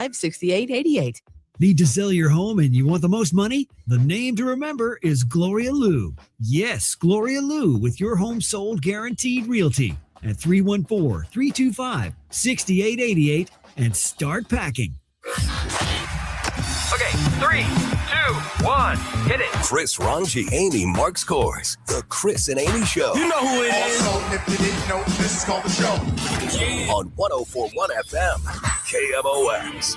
6888. Need to sell your home and you want the most money? The name to remember is Gloria Lou. Yes, Gloria Lou with your home sold guaranteed realty at 314-325-6888 and start packing. Okay, 3, 2, 1, hit it. Chris Ranji, Amy Marks Kors. The Chris and Amy Show. You know who it is. Also, if you didn't know, this is called The Show. On 104.1 FM, KMOX.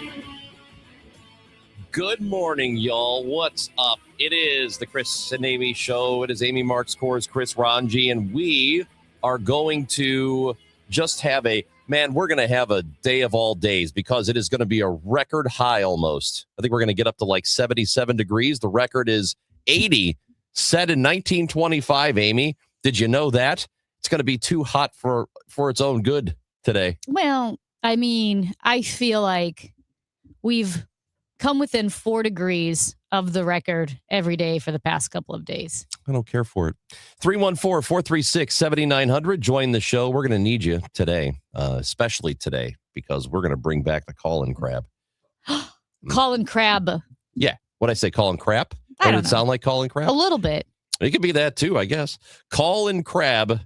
Good morning, y'all. What's up? It is the Chris and Amy Show. It is Amy Marks Kors, Chris Ranji, and we are going to just have we're going to have a day of all days because it is going to be a record high almost. I think we're going to get up to like 77 degrees. The record is 80, set in 1925, Amy. Did you know that? It's going to be too hot for its own good today. Well, I mean, I feel like we've come within 4 degrees of the record every day for the past couple of days. I don't care for it. 314-436-7900. Join the show. We're going to need you today, especially today, because we're going to bring back the call-in crab. Call-in crab. Yeah. What'd I say? Call-in crap? I don't Did it sound like call-in crab? A little bit. It could be that too, I guess. Call-in crab.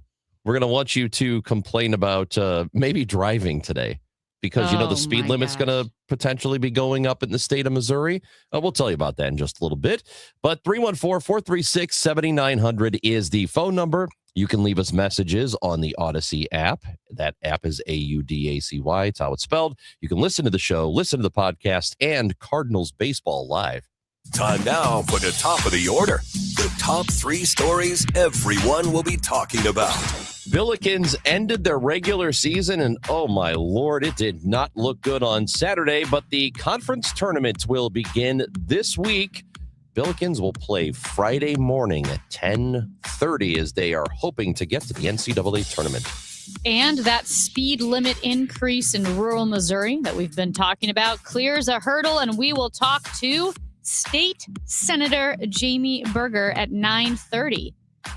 We're going to want you to complain about maybe driving today. Because, the speed limit's going to potentially be going up in the state of Missouri. We'll tell you about that in just a little bit. But 314-436-7900 is the phone number. You can leave us messages on the Odyssey app. That app is AUDACY. It's how it's spelled. You can listen to the show, listen to the podcast, and Cardinals baseball live. Time now for the top of the order. The top 3 stories everyone will be talking about. Billikens ended their regular season, and oh my Lord, it did not look good on Saturday, but the conference tournament will begin this week. Billikens will play Friday morning at 10:30 as they are hoping to get to the NCAA tournament. And that speed limit increase in rural Missouri that we've been talking about clears a hurdle, and we will talk to State Senator Jamie Berger at 9:30.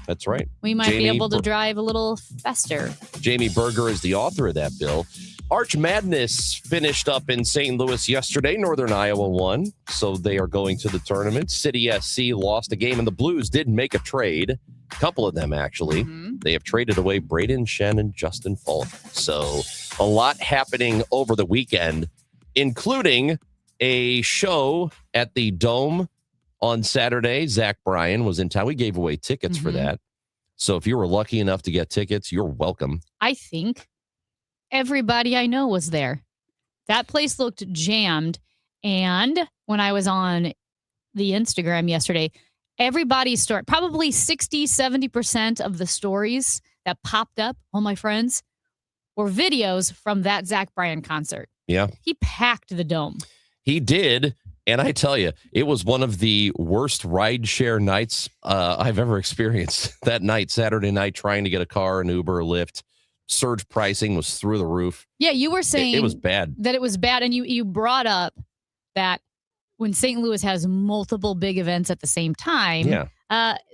That's right. We might be able to drive a little faster. Jamie Berger is the author of that bill. Arch Madness finished up in St. Louis yesterday. Northern Iowa won, so they are going to the tournament. City SC lost a game, and the Blues did make a trade. A couple of them, actually. Mm-hmm. They have traded away Braden Shen and Justin Falk. So a lot happening over the weekend, including a show at the Dome on Saturday. Zach Bryan was in town. We gave away tickets for that. So if you were lucky enough to get tickets, you're welcome. I think everybody I know was there. That place looked jammed. And when I was on the Instagram yesterday, everybody's story, probably 60, 70% of the stories that popped up, all my friends, were videos from that Zach Bryan concert. Yeah. He packed the Dome. He did. And I tell you, it was one of the worst rideshare nights I've ever experienced. That night, Saturday night, trying to get a car, an Uber, Lyft, surge pricing was through the roof. Yeah, you were saying it was bad. That it was bad. And you brought up that when St. Louis has multiple big events at the same time,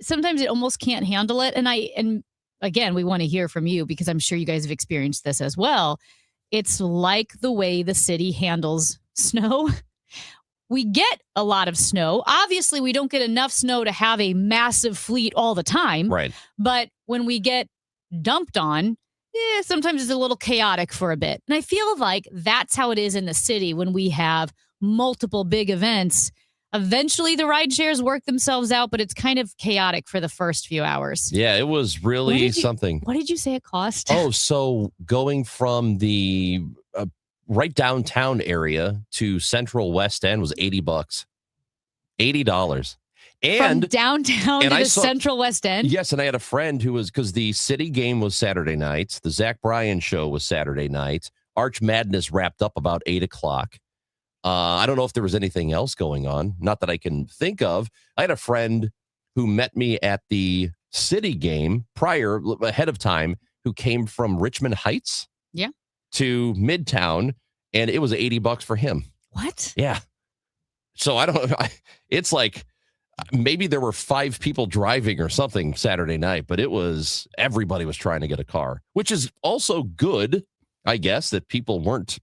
sometimes it almost can't handle it. And again, we want to hear from you because I'm sure you guys have experienced this as well. It's like the way the city handles snow. We get a lot of snow. Obviously, we don't get enough snow to have a massive fleet all the time. Right. But when we get dumped on, sometimes it's a little chaotic for a bit. And I feel like that's how it is in the city when we have multiple big events. Eventually, the ride shares work themselves out, but it's kind of chaotic for the first few hours. Yeah, it was really something. What did you say it cost? Oh, so going from the right downtown area to Central West End was $80. $80. And from downtown to the Central West End? Yes, and I had a friend who was, because the city game was Saturday night, the Zach Bryan show was Saturday night, Arch Madness wrapped up about 8 o'clock. I don't know if there was anything else going on, not that I can think of. I had a friend who met me at the city game ahead of time, who came from Richmond Heights. Yeah. To Midtown, and it was $80 for him. What? Yeah. So I don't know. It's like maybe there were 5 people driving or something Saturday night, but everybody was trying to get a car, which is also good, I guess, that people weren't,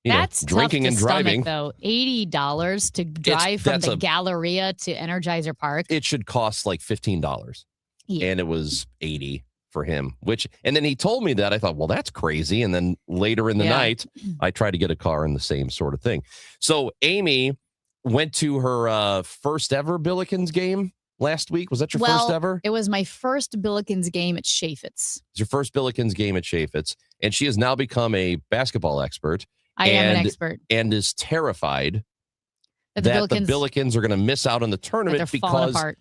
That's drinking tough to and driving. stomach, though. $80 to drive from the Galleria to Energizer Park. It should cost like $15. Yeah. And it was $80 for him, and then he told me that. I thought, well, that's crazy. And then later in the night, I tried to get a car in the same sort of thing. So Amy went to her first ever Billikens game last week. Was that your first ever? It was my first Billikens game at Chaffetz. It's your first Billikens game at Chaffetz. And she has now become a basketball expert. I am an expert. And is terrified that the Billikens are going to miss out on the tournament because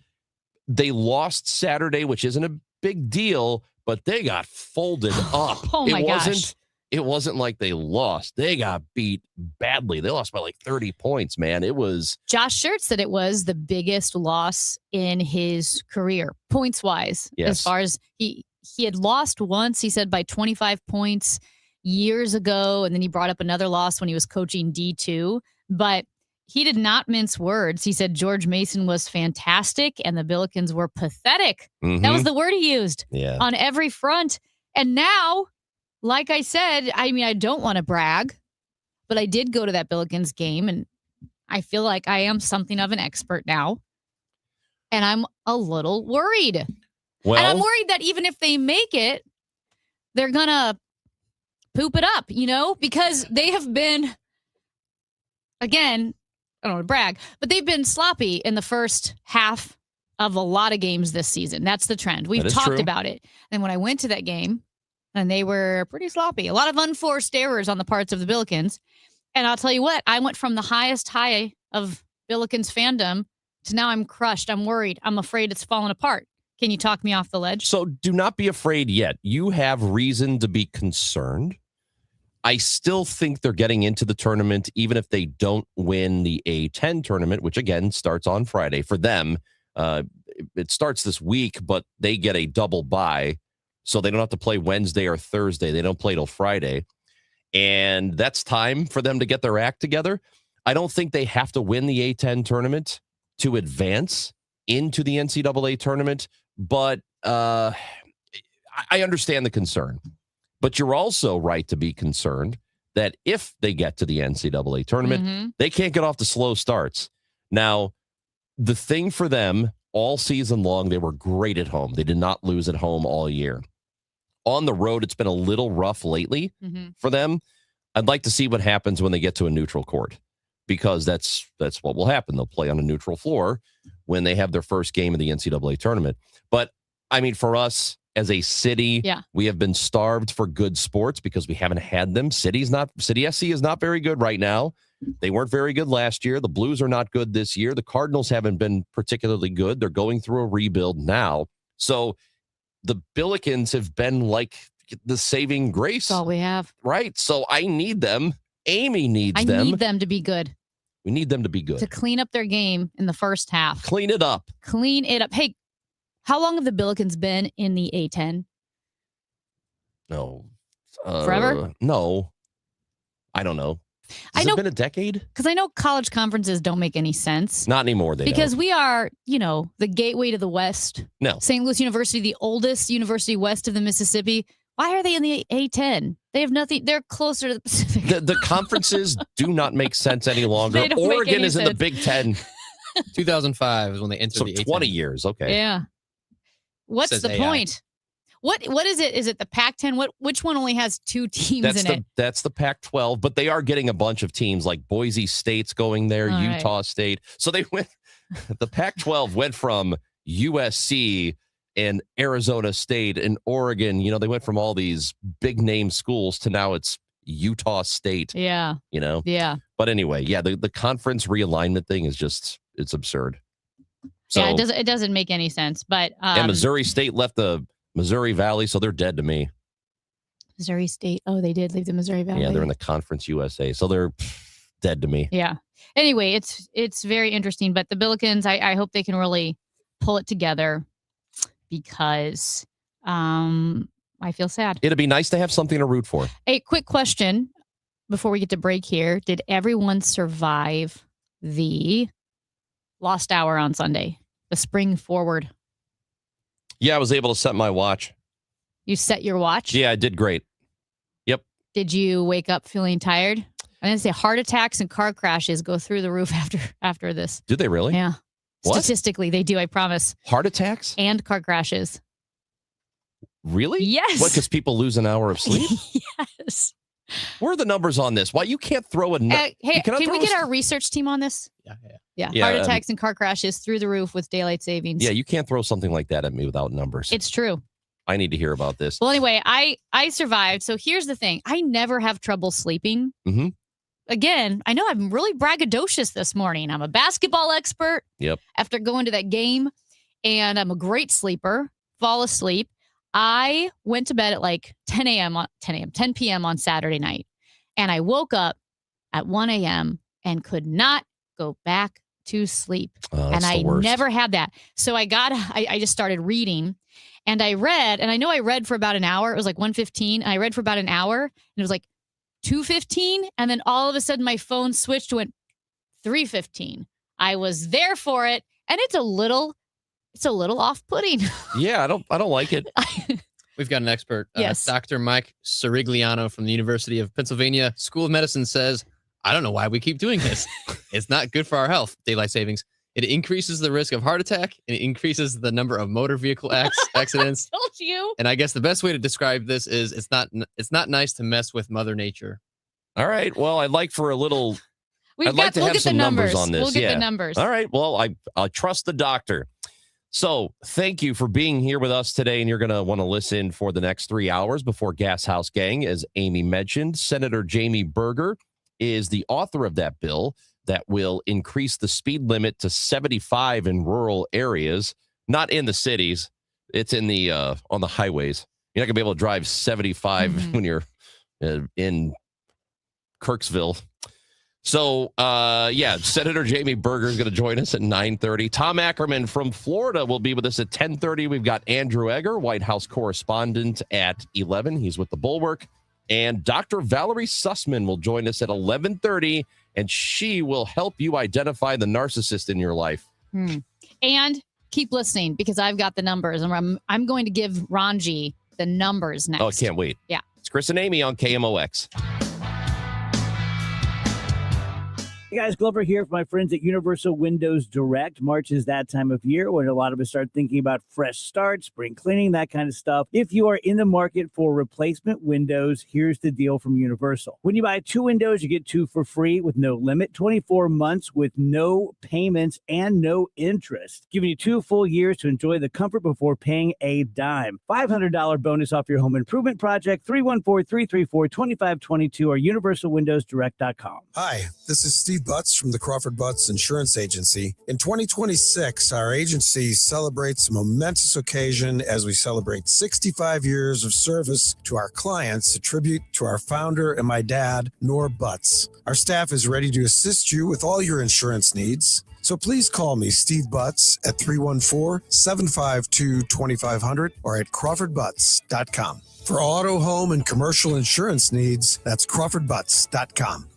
they lost Saturday, which isn't a big deal, but they got folded up. Oh my gosh. It wasn't like they lost. They got beat badly. They lost by like 30 points, man. It was. Josh Schertz said it was the biggest loss in his career, points wise. Yes. As far as he had lost once, he said by 25 points years ago. And then he brought up another loss when he was coaching D2. But he did not mince words. He said George Mason was fantastic and the Billikens were pathetic. Mm-hmm. That was the word he used on every front. And now, like I said, I mean, I don't want to brag, but I did go to that Billikens game and I feel like I am something of an expert now. And I'm a little worried. Well, and I'm worried that even if they make it, they're going to poop it up, because they have been, again, I don't want to brag, but they've been sloppy in the first half of a lot of games this season. That's the trend. We've talked about it. And when I went to that game, and they were pretty sloppy, a lot of unforced errors on the parts of the Billikens. And I'll tell you what, I went from the highest high of Billikens fandom to now I'm crushed. I'm worried. I'm afraid it's falling apart. Can you talk me off the ledge? So do not be afraid yet. You have reason to be concerned. I still think they're getting into the tournament, even if they don't win the A10 tournament, which again starts on Friday. For them, it starts this week, but they get a double bye. So they don't have to play Wednesday or Thursday. They don't play till Friday. And that's time for them to get their act together. I don't think they have to win the A10 tournament to advance into the NCAA tournament. But I understand the concern. But you're also right to be concerned that if they get to the NCAA tournament, they can't get off the slow starts. Now, the thing for them all season long, they were great at home. They did not lose at home all year. On the road, it's been a little rough lately for them. I'd like to see what happens when they get to a neutral court, because that's what will happen. They'll play on a neutral floor when they have their first game of the NCAA tournament. But, I mean, for us, as a city, we have been starved for good sports because we haven't had them. City SC is not very good right now. They weren't very good last year. The Blues are not good this year. The Cardinals haven't been particularly good. They're going through a rebuild now. So the Billikens have been like the saving grace. That's all we have. Right. So I need them. Amy needs them. I need them to be good. We need them to be good. To clean up their game in the first half. Clean it up. Clean it up. Hey, how long have the Billikens been in the A10? No. Forever? No. I don't know. Has it been a decade? Because I know college conferences don't make any sense. Not anymore. Because we are, the gateway to the West. No. St. Louis University, the oldest university west of the Mississippi. Why are they in the A10? They have nothing. They're closer to the Pacific. The conferences do not make sense any longer. They don't make Oregon any is in the Big Ten. 2005 is when they entered the A10. 20 years. Okay. Yeah. What's Says the AI. point? What is it? Is it the Pac-10? Which one only has two teams in it? That's the Pac-12, but they are getting a bunch of teams like Boise State's going there, All Utah State. So they went. The Pac-12 went from USC and Arizona State and Oregon. They went from all these big name schools to now it's Utah State. Yeah. Yeah. But anyway, the conference realignment thing is just, it's absurd. So, yeah, it doesn't make any sense. But and Missouri State left the Missouri Valley, so they're dead to me. Missouri State. Oh, they did leave the Missouri Valley. Yeah, they're in the Conference USA, so they're dead to me. Yeah. Anyway, it's very interesting. But the Billikens, I hope they can really pull it together because I feel sad. It'd be nice to have something to root for. A quick question before we get to break here. Did everyone survive the lost hour on Sunday? The spring forward? Yeah, I was able to set my watch. You set your watch? Yeah, I did great. Yep. Did you wake up feeling tired? I'm going to say heart attacks and car crashes go through the roof after this. Do they really? Yeah. What? Statistically, they do, I promise. Heart attacks? And car crashes. Really? Yes. What, because people lose an hour of sleep? Yes. Where are the numbers on this? Why you can't throw a... Hey, can we get our research team on this? Yeah. Heart attacks and car crashes through the roof with daylight savings. Yeah, you can't throw something like that at me without numbers. It's true. I need to hear about this. Well, anyway, I survived. So here's the thing. I never have trouble sleeping. Mm-hmm. Again, I know I'm really braggadocious this morning. I'm a basketball expert. Yep. After going to that game, and I'm a great sleeper, fall asleep. I went to bed at like 10 p.m. on Saturday night. And I woke up at 1 a.m. and could not go back to sleep. And I never had that. So I just started reading. And I read, and I know I read for about an hour. It was like 1:15. And I read for about an hour. And it was like 2:15. And then all of a sudden my phone switched to 3:15. I was there for it. And it's a little off-putting. Yeah, I don't like it. We've got an expert. Yes. Dr. Mike Sirigliano from the University of Pennsylvania School of Medicine says, I don't know why we keep doing this. It's not good for our health, daylight savings. It increases the risk of heart attack, and it increases the number of motor vehicle accidents. I told you. And I guess the best way to describe this is it's not nice to mess with Mother Nature. All right. Well, I'd like for a little... We'll have get some the numbers on this. We'll get the numbers. All right. Well, I trust the doctor. So thank you for being here with us today. And you're going to want to listen for the next 3 hours before Gas House Gang. As Amy mentioned, Senator Jamie Berger is the author of that bill that will increase the speed limit to 75 in rural areas, not in the cities. It's in the on the highways. You're not going to be able to drive 75 when you're in Kirksville. So, Senator Jamie Berger is going to join us at 9:30. Tom Ackerman from Florida will be with us at 10:30. We've got Andrew Egger, White House correspondent, at 11. He's with the Bulwark. And Dr. Valerie Sussman will join us at 11:30, and she will help you identify the narcissist in your life. And keep listening, because I've got the numbers, and I'm going to give Ranji the numbers next. Oh, I can't wait. Yeah. It's Chris and Amy on KMOX. Hey guys, Glover here for my friends at Universal Windows Direct. March is that time of year when a lot of us start thinking about fresh starts, spring cleaning, that kind of stuff. If you are in the market for replacement windows, here's the deal from Universal. When you buy 2 windows, you get 2 for free with no limit, 24 months with no payments and no interest, giving you 2 full years to enjoy the comfort before paying a dime. $500 bonus off your home improvement project, 314-334-2522 or universalwindowsdirect.com. Hi, this is Steve Butts from the Crawford Butts Insurance Agency. In 2026, our agency celebrates a momentous occasion as we celebrate 65 years of service to our clients, a tribute to our founder and my dad, Norr Butts. Our staff is ready to assist you with all your insurance needs. So please call me, Steve Butts, at 314-752-2500 or at crawfordbutts.com. For auto, home, and commercial insurance needs, that's crawfordbutts.com.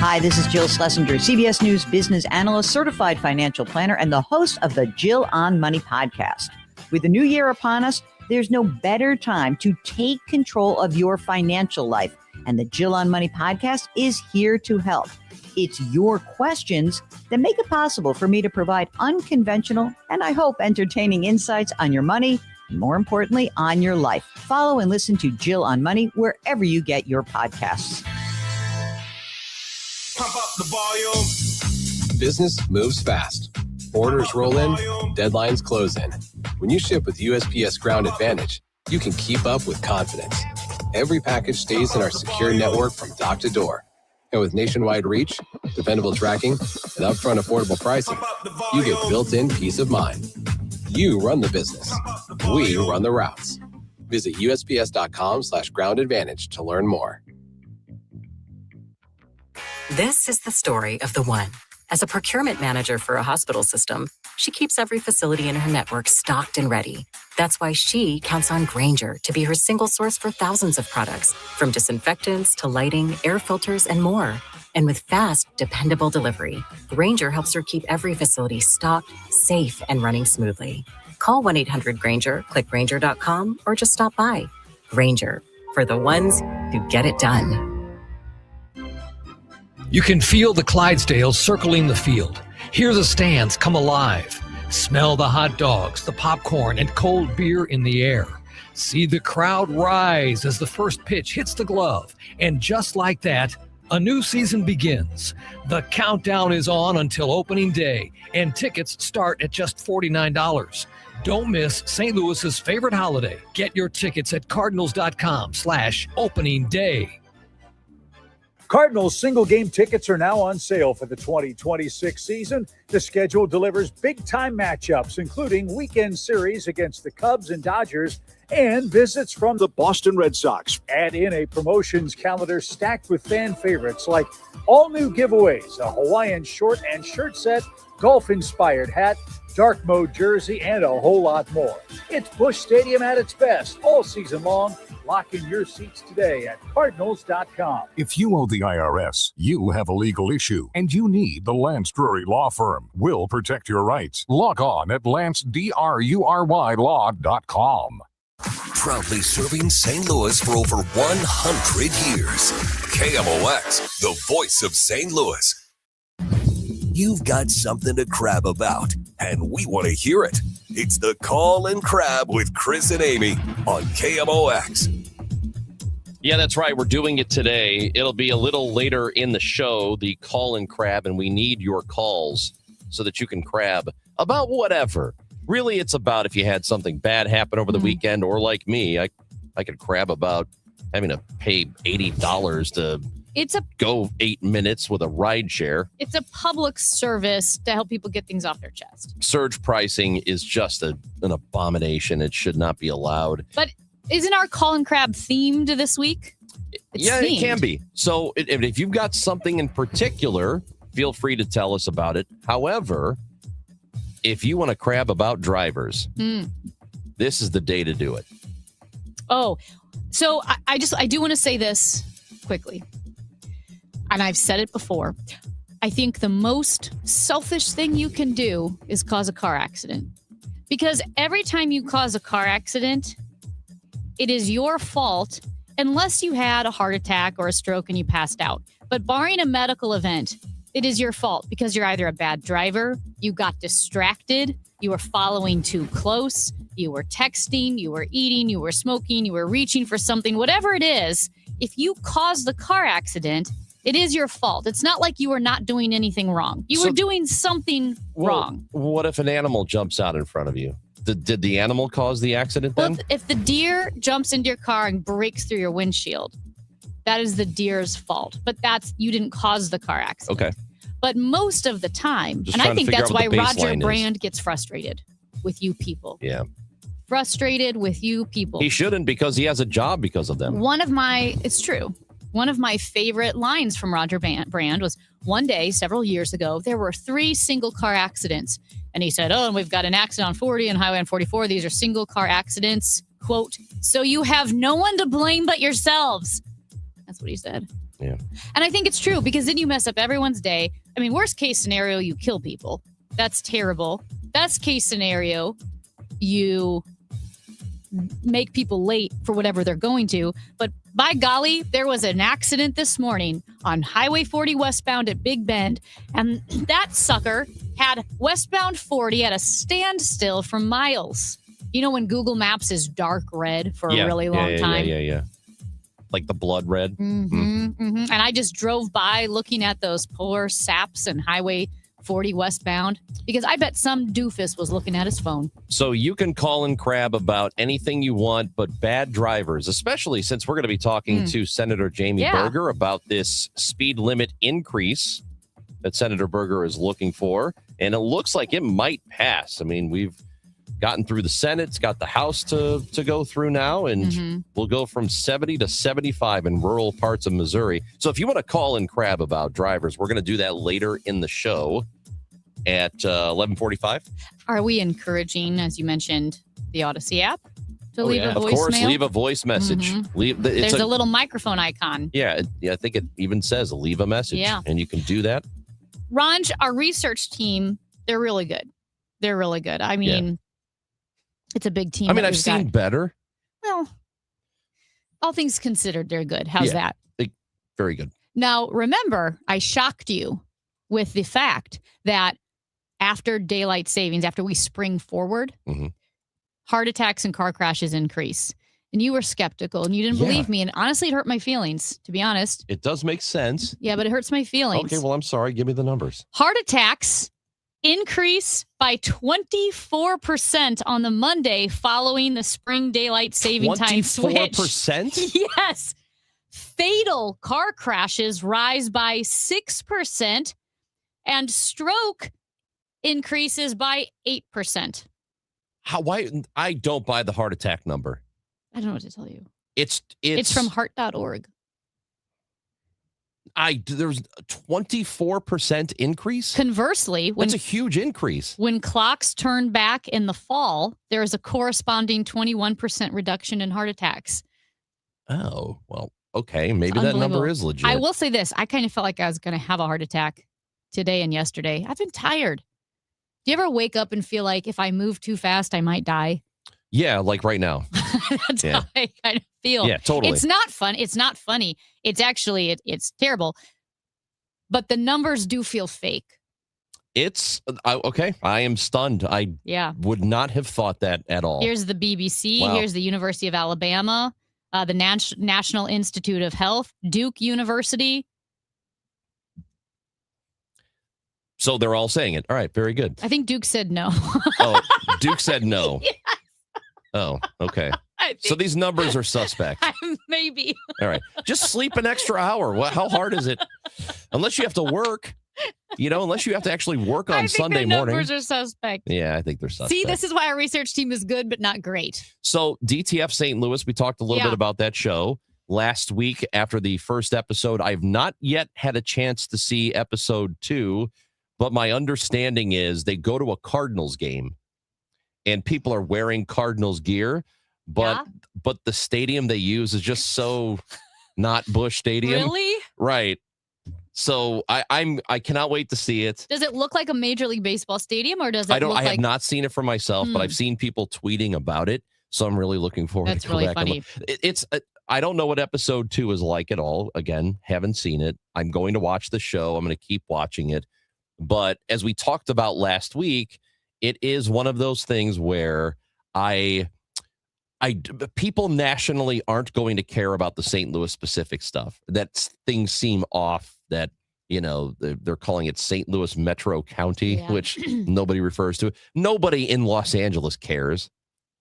Hi, this is Jill Schlesinger, CBS News business analyst, certified financial planner, and the host of the Jill on Money podcast. With the new year upon us, there's no better time to take control of your financial life. And the Jill on Money podcast is here to help. It's your questions that make it possible for me to provide unconventional and, I hope, entertaining insights on your money, and more importantly, on your life. Follow and listen to Jill on Money wherever you get your podcasts. Pump up the volume. Business moves fast. Orders roll in, deadlines close in. When you ship with USPS Ground Advantage, you can keep up with confidence. Every package stays in our secure network from dock to door. And with nationwide reach, dependable tracking, and upfront affordable pricing, you get built-in peace of mind. You run the business. We run the routes. Visit USPS.com/Ground Advantage to learn more. This is the story of the one. As a procurement manager for a hospital system, she keeps every facility in her network stocked and ready. That's why she counts on Grainger to be her single source for thousands of products, from disinfectants to lighting, air filters, and more. And with fast, dependable delivery, Grainger helps her keep every facility stocked, safe, and running smoothly. Call 1-800-GRAINGER, click Grainger.com, or just stop by. Grainger, for the ones who get it done. You can feel the Clydesdales circling the field. Hear the stands come alive. Smell the hot dogs, the popcorn, and cold beer in the air. See the crowd rise as the first pitch hits the glove. And just like that, a new season begins. The countdown is on until opening day, and tickets start at just $49. Don't miss St. Louis's favorite holiday. Get your tickets at cardinals.com/opening day. Cardinals single-game tickets are now on sale for the 2026 season. The schedule delivers big-time matchups, including weekend series against the Cubs and Dodgers, and visits from the Boston Red Sox. Add in a promotions calendar stacked with fan favorites like all-new giveaways, a Hawaiian short and shirt set, golf-inspired hat, dark mode jersey, and a whole lot more. It's Busch Stadium at its best all season long. Lock in your seats today at Cardinals.com. If you owe the IRS, you have a legal issue, and you need the Lance Drury Law Firm. We'll protect your rights. Log on at LanceDruryLaw.com. Proudly serving St. Louis for over 100 years. KMOX, the voice of St. Louis. You've got something to crab about, and we want to hear it. It's the Call and Crab with Chris and Amy on KMOX. Yeah, that's right. We're doing it today. It'll be a little later in the show, the Call and Crab, and we need your calls so that you can crab about whatever. Really, it's about if you had something bad happen over the weekend, or like me, I could crab about having to pay $80 to go 8 minutes with a ride share. It's a public service to help people get things off their chest. Surge pricing is just an abomination. It should not be allowed. But isn't our Call and Crab themed this week? It can be. So if you've got something in particular, feel free to tell us about it. However, if you want to crab about drivers, this is the day to do it. Oh, so I do want to say this quickly. And I've said it before. I think the most selfish thing you can do is cause a car accident. Because every time you cause a car accident, it is your fault unless you had a heart attack or a stroke and you passed out. But barring a medical event, it is your fault because you're either a bad driver, you got distracted, you were following too close, you were texting, you were eating, you were smoking, you were reaching for something, whatever it is. If you caused the car accident, it is your fault. It's not like you were not doing anything wrong. You were doing something wrong. What if an animal jumps out in front of you? Did the animal cause the accident then? Well, if the deer jumps into your car and breaks through your windshield, that is the deer's fault. But you didn't cause the car accident. Okay. But most of the time, and I think that's why Roger Brand gets frustrated with you people. Yeah. Frustrated with you people. He shouldn't, because he has a job because of them. It's true. One of my favorite lines from Roger Brand was, one day, several years ago, there were 3 single car accidents. And he said, and we've got an accident on 40 and highway on 44. These are single car accidents. Quote, so you have no one to blame but yourselves. That's what he said. Yeah. And I think it's true, because then you mess up everyone's day. I mean, worst case scenario, you kill people. That's terrible. Best case scenario, you make people late for whatever they're going to. But by golly, there was an accident this morning on Highway 40 westbound at Big Bend. And that sucker had westbound 40 at a standstill for miles. You know when Google Maps is dark red for a really long time? Yeah. Like the blood red. And I just drove by looking at those poor saps and Highway 40 westbound, because I bet some doofus was looking at his phone. So you can call and crab about anything you want, but bad drivers, especially since we're going to be talking to Senator Jamie Berger about this speed limit increase that Senator Berger is looking for. And it looks like it might pass. I mean, we've gotten through the Senate, it's got the House to go through now, and we'll go from 70 to 75 in rural parts of Missouri. So if you want to call and crab about drivers, we're going to do that later in the show at 11:45. Are we encouraging, as you mentioned, the Odyssey app to leave a voicemail? Of course, leave a voice message. There's a little microphone icon. Yeah, I think it even says leave a message. Yeah. And you can do that. Ranj, our research team, they're really good. They're really good. I mean, it's a big team. I mean, I've seen better. Well, all things considered, they're good. How's that? Very good. Now, remember, I shocked you with the fact that after daylight savings, after we spring forward, heart attacks and car crashes increase. And you were skeptical and you didn't believe me. And honestly, it hurt my feelings, to be honest. It does make sense. Yeah, but it hurts my feelings. Okay, well, I'm sorry. Give me the numbers. Heart attacks increase by 24% on the Monday following the spring daylight saving time switch. 24%? Yes. Fatal car crashes rise by 6%, and stroke increases by 8%. Why? I don't buy the heart attack number. I don't know what to tell you. It's from heart.org. There's a 24% increase. Conversely, that's a huge increase. When clocks turn back in the fall, there is a corresponding 21% reduction in heart attacks. Oh, well, okay. Maybe that number is legit. I will say this. I kind of felt like I was going to have a heart attack today and yesterday. I've been tired. Do you ever wake up and feel like if I move too fast, I might die? Yeah, like right now. That's how I kind of feel. Yeah, totally. It's not fun. It's not funny. It's actually, it's terrible. But the numbers do feel fake. It's, okay. I am stunned. I would not have thought that at all. Here's the BBC. Wow. Here's the University of Alabama, the National Institute of Health, Duke University. So they're all saying it. All right, very good. I think Duke said no. Oh, Duke said no. Yes. Oh, okay. So these numbers are suspect. Maybe. All right. Just sleep an extra hour. How hard is it? Unless you have to work, unless you have to actually work on Sunday morning. Numbers are suspect. Yeah, I think they're suspect. See, this is why our research team is good, but not great. So DTF St. Louis, we talked a little bit about that show last week after the first episode. I've not yet had a chance to see episode 2, but my understanding is they go to a Cardinals game and people are wearing Cardinals gear, but the stadium they use is just so not Busch Stadium. Really? Right. So I cannot wait to see it. Does it look like a Major League Baseball stadium, or does it? I have not seen it for myself, but I've seen people tweeting about it. So I'm really looking forward That's to go really back. funny. It's I don't know what episode 2 is like at all. Again, haven't seen it. I'm going to watch the show. I'm going to keep watching it. But as we talked about last week, it is one of those things where people nationally aren't going to care about the St. Louis specific stuff. That things seem off, that, they're calling it St. Louis Metro County, which nobody refers to. Nobody in Los Angeles cares.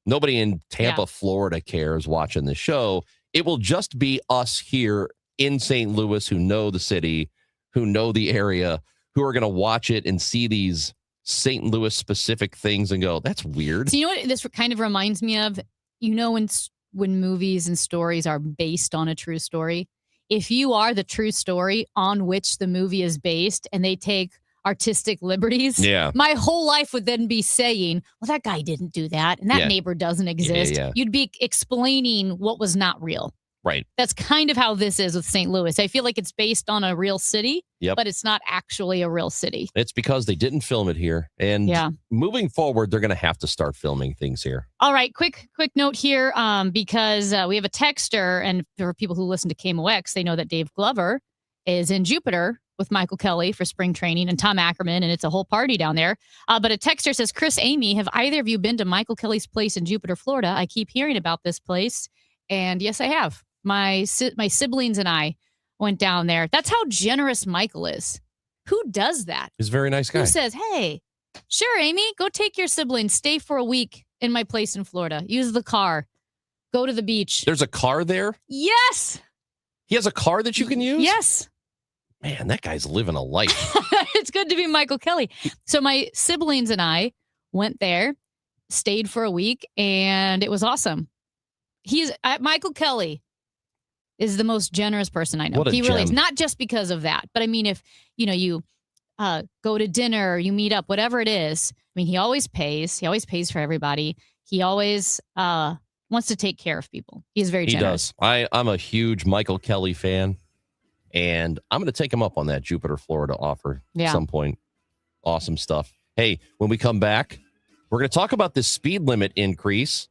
Nobody in Tampa, Florida cares watching the show. It will just be us here in St. Louis who know the city, who know the area, who are going to watch it and see these St. Louis specific things and go, that's weird. So you know what this kind of reminds me of? When movies and stories are based on a true story, if you are the true story on which the movie is based and they take artistic liberties, my whole life would then be saying, well, that guy didn't do that and that neighbor doesn't exist. You'd be explaining what was not real. Right. That's kind of how this is with St. Louis. I feel like it's based on a real city, but it's not actually a real city. It's because they didn't film it here. And moving forward, they're going to have to start filming things here. All right. Quick note here, because we have a texter, and for people who listen to KMOX, they know that Dave Glover is in Jupiter with Michael Kelly for spring training and Tom Ackerman, and it's a whole party down there. But a texter says, Chris, Amy, have either of you been to Michael Kelly's place in Jupiter, Florida? I keep hearing about this place. And yes, I have. My siblings and I went down there. That's how generous Michael is. Who does that? He's a very nice guy. Who says, hey, sure, Amy, go take your siblings. Stay for a week in my place in Florida. Use the car. Go to the beach. There's a car there? Yes. He has a car that you can use? Yes. Man, that guy's living a life. It's good to be Michael Kelly. So my siblings and I went there, stayed for a week, and it was awesome. Michael Kelly is the most generous person I know. He really is. Not just because of that, but I mean, if you go to dinner, you meet up, whatever it is. I mean, he always pays. He always pays for everybody. He always wants to take care of people. He's very generous. He does. I'm a huge Michael Kelly fan, and I'm going to take him up on that Jupiter, Florida offer at some point. Awesome stuff. Hey, when we come back, we're going to talk about this speed limit increase.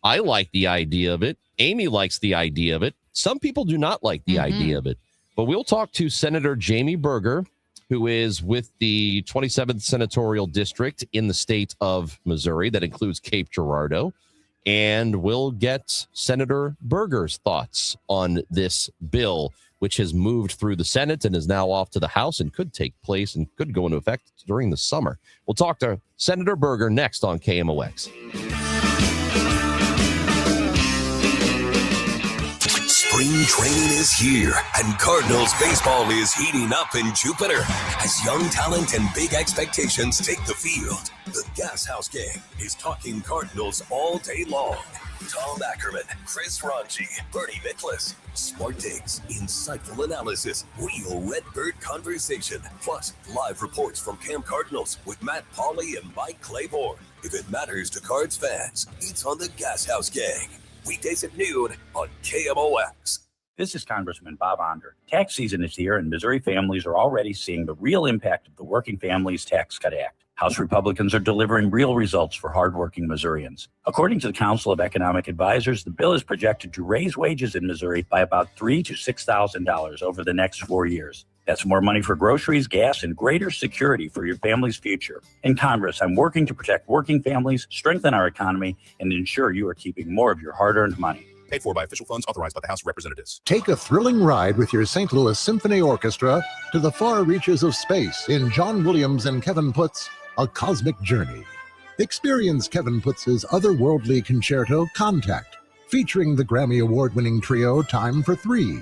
I like the idea of it. Amy likes the idea of it. Some people do not like the idea of it. But we'll talk to Senator Jamie Berger, who is with the 27th Senatorial District in the state of Missouri. That includes Cape Girardeau. And we'll get Senator Berger's thoughts on this bill, which has moved through the Senate and is now off to the House and could take place and could go into effect during the summer. We'll talk to Senator Berger next on KMOX. Spring training is here, and Cardinals baseball is heating up in Jupiter as young talent and big expectations take the field. The Gas House Gang is talking Cardinals all day long. Tom Ackerman, Chris Ranji, Bernie Miklas, smart takes, insightful analysis, real Redbird conversation, plus live reports from Camp Cardinals with Matt Pauley and Mike Claiborne. If it matters to Cards fans, it's on the Gas House Gang. Weekdays at noon on KMOX. This is Congressman Bob Onder. Tax season is here, and Missouri families are already seeing the real impact of the Working Families Tax Cut Act. House Republicans are delivering real results for hardworking Missourians. According to the Council of Economic Advisors, the bill is projected to raise wages in Missouri by about $3,000 to $6,000 over the next 4 years. That's more money for groceries, gas, and greater security for your family's future. In Congress, I'm working to protect working families, strengthen our economy, and ensure you are keeping more of your hard-earned money. Paid for by official funds authorized by the House of Representatives. Take a thrilling ride with your St. Louis Symphony Orchestra to the far reaches of space in John Williams and Kevin Putt's A Cosmic Journey. Experience Kevin Putt's otherworldly concerto, Contact, featuring the Grammy Award-winning trio Time for Three.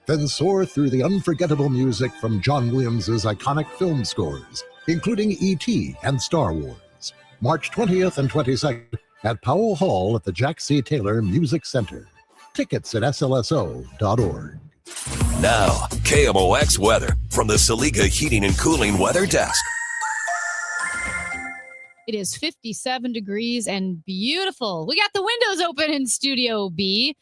Then soar through the unforgettable music from John Williams' iconic film scores, including E.T. and Star Wars. March 20th and 22nd at Powell Hall at the Jack C. Taylor Music Center. Tickets at slso.org. Now, KMOX weather from the Saliga Heating and Cooling Weather Desk. It is 57 degrees and beautiful. We got the windows open in Studio B.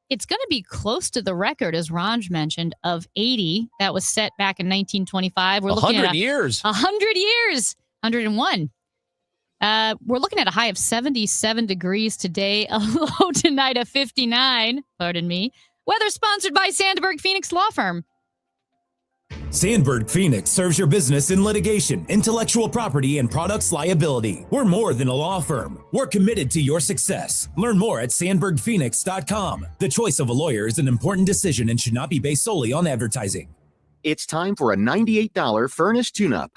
It's going to be close to the record, as Ranj mentioned, of 80 that was set back in 1925. We're looking 100 at years. 100 years. 101. We're looking at a high of 77 degrees today, a low tonight of 59. Pardon me. Weather sponsored by Sandberg Phoenix Law Firm. Sandberg Phoenix serves your business in litigation, intellectual property, and products liability. We're more than a law firm. We're committed to your success. Learn more at sandbergphoenix.com. The choice of a lawyer is an important decision and should not be based solely on advertising. It's time for a $98 furnace tune-up.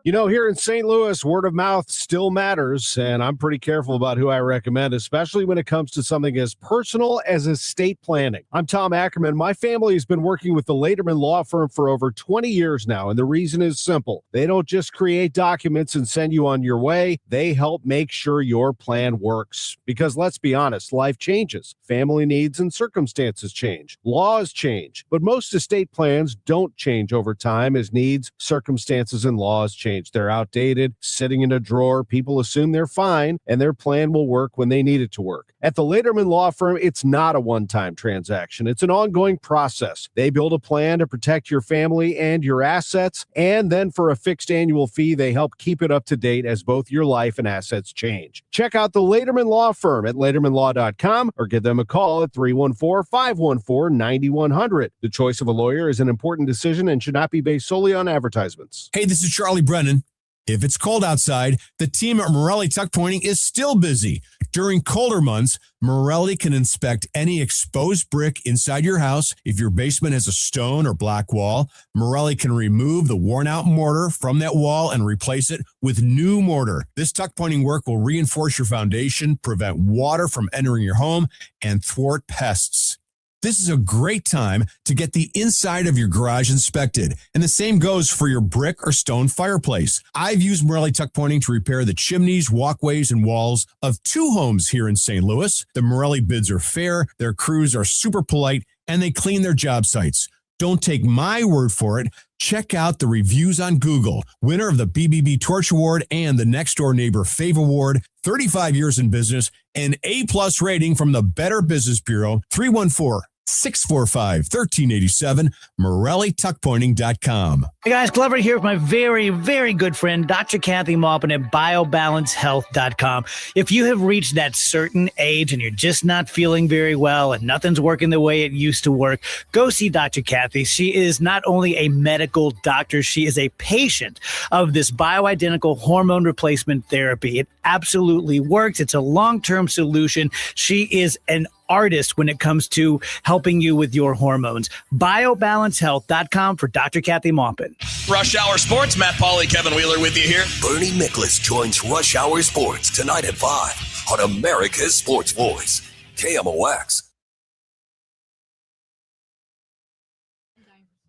You know, here in St. Louis, word of mouth still matters, and I'm pretty careful about who I recommend, especially when it comes to something as personal as estate planning. I'm Tom Ackerman. My family has been working with the Laterman Law Firm for over 20 years now, and the reason is simple. They don't just create documents and send you on your way. They help make sure your plan works. Because let's be honest, life changes. Family needs and circumstances change. Laws change. But most estate plans don't change over time as needs, circumstances, and laws change. They're outdated, sitting in a drawer. People assume they're fine, and their plan will work when they need it to work. At the Laterman Law Firm, it's not a one-time transaction. It's an ongoing process. They build a plan to protect your family and your assets, and then for a fixed annual fee, they help keep it up to date as both your life and assets change. Check out the Laterman Law Firm at latermanlaw.com or give them a call at 314-514-9100. The choice of a lawyer is an important decision and should not be based solely on advertisements. Hey, this is Charlie Brennan. If it's cold outside, the team at Morelli Tuck Pointing is still busy. During colder months, Morelli can inspect any exposed brick inside your house. If your basement has a stone or black wall, Morelli can remove the worn-out mortar from that wall and replace it with new mortar. This tuck pointing work will reinforce your foundation, prevent water from entering your home, and thwart pests. This is a great time to get the inside of your garage inspected, and the same goes for your brick or stone fireplace. I've used Morelli Tuck Pointing to repair the chimneys, walkways, and walls of 2 homes here in St. Louis. The Morelli bids are fair, their crews are super polite, and they clean their job sites. Don't take my word for it. Check out the reviews on Google. Winner of the BBB Torch Award and the Next Door Neighbor Fave Award, 35 years in business, an A-plus rating from the Better Business Bureau, 314-645-1387, MorelliTuckPointing.com. Hey guys, Glover here with my very, very good friend, Dr. Kathy Maupin at BioBalanceHealth.com. If you have reached that certain age and you're just not feeling very well and nothing's working the way it used to work, go see Dr. Kathy. She is not only a medical doctor, she is a patient of this bioidentical hormone replacement therapy. It absolutely works. It's a long-term solution. She is an artist when it comes to helping you with your hormones. BioBalanceHealth.com for Dr. Kathy Maupin. Rush Hour Sports, Matt Pauley, Kevin Wheeler with you here. Bernie Miklasz joins Rush Hour Sports tonight at 5 on America's Sports Voice, KMOX.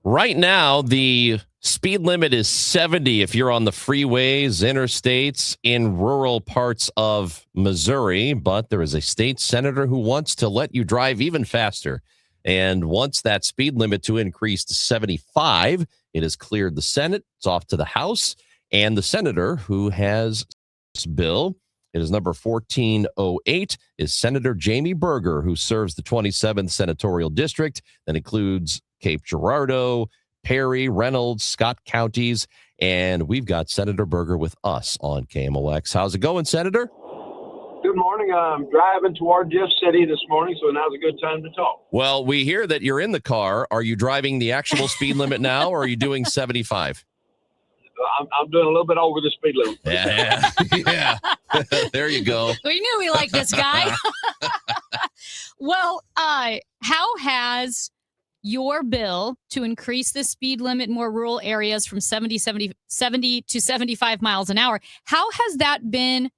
Right now, the speed limit is 70 if you're on the freeways, interstates, in rural parts of Missouri. But there is a state senator who wants to let you drive even faster and wants that speed limit to increase to 75. It has cleared the Senate. It's off to the House. And the senator who has this bill, it is number 1408, is Senator Jamie Berger, who serves the 27th Senatorial District. That includes Cape Girardeau, Perry, Reynolds, Scott counties. And we've got Senator Berger with us on KMOX. How's it going, Senator? Good morning. I'm driving toward Jeff City this morning, so now's a good time to talk. Well, we hear that you're in the car. Are you driving the actual speed limit now, or are you doing 75? I'm doing a little bit over the speed limit. Yeah. There you go. We knew we liked this guy. Well, how has your bill to increase the speed limit in more rural areas from 70 to 75 miles an hour, how has that been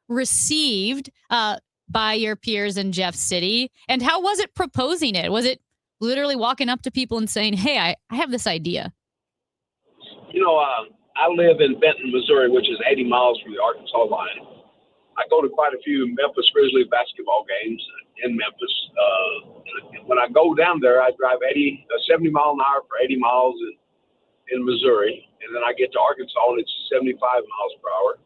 received by your peers in Jeff City? And how was it proposing it? Was it literally walking up to people and saying, hey, I have this idea? You know, I live in Benton, Missouri, which is 80 miles from the Arkansas line. I go to quite a few Memphis Grizzlies basketball games in Memphis. When I go down there, I drive 70 miles an hour for 80 miles in Missouri. And then I get to Arkansas and it's 75 miles per hour.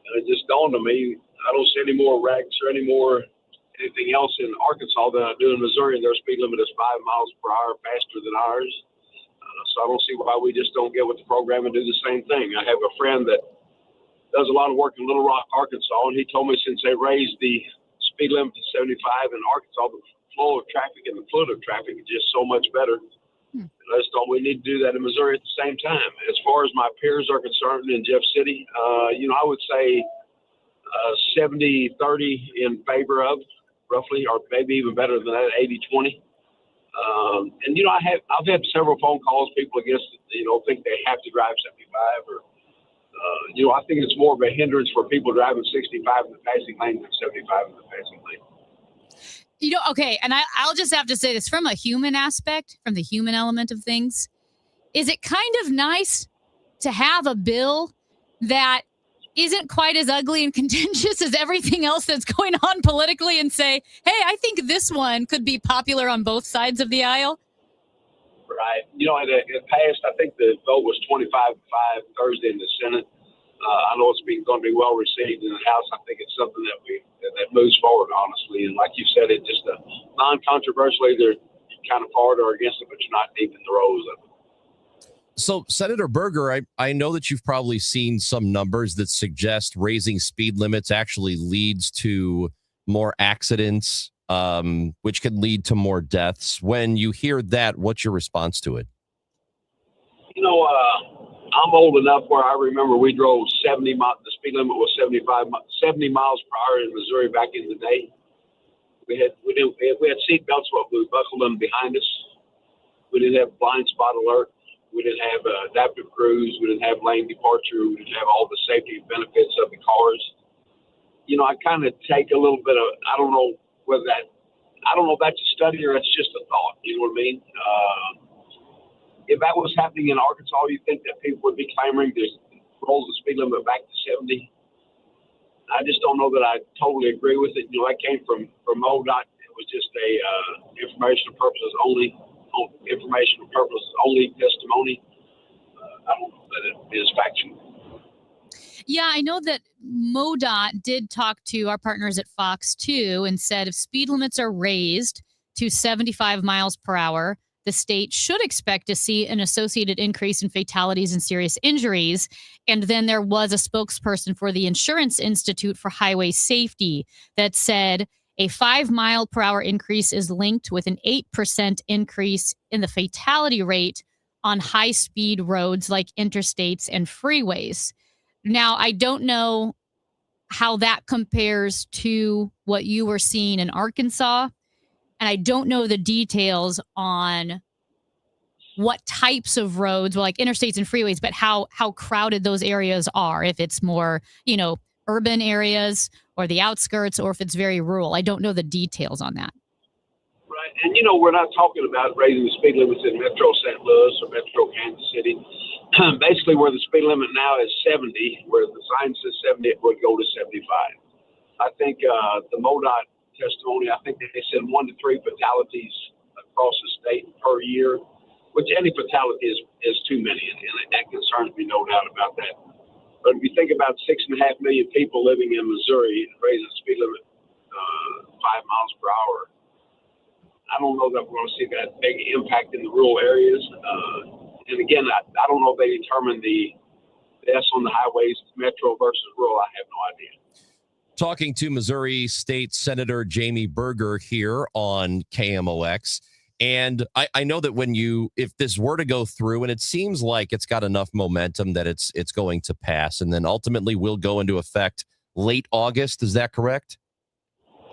And it just dawned on me, I don't see any more wrecks or anything else in Arkansas than I do in Missouri. And their speed limit is 5 miles per hour faster than ours. So I don't see why we just don't get with the program and do the same thing. I have a friend that does a lot of work in Little Rock, Arkansas, and he told me since they raised the speed limit to 75 in Arkansas, the flow of traffic and the flow of traffic is just so much better. And I just thought we need to do that in Missouri at the same time. As far as my peers are concerned in Jeff City, I would say 70-30 in favor of, roughly, or maybe even better than that, 80-20. And I've had several phone calls, people against think they have to drive 75 or I think it's more of a hindrance for people driving 65 in the passing lane than 75 in the passing lane. Okay, and I'll just have to say this from a human aspect, from the human element of things. Is it kind of nice to have a bill that isn't quite as ugly and contentious as everything else that's going on politically and say, hey, I think this one could be popular on both sides of the aisle? Right. In the past, I think the vote was 25-5 Thursday in the Senate. I know it's going to be well received in the House. I think it's something that moves forward, honestly. And like you said, it's just non-controversial. Either you're kind of for it or against it, but you're not deep in the rows of it. So, Senator Berger, I know that you've probably seen some numbers that suggest raising speed limits actually leads to more accidents, which can lead to more deaths. When you hear that, what's your response to it? I'm old enough where I remember we drove 70 miles. The speed limit was 70 miles per hour in Missouri back in the day. We had seat belts, but we buckled them behind us. We didn't have blind spot alert. We didn't have adaptive cruise. We didn't have lane departure. We didn't have all the safety benefits of the cars. I kind of take a little bit of, I don't know if that's a study or it's just a thought. You know what I mean? If that was happening in Arkansas, you think that people would be clamoring to roll the speed limit back to 70? I just don't know that I totally agree with it. I came from MoDOT. It was just a informational purposes only testimony. I don't know that it is factual. Yeah, I know that MoDOT did talk to our partners at Fox 2 and said if speed limits are raised to 75 miles per hour, the state should expect to see an associated increase in fatalities and serious injuries. And then there was a spokesperson for the Insurance Institute for Highway Safety that said a 5 mile per hour increase is linked with an 8% increase in the fatality rate on high speed roads like interstates and freeways. Now, I don't know how that compares to what you were seeing in Arkansas. And I don't know the details on what types of roads, well, like interstates and freeways, but how crowded those areas are. If it's more, urban areas or the outskirts, or if it's very rural. I don't know the details on that. Right. And, we're not talking about raising the speed limits in Metro St. Louis or Metro Kansas City. Basically, where the speed limit now is 70, where the sign says 70, it would go to 75. I think the MoDOT testimony, I think they said 1 to 3 fatalities across the state per year, which any fatality is too many, and that concerns me, no doubt about that. But if you think about 6.5 million people living in Missouri and raising the speed limit 5 miles per hour, I don't know that we're going to see that big impact in the rural areas. And again, I don't know if they determine the deaths on the highways, metro versus rural. I have no idea. Talking to Missouri State Senator Jamie Berger here on KMOX. And I know that if this were to go through, and it seems like it's got enough momentum that it's going to pass, and then ultimately will go into effect late August. Is that correct?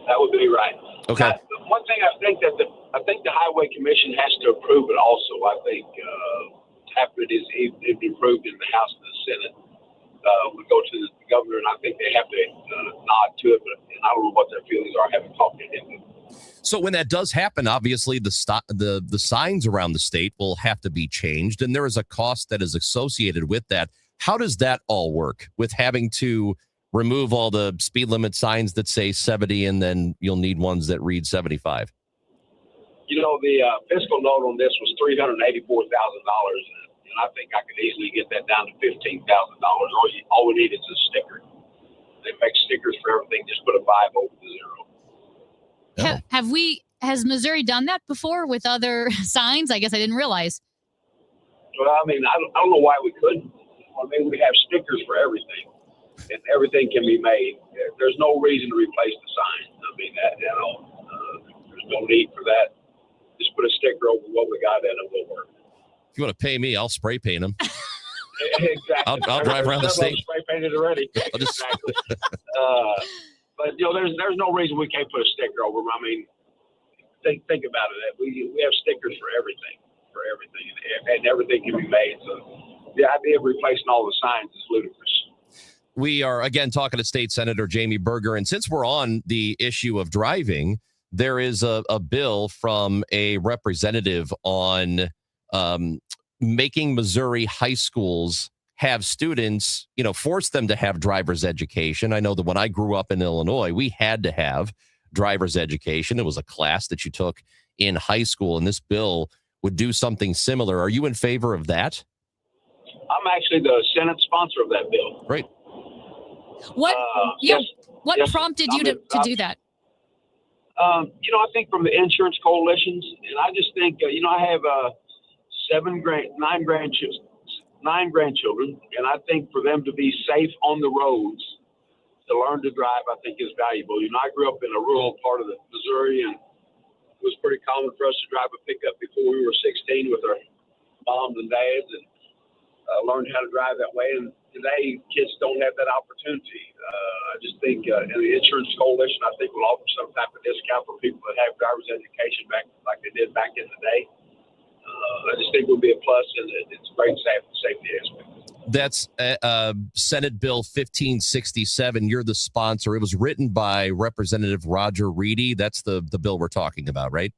That would be right. Okay. One thing I think the Highway Commission has to approve it also. I think after it is approved in the House and the Senate, would go to the governor, and I think they have to nod to it, but I don't know what their feelings are. I haven't talked to him. So when that does happen, obviously the signs around the state will have to be changed, and there is a cost that is associated with that. How does that all work with having to remove all the speed limit signs that say 70, and then you'll need ones that read 75? The fiscal note on this was $384,000, and I think I could easily get that down to $15,000. All we need is a sticker. They make stickers for everything. Just put a 5 over the 0. Has Missouri done that before with other signs? I guess I didn't realize. Well, I don't know why we couldn't. We have stickers for everything, and everything can be made. There's no reason to replace the sign. There's no need for that. Just put a sticker over what we got, and it will work. If you want to pay me, I'll spray paint them. Exactly. I'll drive around the state. Spray painted already. Exactly. But there's no reason we can't put a sticker over them. Think about it. We have stickers for everything, and everything can be made. So the idea of replacing all the signs is ludicrous. We are again talking to State Senator Jamie Berger, and since we're on the issue of driving, there is a bill from a representative on making Missouri high schools have students, force them to have driver's education. I know that when I grew up in Illinois, we had to have driver's education. It was a class that you took in high school, and this bill would do something similar. Are you in favor of that? I'm actually the Senate sponsor of that bill. Great. What Yes, prompted you to do that? I think from the insurance coalitions, and I just think, I have 9 grandchildren, and I think for them to be safe on the roads, to learn to drive, I think is valuable. I grew up in a rural part of Missouri, and it was pretty common for us to drive a pickup before we were 16 with our moms and dads, and learned how to drive that way. And today, kids don't have that opportunity. I just think in the insurance coalition, I think will offer some type of discount for people that have driver's education back like they did back in the day. I just think it would be a plus, and it's a great safety aspect. That's Senate Bill 1567. You're the sponsor. It was written by Representative Roger Reedy. That's the bill we're talking about, right?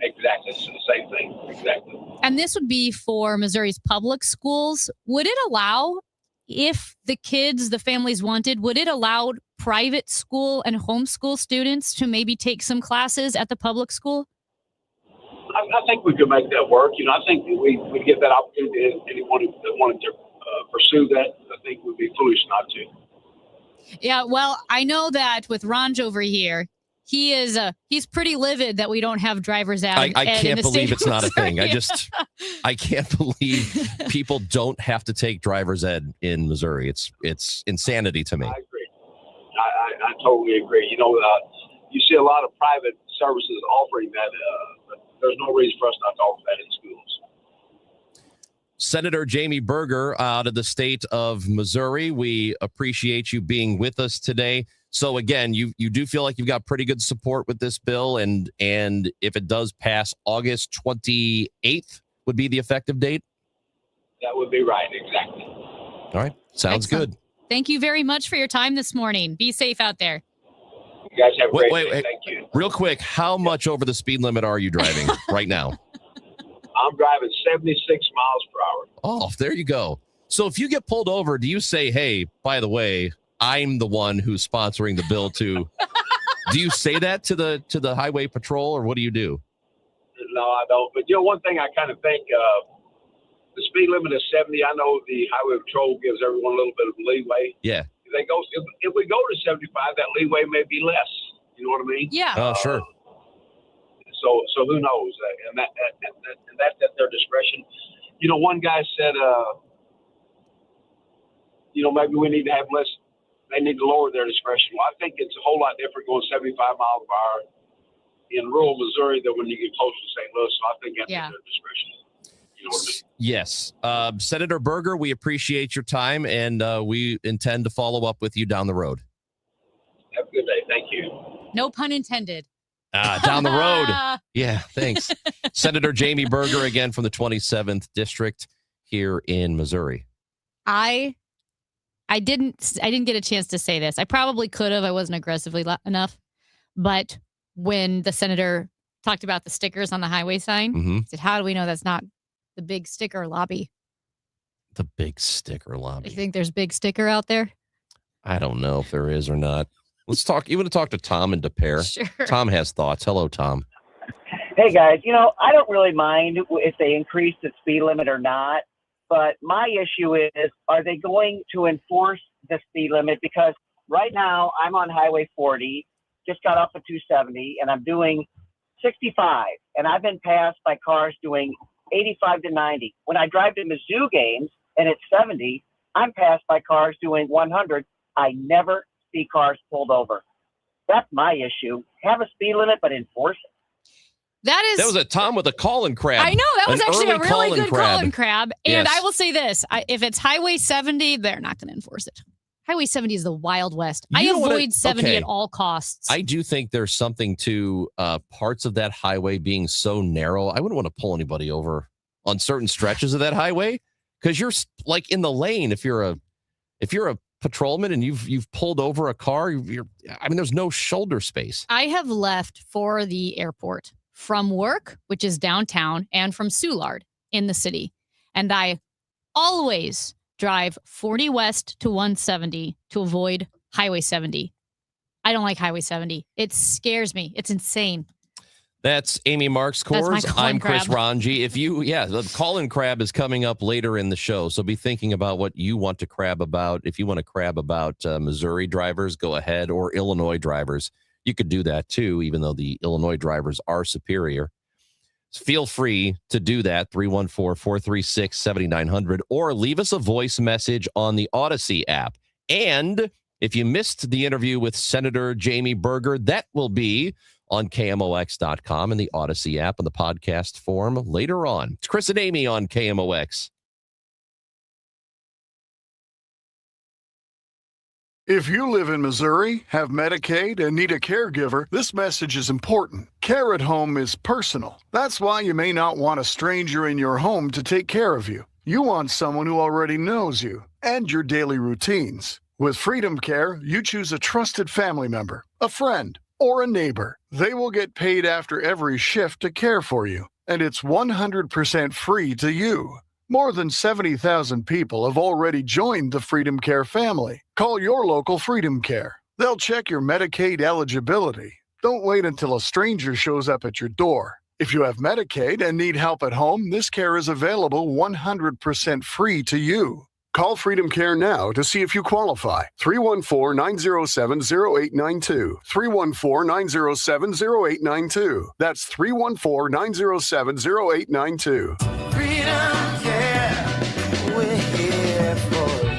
Exactly. It's the same thing. Exactly. And this would be for Missouri's public schools. Would it allow, if the families wanted, would it allow private school and homeschool students to maybe take some classes at the public school? I think we could make that work. I think we give that opportunity to anyone that wanted to pursue that. I think it would be foolish not to. Yeah, well, I know that with Ronj over here, he's pretty livid that we don't have driver's ed. I can't believe it's not a thing. Missouri. I can't believe people don't have to take driver's ed in Missouri. It's insanity to me. I agree. I totally agree. You see a lot of private services offering that, but there's no reason for us not to offer that in schools. Senator Jamie Berger out of the state of Missouri, we appreciate you being with us today. So again, you do feel like you've got pretty good support with this bill, and if it does pass, August 28th would be the effective date? That would be right, exactly. All right, sounds Excellent. good. Thank you very much for your time this morning. Be safe out there. You guys have a great day. Thank you. Real quick, how much over the speed limit are you driving right now? I'm driving 76 miles per hour. Oh, there you go. So if you get pulled over, do you say, hey, by the way, I'm the one who's sponsoring the bill to... Do you say that to the highway patrol, or what do you do? No, I don't. But, one thing I kind of think, the speed limit is 70. I know the highway patrol gives everyone a little bit of leeway. Yeah. If we go to 75, that leeway may be less. You know what I mean? Yeah. Oh, sure. So who knows? And that's at their discretion. One guy said, maybe we need to have less. They need to lower their discretion. Well, I think it's a whole lot different going 75 miles per hour in rural Missouri than when you get close to St. Louis. So I think that's at their discretion. You know what I mean? Yes. Senator Berger, we appreciate your time, and we intend to follow up with you down the road. Have a good day. Thank you. No pun intended. Down the road. Yeah, thanks. Senator Jamie Berger, again, from the 27th District here in Missouri. I didn't get a chance to say this. I probably could have. I wasn't aggressively enough. But when the senator talked about the stickers on the highway sign, I said, how do we know that's not the big sticker lobby? The big sticker lobby. You think there's big sticker out there? I don't know if there is or not. Let's talk. You want to talk to Tom in Des Peres? Sure. Tom has thoughts. Hello, Tom. Hey, guys. I don't really mind if they increase the speed limit or not. But my issue is, are they going to enforce the speed limit? Because right now I'm on Highway 40, just got off of 270, and I'm doing 65. And I've been passed by cars doing 85 to 90. When I drive to Mizzou games and it's 70, I'm passed by cars doing 100. I never see cars pulled over. That's my issue. Have a speed limit, but enforce it. That was a Tom with a call-in crab. I know. That was actually a really good crab. call-in crab. And I will say this. If it's Highway 70, they're not going to enforce it. Highway 70 is the Wild West. I avoid 70 at all costs. I do think there's something to parts of that highway being so narrow. I wouldn't want to pull anybody over on certain stretches of that highway, because you're like in the lane. If you're a patrolman and you've pulled over a car, there's no shoulder space. I have left for the airport from work, which is downtown, and from Soulard in the city. And I always drive 40 west to 170 to avoid Highway 70. I don't like Highway 70. It scares me. It's insane. That's Amy Marks Kors. I'm Chris Ranji. The call-in crab is coming up later in the show, so be thinking about what you want to crab about. If you want to crab about Missouri drivers, go ahead, or Illinois drivers. You could do that too, even though the Illinois drivers are superior. Feel free to do that, 314-436-7900, or leave us a voice message on the Odyssey app. And if you missed the interview with Senator Jamie Berger, that will be on KMOX.com and the Odyssey app on the podcast form later on. It's Chris and Amy on KMOX. If you live in Missouri, have Medicaid, and need a caregiver, this message is important. Care at home is personal. That's why you may not want a stranger in your home to take care of you. You want someone who already knows you and your daily routines. With Freedom Care, you choose a trusted family member, a friend, or a neighbor. They will get paid after every shift to care for you, and it's 100% free to you. More than 70,000 people have already joined the Freedom Care family. Call your local Freedom Care. They'll check your Medicaid eligibility. Don't wait until a stranger shows up at your door. If you have Medicaid and need help at home, this care is available 100% free to you. Call Freedom Care now to see if you qualify. 314-907-0892. 314-907-0892. That's 314-907-0892. Freedom Care, we're here for you.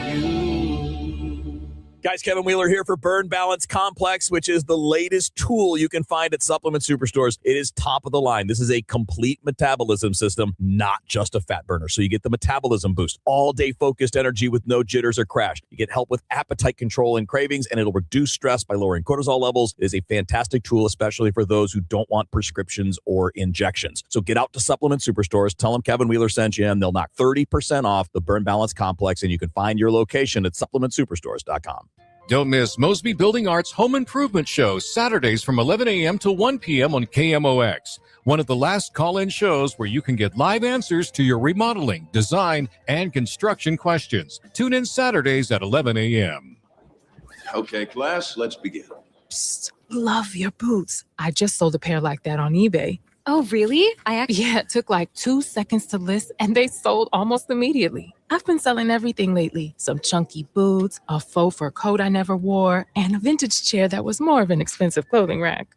Guys, Kevin Wheeler here for Burn Balance Complex, which is the latest tool you can find at supplement superstores. It is top of the line. This is a complete metabolism system, not just a fat burner. So you get the metabolism boost, all-day focused energy with no jitters or crash. You get help with appetite control and cravings, and it'll reduce stress by lowering cortisol levels. It is a fantastic tool, especially for those who don't want prescriptions or injections. So get out to supplement superstores, tell them Kevin Wheeler sent you, and they'll knock 30% off the Burn Balance Complex, and you can find your location at supplementsuperstores.com. Don't miss Mosby Building Arts Home Improvement Show, Saturdays from 11 a.m. to 1 p.m. on KMOX. One of the last call-in shows where you can get live answers to your remodeling, design, and construction questions. Tune in Saturdays at 11 a.m. Okay, class, let's begin. Psst, love your boots. I just sold a pair like that on eBay. Oh, really? Yeah, it took like 2 seconds to list, and they sold almost immediately. I've been selling everything lately. Some chunky boots, a faux fur coat I never wore, and a vintage chair that was more of an expensive clothing rack.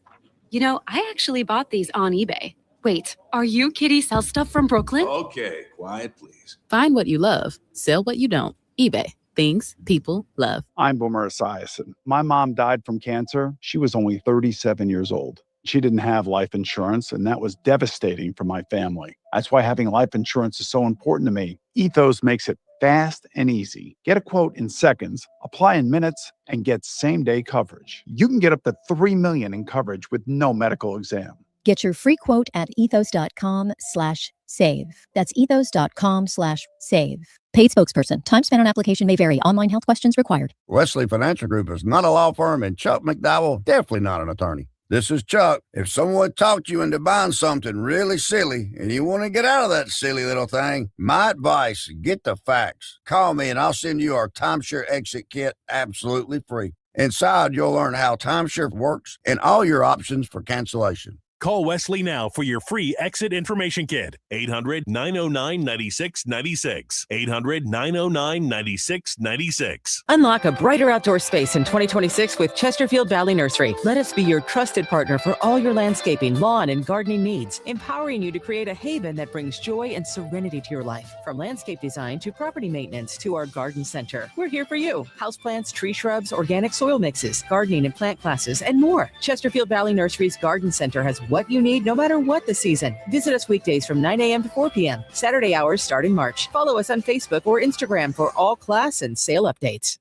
You know, I actually bought these on eBay. Wait, are you Kitty Sell Stuff from Brooklyn? Okay, quiet, please. Find what you love, sell what you don't. eBay. Things people love. I'm Boomer Esiason. My mom died from cancer. She was only 37 years old. She didn't have life insurance, and that was devastating for my family. That's why having life insurance is so important to me. Ethos makes it fast and easy. Get a quote in seconds, apply in minutes, and get same-day coverage. You can get up to $3 million in coverage with no medical exam. Get your free quote at ethos.com/save. That's ethos.com/save. Paid spokesperson. Time spent on application may vary. Online health questions required. Wesley Financial Group is not a law firm, and Chuck McDowell definitely not an attorney. This is Chuck. If someone talked you into buying something really silly and you want to get out of that silly little thing, my advice, get the facts. Call me and I'll send you our timeshare exit kit absolutely free. Inside, you'll learn how timeshare works and all your options for cancellation. Call Wesley now for your free exit information kit. 800-909-9696. 800-909-9696. Unlock a brighter outdoor space in 2026 with Chesterfield Valley Nursery. Let us be your trusted partner for all your landscaping, lawn, and gardening needs, empowering you to create a haven that brings joy and serenity to your life. From landscape design to property maintenance to our garden center, we're here for you. Houseplants, tree shrubs, organic soil mixes, gardening and plant classes, and more. Chesterfield Valley Nursery's Garden Center has what you need no matter what the season. Visit us weekdays from 9 a.m. to 4 p.m. Saturday hours start in March. Follow us on Facebook or Instagram for all class and sale updates.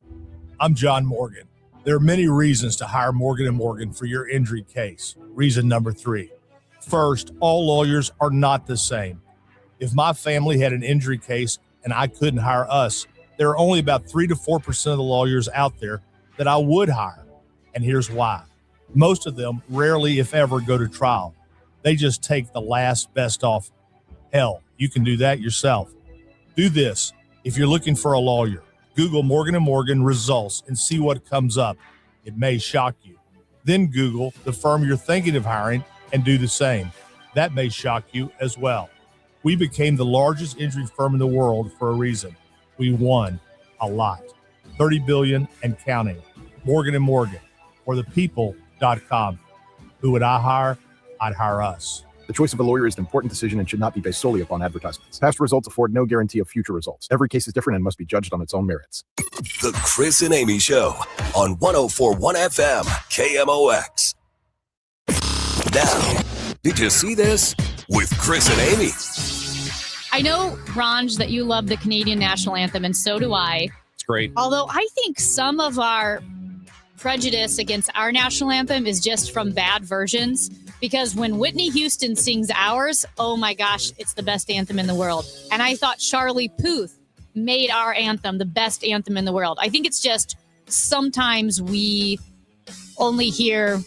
I'm John Morgan. There are many reasons to hire Morgan & Morgan for your injury case. Reason number 3. First, all lawyers are not the same. If my family had an injury case and I couldn't hire us, there are only about 3 to 4% of the lawyers out there that I would hire. And here's why. Most of them rarely, if ever, go to trial. They just take the last best offer. Hell, you can do that yourself. Do this. If you're looking for a lawyer, Google Morgan & Morgan results and see what comes up. It may shock you. Then Google the firm you're thinking of hiring and do the same. That may shock you as well. We became the largest injury firm in the world for a reason. We won a lot. $30 billion and counting. Morgan & Morgan, or the people.com. Who would I hire? I'd hire us. The choice of a lawyer is an important decision and should not be based solely upon advertisements. Past results afford no guarantee of future results. Every case is different and must be judged on its own merits. The Chris and Amy Show on 104.1 FM KMOX. Now, did you see this? With Chris and Amy. I know, Ranj, that you love the Canadian national anthem, and so do I. It's great. Although I think some of our prejudice against our national anthem is just from bad versions, because when Whitney Houston sings ours, oh my gosh, it's the best anthem in the world. And I thought Charlie Puth made our anthem the best anthem in the world. I think it's just sometimes we only hear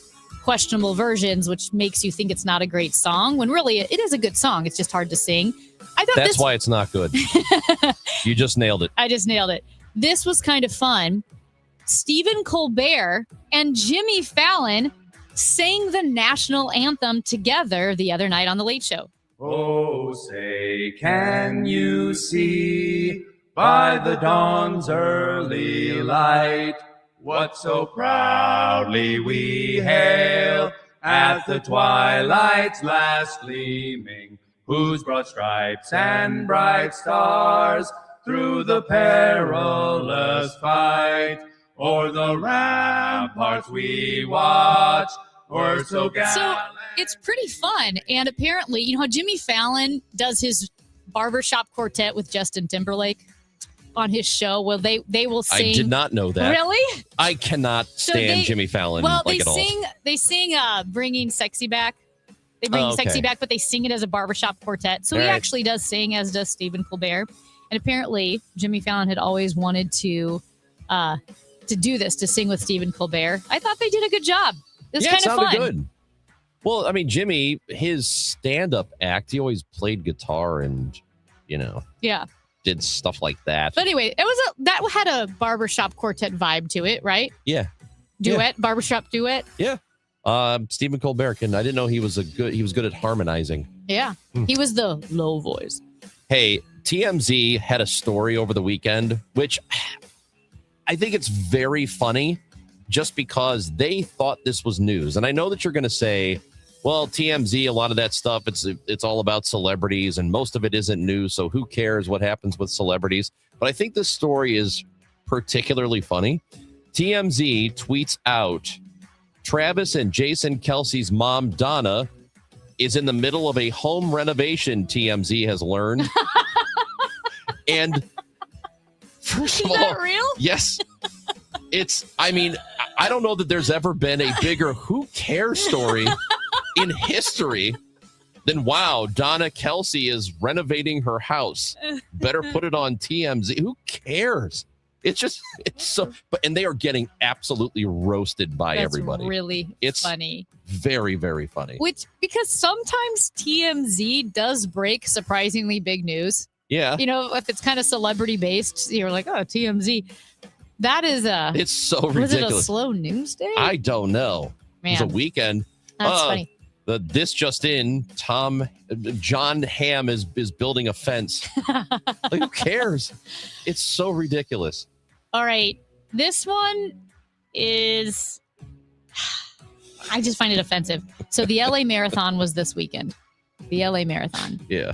questionable versions, which makes you think it's not a great song, when really it is a good song. It's just hard to sing. I thought that's why it's not good. You just nailed it. I just nailed it. This was kind of fun. Stephen Colbert and Jimmy Fallon sang the national anthem together the other night on The Late Show. Oh, say, can you see by the dawn's early light. What so proudly we hail as the twilight's last gleaming, whose broad stripes and bright stars through the perilous fight o'er the ramparts we watch were so gallant. So it's pretty fun. And apparently, you know how Jimmy Fallon does his barbershop quartet with Justin Timberlake on his show? Well, they will sing. I did not know that. Really? I cannot stand Jimmy Fallon Well, at all. They sing Bringing Sexy Back. They bring Sexy Back, but they sing it as a barbershop quartet. So he actually does sing, as does Stephen Colbert. And apparently, Jimmy Fallon had always wanted to do this, to sing with Stephen Colbert. I thought they did a good job. It was kind of fun. Good. Well, I mean, Jimmy, his stand-up act, he always played guitar and, Yeah. did stuff like that. But anyway, that had a barbershop quartet vibe to it, right? Yeah. Duet, barbershop duet. Yeah. Stephen Colbert, I didn't know he was good at harmonizing. Yeah. He was the low voice. Hey, TMZ had a story over the weekend, which I think it's very funny just because they thought this was news. And I know that you're going to say, well, TMZ, a lot of that stuff, it's all about celebrities and most of it isn't news. So who cares what happens with celebrities? But I think this story is particularly funny. TMZ tweets out, Travis and Jason Kelce's mom, Donna, is in the middle of a home renovation, TMZ has learned. And first of all, that real? Yes. I don't know that there's ever been a bigger who cares story in history than, wow, Donna Kelce is renovating her house. Better put it on TMZ. Who cares? It's so, and they are getting absolutely roasted by everybody. It's funny. Very, very funny. Because sometimes TMZ does break surprisingly big news. Yeah. If it's kind of celebrity based, you're like, oh, TMZ. That is it's so ridiculous. Was it a slow news day? I don't know. Man. It was a weekend. That's funny. This just in, John Hamm is building a fence. Like, who cares? It's so ridiculous. All right. This one is, I just find it offensive. So the LA Marathon was this weekend. The LA Marathon. Yeah.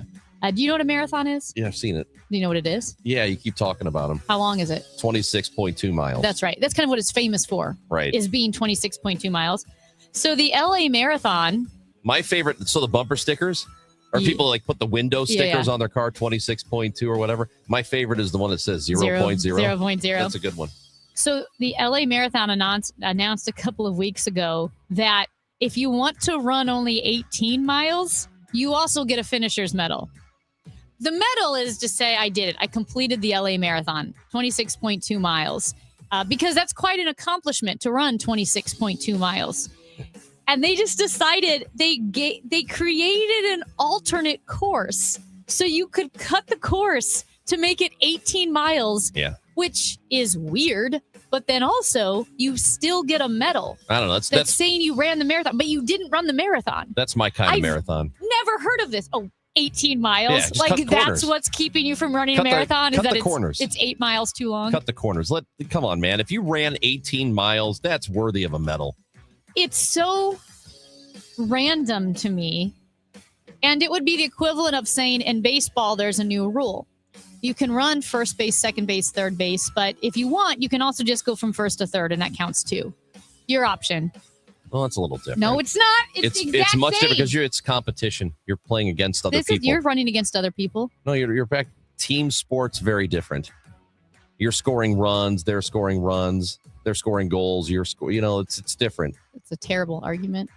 Do you know what a marathon is? Yeah, I've seen it. Do you know what it is? Yeah, you keep talking about them. How long is it? 26.2 miles. That's right. That's kind of what it's famous for. Right. Is being 26.2 miles. So the LA Marathon. My favorite, so the bumper stickers, or people like put the window stickers on their car, 26.2 or whatever. My favorite is the one that says 0.0. 0.0. That's a good one. So the LA Marathon announced a couple of weeks ago that if you want to run only 18 miles, you also get a finisher's medal. The medal is to say, I did it. I completed the LA Marathon, 26.2 miles, because that's quite an accomplishment to run 26.2 miles. And they just decided they created an alternate course. So you could cut the course to make it 18 miles, which is weird. But then also, you still get a medal. I don't know. That's saying you ran the marathon, but you didn't run the marathon. That's my kind of marathon. Never heard of this. Oh, 18 miles. Yeah, like that's what's keeping you from running a marathon? Is that it's 8 miles too long? Cut the corners. Come on, man. If you ran 18 miles, that's worthy of a medal. It's so random to me. And it would be the equivalent of saying in baseball, there's a new rule. You can run first base, second base, third base, but if you want, you can also just go from first to third, and that counts too. Your option. Well, that's a little different. No, it's not. It's much different because it's competition. You're playing against other people. You're running against other people. No, you're back. Team sports, very different. You're scoring runs. They're scoring runs. They're scoring goals. It's different. It's a terrible argument.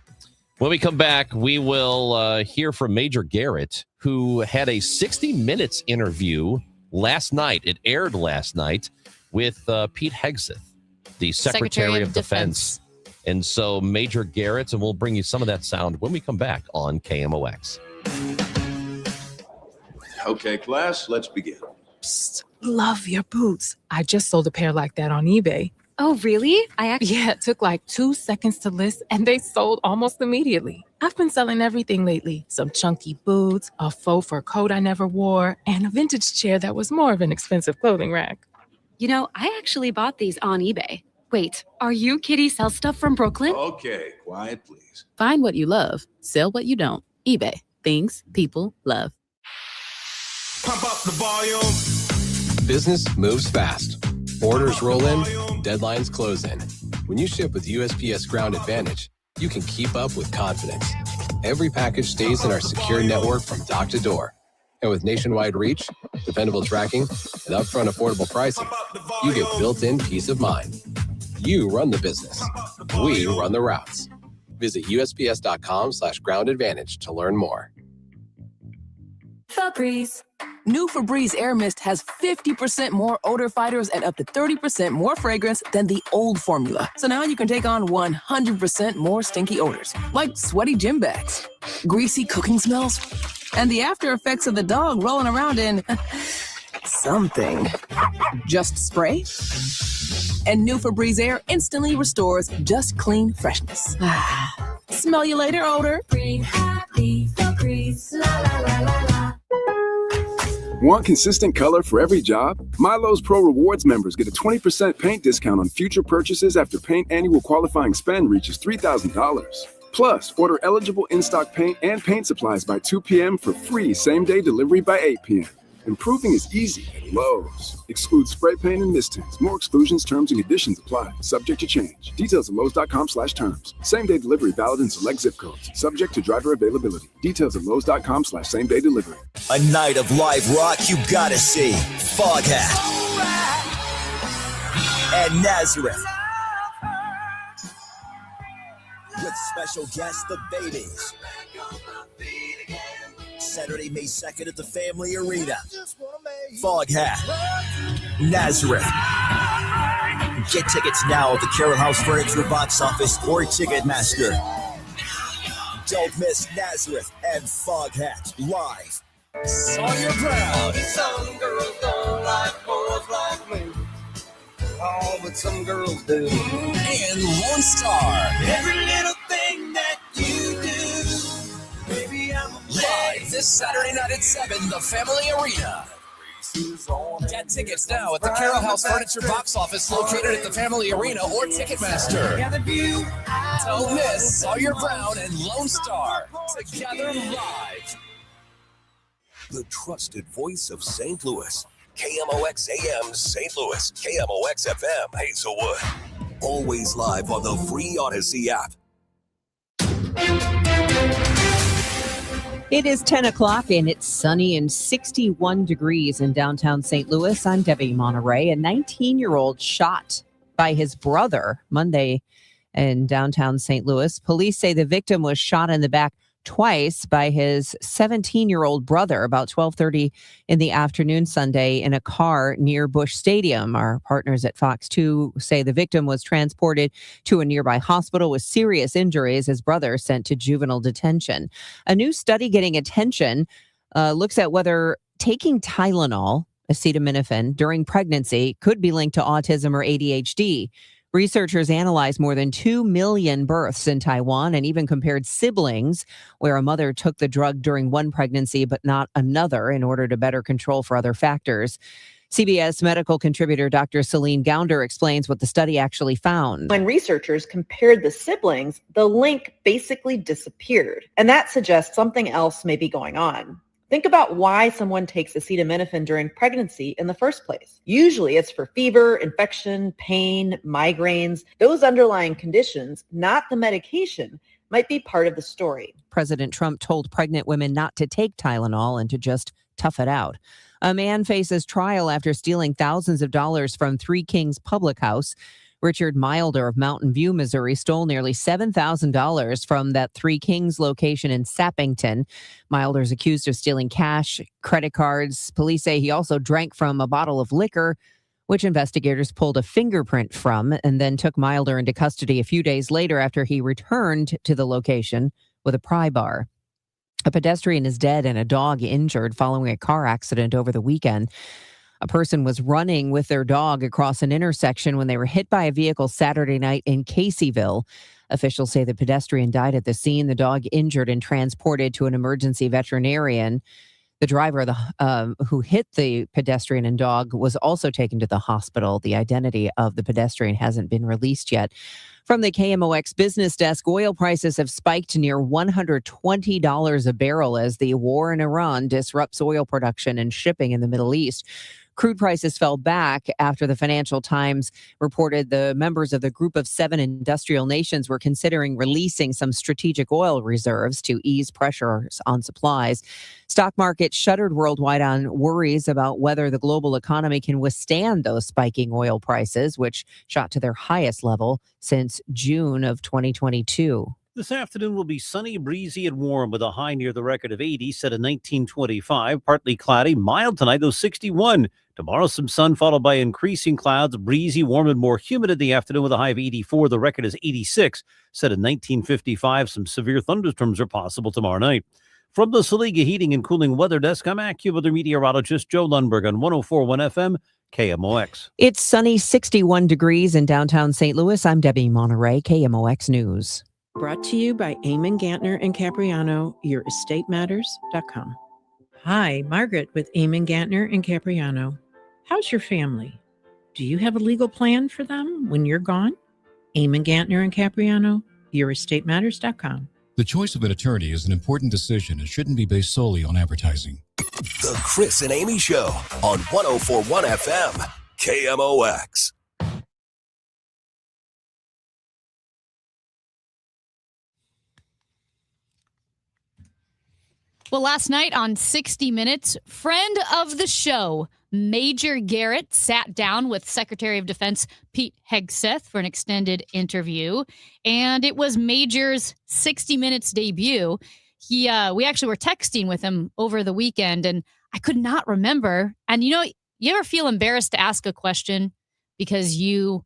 When we come back, we will hear from Major Garrett, who had a 60 Minutes interview last night. It aired last night with Pete Hegseth, the Secretary of Defense. And so Major Garrett, and we'll bring you some of that sound when we come back on KMOX. Okay, class, let's begin. Psst, love your boots. I just sold a pair like that on eBay. Oh, really? Yeah, it took like 2 seconds to list and they sold almost immediately. I've been selling everything lately. Some chunky boots, a faux fur coat I never wore, and a vintage chair that was more of an expensive clothing rack. You know, I actually bought these on eBay. Wait, are you Kitty Sell Stuff from Brooklyn? Okay, quiet, please. Find what you love, sell what you don't. eBay. Things people love. Pump up the volume. Business moves fast. Orders roll in, deadlines close in. When you ship with USPS Ground Advantage, you can keep up with confidence. Every package stays in our secure network from dock to door. And with nationwide reach, dependable tracking, and upfront affordable pricing, you get built-in peace of mind. You run the business. We run the routes. Visit USPS.com/Ground Advantage to learn more. Febreze. New Febreze Air Mist has 50% more odor fighters and up to 30% more fragrance than the old formula. So now you can take on 100% more stinky odors, like sweaty gym bags, greasy cooking smells, and the after effects of the dog rolling around in something. Just spray, and new Febreze Air instantly restores just clean freshness. Smell you later, odor. Breathe happy, Febreze, la la la la la. Want consistent color for every job? Milo's Pro Rewards members get a 20% paint discount on future purchases after paint annual qualifying spend reaches $3,000. Plus, order eligible in-stock paint and paint supplies by 2 p.m. for free same-day delivery by 8 p.m. Improving is easy at Lowe's. Excludes spray paint and mist tints. More exclusions, terms, and conditions apply. Subject to change. Details at Lowe's.com/terms. Same-day delivery valid in select zip codes. Subject to driver availability. Details at Lowe's.com/same-day delivery. A night of live rock you gotta see. Foghat and Nazareth. With special guest, The Babies. Saturday, May 2nd at the Family Arena. Foghat, Nazareth. Get tickets now at the Carroll House Furniture box office or Ticketmaster. Don't miss Nazareth and Foghat live. Sawyer Brown. Some girls don't like boys like me. Oh, but some girls do. And Lone Star. Every little thing that you do. Baby, I'm a Live this Saturday night at 7, the Family Arena. Get tickets now at the Carroll House Furniture box office located at the Family Arena or Ticketmaster. Don't miss Sawyer Brown and Lone Star together live. The trusted voice of St. Louis. KMOX AM St. Louis. KMOX FM Hazelwood. Always live on the free Odyssey app. It is 10 o'clock and it's sunny and 61 degrees in downtown St. Louis. I'm Debbie Monterey. A 19-year-old shot by his brother Monday in downtown St. Louis. Police say the victim was shot in the back twice by his 17-year-old brother about 12:30 in the afternoon Sunday in a car near Busch Stadium. Our partners at Fox 2 say the victim was transported to a nearby hospital with serious injuries. His brother sent to juvenile detention. A new study getting attention looks at whether taking Tylenol, acetaminophen, during pregnancy could be linked to autism or ADHD. Researchers analyzed more than 2 million births in Taiwan and even compared siblings where a mother took the drug during one pregnancy but not another in order to better control for other factors. CBS medical contributor Dr. Celine Gounder explains what the study actually found. When researchers compared the siblings, the link basically disappeared, and that suggests something else may be going on. Think about why someone takes acetaminophen during pregnancy in the first place. Usually it's for fever, infection, pain, migraines. Those underlying conditions, not the medication, might be part of the story. President Trump told pregnant women not to take Tylenol and to just tough it out. A man faces trial after stealing thousands of dollars from Three Kings Public House. Richard Milder of Mountain View, Missouri, stole nearly $7,000 from that Three Kings location in Sappington. Milder is accused of stealing cash, credit cards. Police say he also drank from a bottle of liquor, which investigators pulled a fingerprint from and then took Milder into custody a few days later after he returned to the location with a pry bar. A pedestrian is dead and a dog injured following a car accident over the weekend. A person was running with their dog across an intersection when they were hit by a vehicle Saturday night in Caseyville. Officials say the pedestrian died at the scene, the dog injured and transported to an emergency veterinarian. The driver who hit the pedestrian and dog was also taken to the hospital. The identity of the pedestrian hasn't been released yet. From the KMOX business desk, oil prices have spiked to near $120 a barrel as the war in Iran disrupts oil production and shipping in the Middle East. Crude prices fell back after the Financial Times reported the members of the Group of 7 industrial nations were considering releasing some strategic oil reserves to ease pressures on supplies. Stock market shuttered worldwide on worries about whether the global economy can withstand those spiking oil prices, which shot to their highest level since June of 2022. This afternoon will be sunny, breezy, and warm with a high near the record of 80 set in 1925. Partly cloudy, mild tonight, though 61. Tomorrow, some sun followed by increasing clouds, breezy, warm, and more humid in the afternoon with a high of 84. The record is 86. Set in 1955, some severe thunderstorms are possible tomorrow night. From the Saliga Heating and Cooling Weather Desk, I'm AccuWeather meteorologist Joe Lundberg on 104.1 FM, KMOX. It's sunny, 61 degrees in downtown St. Louis. I'm Debbie Monterey, KMOX News. Brought to you by Eamon Gantner and Capriano, YourEstateMatters.com. Hi, Margaret with Eamon Gantner and Capriano. How's your family? Do you have a legal plan for them when you're gone? Eamon Gantner and Capriano, YourEstateMatters.com. The choice of an attorney is an important decision and shouldn't be based solely on advertising. The Chris and Amy Show on 104.1 FM, KMOX. Well, last night on 60 Minutes, friend of the show, Major Garrett, sat down with Secretary of Defense Pete Hegseth for an extended interview, and it was Major's 60 Minutes debut. We actually were texting with him over the weekend, and I could not remember. And you ever feel embarrassed to ask a question because you're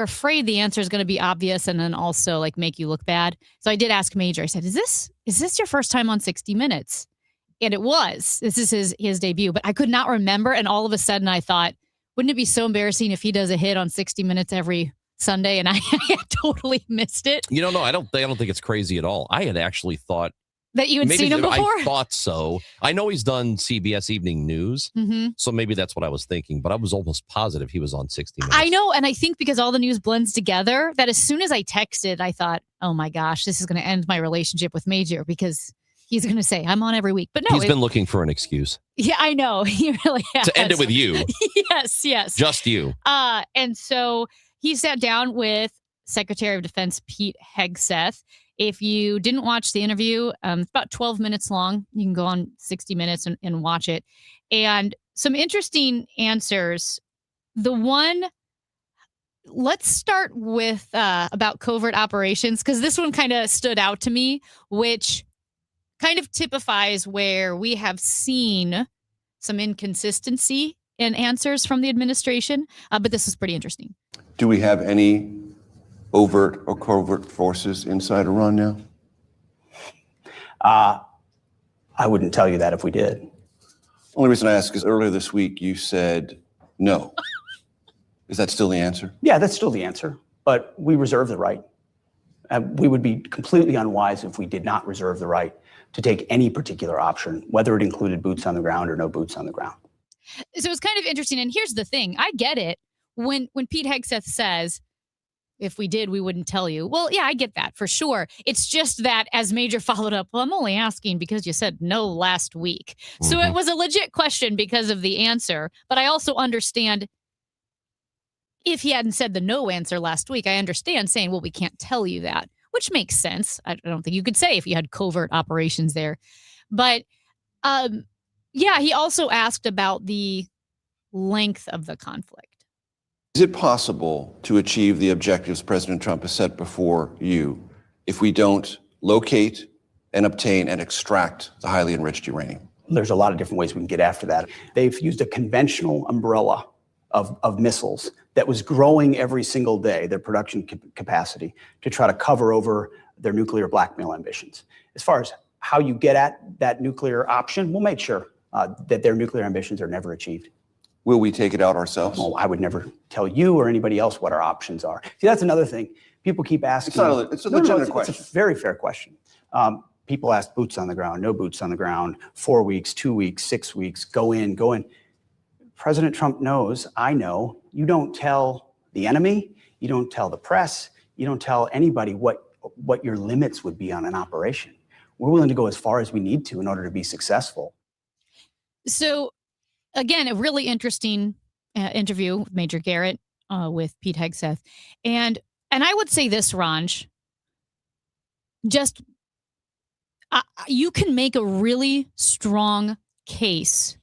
afraid the answer is going to be obvious and then also like make you look bad? So I did ask Major. I said, is this your first time on 60 Minutes? And it was. This is his debut, but I could not remember. And all of a sudden I thought, wouldn't it be so embarrassing if he does a hit on 60 Minutes every Sunday? And I had totally missed it. No, I don't think it's crazy at all. I had actually thought that you had seen him before? I thought so. I know he's done CBS Evening News, so maybe that's what I was thinking, but I was almost positive he was on 60 Minutes. I know, and I think because all the news blends together, that as soon as I texted, I thought, oh my gosh, this is going to end my relationship with Major because he's going to say, I'm on every week. But no. He's been looking for an excuse. Yeah, I know. He really has. To end it with you. Yes. Just you. And so he sat down with Secretary of Defense Pete Hegseth. If you didn't watch the interview, it's about 12 minutes long. You can go on 60 Minutes and watch it. And some interesting answers. Let's start with about covert operations, because this one kind of stood out to me, which kind of typifies where we have seen some inconsistency in answers from the administration. But this is pretty interesting. Do we have any overt or covert forces inside Iran now? I wouldn't tell you that if we did. Only reason I ask is earlier this week you said no. Is that still the answer? Yeah, that's still the answer. But we reserve the right. We would be completely unwise if we did not reserve the right to take any particular option, whether it included boots on the ground or no boots on the ground. So it's kind of interesting. And here's the thing. I get it. When Pete Hegseth says, if we did, we wouldn't tell you. Well, yeah, I get that for sure. It's just that as Major followed up, well, I'm only asking because you said no last week. Mm-hmm. So it was a legit question because of the answer. But I also understand if he hadn't said the no answer last week, I understand saying, well, we can't tell you that, which makes sense. I don't think you could say if you had covert operations there. But yeah, he also asked about the length of the conflict. Is it possible to achieve the objectives President Trump has set before you if we don't locate and obtain and extract the highly enriched uranium? There's a lot of different ways we can get after that. They've used a conventional umbrella of missiles that was growing every single day, their production capacity, to try to cover over their nuclear blackmail ambitions. As far as how you get at that nuclear option, we'll make sure that their nuclear ambitions are never achieved. Will we take it out ourselves? Well, I would never tell you or anybody else what our options are. See, that's another thing. People keep asking. It's a legitimate question. It's a very fair question. People ask boots on the ground, no boots on the ground, 4 weeks, 2 weeks, 6 weeks, go in. President Trump knows, I know, you don't tell the enemy, you don't tell the press, you don't tell anybody what your limits would be on an operation. We're willing to go as far as we need to in order to be successful. So, again, a really interesting interview with Major Garrett with Pete Hegseth. And I would say this, Ranj, you can make a really strong case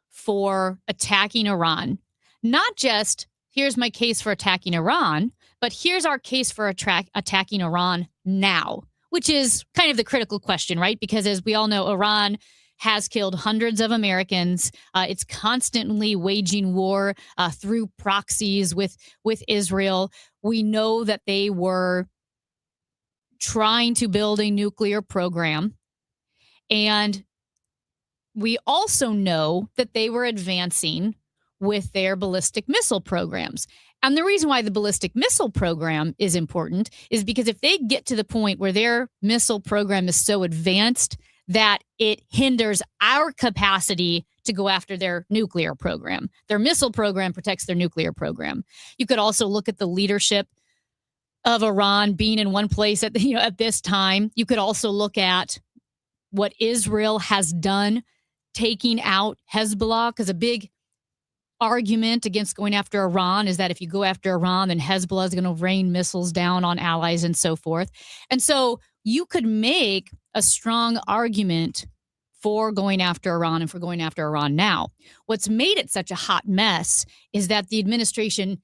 for attacking Iran. Not just, here's my case for attacking Iran, but here's our case for attacking Iran now, which is kind of the critical question, right? Because as we all know, Iran has killed hundreds of Americans. It's constantly waging war through proxies with Israel. We know that they were trying to build a nuclear program. And we also know that they were advancing with their ballistic missile programs. And the reason why the ballistic missile program is important is because if they get to the point where their missile program is so advanced that it hinders our capacity to go after their nuclear program, their missile program protects their nuclear program. You could also look at the leadership of Iran being in one place at this time. You could also look at what Israel has done, taking out Hezbollah, because a big argument against going after Iran is that if you go after Iran, then Hezbollah is going to rain missiles down on allies and so forth. And so you could make a strong argument for going after Iran and for going after Iran now. What's made it such a hot mess is that the administration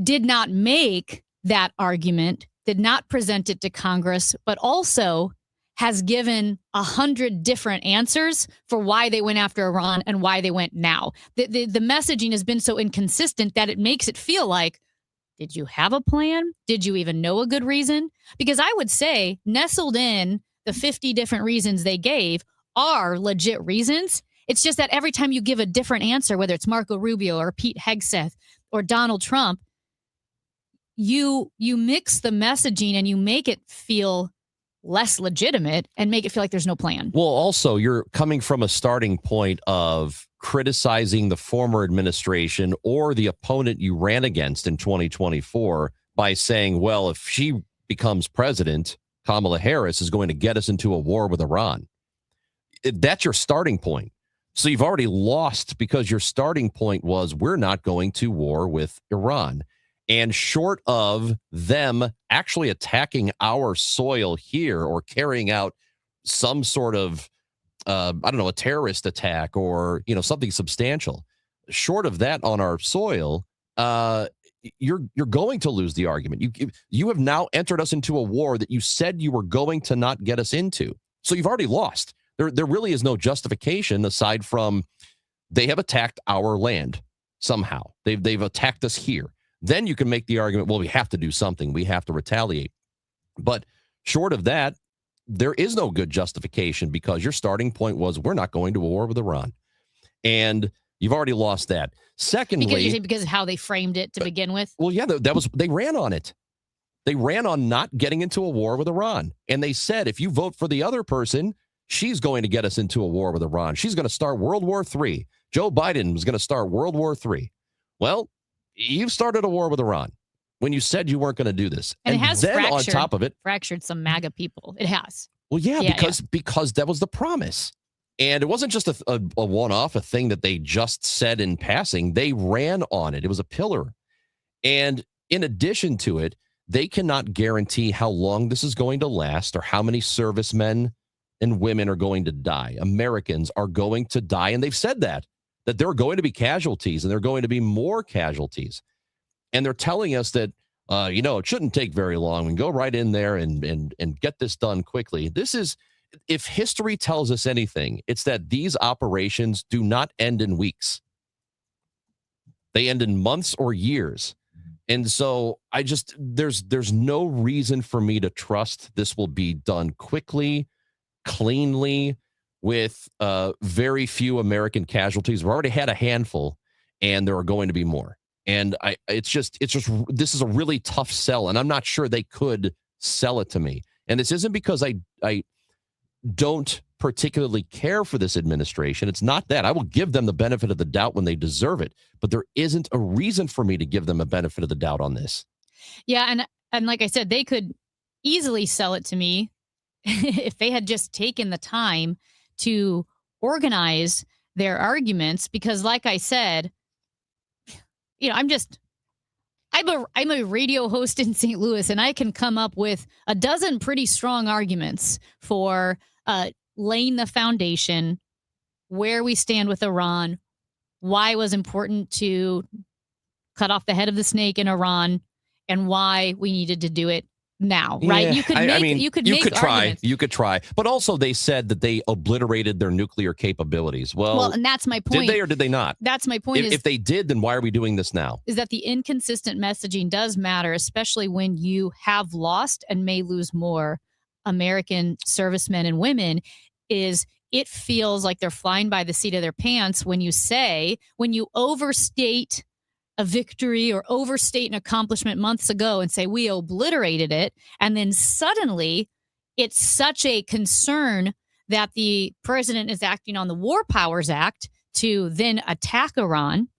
did not make that argument, did not present it to Congress, but also has given 100 different answers for why they went after Iran and why they went now. The messaging has been so inconsistent that it makes it feel like, did you have a plan? Did you even know a good reason? Because I would say nestled in the 50 different reasons they gave are legit reasons. It's just that every time you give a different answer, whether it's Marco Rubio or Pete Hegseth or Donald Trump, you mix the messaging and you make it feel less legitimate and make it feel like there's no plan. Well, also, you're coming from a starting point of criticizing the former administration or the opponent you ran against in 2024 by saying, well, if she becomes president, Kamala Harris is going to get us into a war with Iran. That's your starting point. So you've already lost because your starting point was we're not going to war with Iran. And short of them actually attacking our soil here or carrying out some sort of, a terrorist attack or, something substantial, short of that on our soil, you're going to lose the argument. You have now entered us into a war that you said you were going to not get us into. So you've already lost. There really is no justification aside from they have attacked our land somehow. They've attacked us here. Then you can make the argument, well, we have to do something. We have to retaliate. But short of that, there is no good justification because your starting point was we're not going to war with Iran. And you've already lost that. Secondly, because of how they framed it to begin with. Well, yeah, they ran on it. They ran on not getting into a war with Iran. And they said, if you vote for the other person, she's going to get us into a war with Iran. She's going to start World War III. Joe Biden was going to start World War III. Well, you've started a war with Iran when you said you weren't going to do this. And it has then on top of it, fractured some MAGA people. It has. Well, because that was the promise. And it wasn't just a one-off, a thing that they just said in passing. They ran on it. It was a pillar. And in addition to it, they cannot guarantee how long this is going to last or how many servicemen and women are going to die. Americans are going to die. And they've said that there are going to be casualties and there are going to be more casualties. And they're telling us that, it shouldn't take very long. We can go right in there and get this done quickly. This is, if history tells us anything, it's that these operations do not end in weeks. They end in months or years. And so there's no reason for me to trust this will be done quickly, cleanly, with very few American casualties. We've already had a handful. and there are going to be more. And it's just this is a really tough sell, and I'm not sure they could sell it to me. And this isn't because I don't particularly care for this administration. It's not that. I will give them the benefit of the doubt when they deserve it, but there isn't a reason for me to give them a benefit of the doubt on this. Yeah, and like I said, they could easily sell it to me if they had just taken the time to organize their arguments, because like I said, I'm a radio host in St. Louis, and I can come up with a dozen pretty strong arguments for laying the foundation, where we stand with Iran, why it was important to cut off the head of the snake in Iran, and why we needed to do it now, right? Yeah. You could try. But also they said that they obliterated their nuclear capabilities. Well, and that's my point. Did they or did they not? That's my point. If they did, then why are we doing this now? Is that the inconsistent messaging does matter, especially when you have lost and may lose more American servicemen and women. It feels like they're flying by the seat of their pants when you overstate a victory or overstate an accomplishment months ago and say we obliterated it, and then suddenly it's such a concern that the president is acting on the War Powers Act to then attack Iran.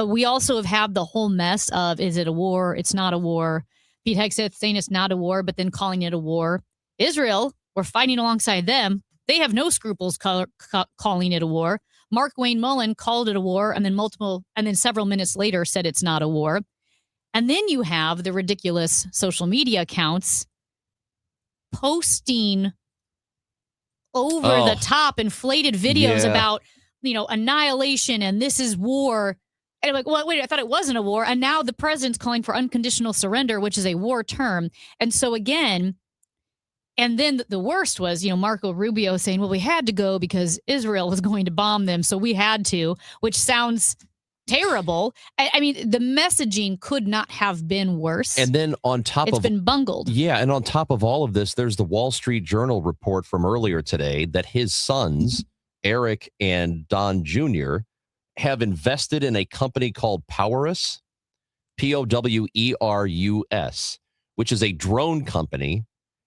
We also have had the whole mess of, is it a war? It's not a war. Pete Hegseth saying it's not a war, but then calling it a war. Israel, we're fighting alongside them. They have no scruples calling it a war. Mark Wayne Mullen called it a war, and then several minutes later said it's not a war. And then you have the ridiculous social media accounts posting over the top inflated videos about, annihilation and this is war. And I'm like, well, wait, I thought it wasn't a war. And now the president's calling for unconditional surrender, which is a war term. And so again, and then the worst was, Marco Rubio saying, well, we had to go because Israel was going to bomb them. So we had to, which sounds terrible. I mean, the messaging could not have been worse. And then it's been bungled. Yeah. And on top of all of this, there's the Wall Street Journal report from earlier today that his sons, Eric and Don Jr., have invested in a company called Powerus, Powerus, which is a drone company,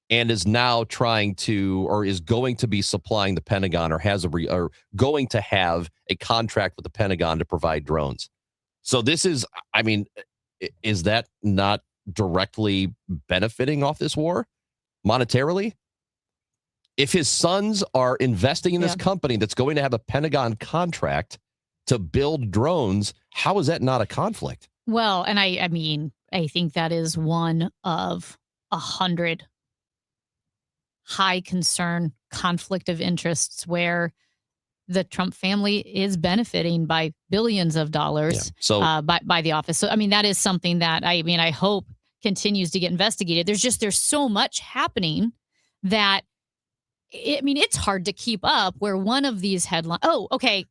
and is now is going to be supplying the Pentagon, or going to have a contract with the Pentagon to provide drones. So this is that not directly benefiting off this war monetarily? If his sons are investing in this company that's going to have a Pentagon contract to build drones, how is that not a conflict? Well, and I think that is one of 100 high concern conflict of interests where the Trump family is benefiting by billions of dollars by the office. So, that is something that I hope continues to get investigated. There's so much happening that it's hard to keep up where one of these headlines. Oh, okay.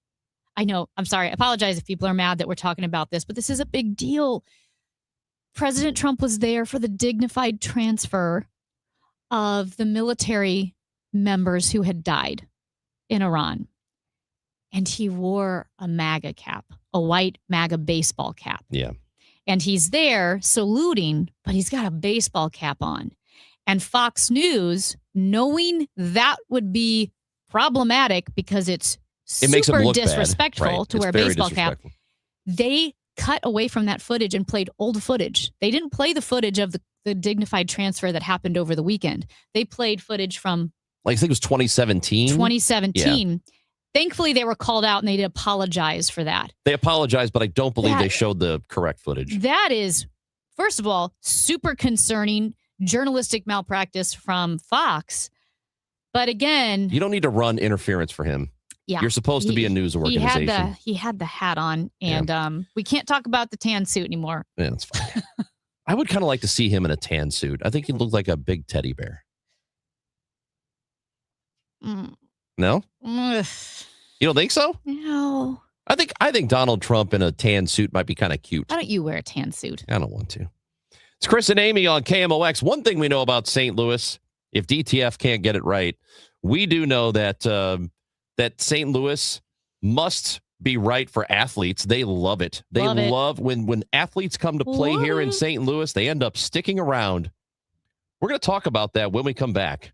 I know. I'm sorry. I apologize if people are mad that we're talking about this, but this is a big deal. President Trump was there for the dignified transfer of the military members who had died in Iran. And he wore a MAGA cap, a white MAGA baseball cap. Yeah. And he's there saluting, but he's got a baseball cap on. And Fox News, knowing that would be problematic because it makes him super look disrespectful to wear a baseball cap, they cut away from that footage and played old footage. They didn't play the footage of the dignified transfer that happened over the weekend. They played footage from I think it was 2017. 2017. Yeah. Thankfully, they were called out and they did apologize for that. They apologized, but I don't believe they showed the correct footage. That is, first of all, super concerning journalistic malpractice from Fox. But again, you don't need to run interference for him. Yeah, you're supposed to be a news organization. He had the hat on, and we can't talk about the tan suit anymore. Yeah, that's fine. I would kind of like to see him in a tan suit. I think he looked like a big teddy bear. No? You don't think so? No. I think Donald Trump in a tan suit might be kind of cute. Why don't you wear a tan suit? I don't want to. It's Chris and Amy on KMOX. One thing we know about St. Louis, if DTF can't get it right, we do know that that St. Louis must be right for athletes. They love it. They love when athletes come to play here in St. Louis, they end up sticking around. We're going to talk about that when we come back.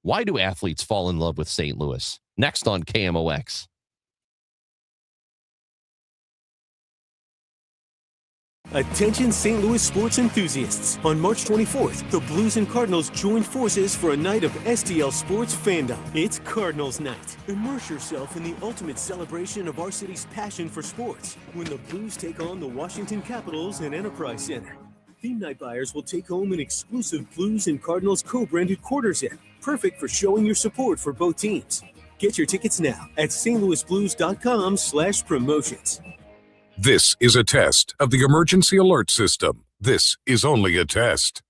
Why do athletes fall in love with St. Louis? Next on KMOX. Attention St. Louis sports enthusiasts. On March 24th, the Blues and Cardinals join forces for a night of STL sports fandom. It's Cardinals Night. Immerse yourself in the ultimate celebration of our city's passion for sports when the Blues take on the Washington Capitals and Enterprise Center. Theme night buyers will take home an exclusive Blues and Cardinals co-branded quarter zip, perfect for showing your support for both teams. Get your tickets now at stlouisblues.com/promotions. This is a test of the emergency alert system. This is only a test.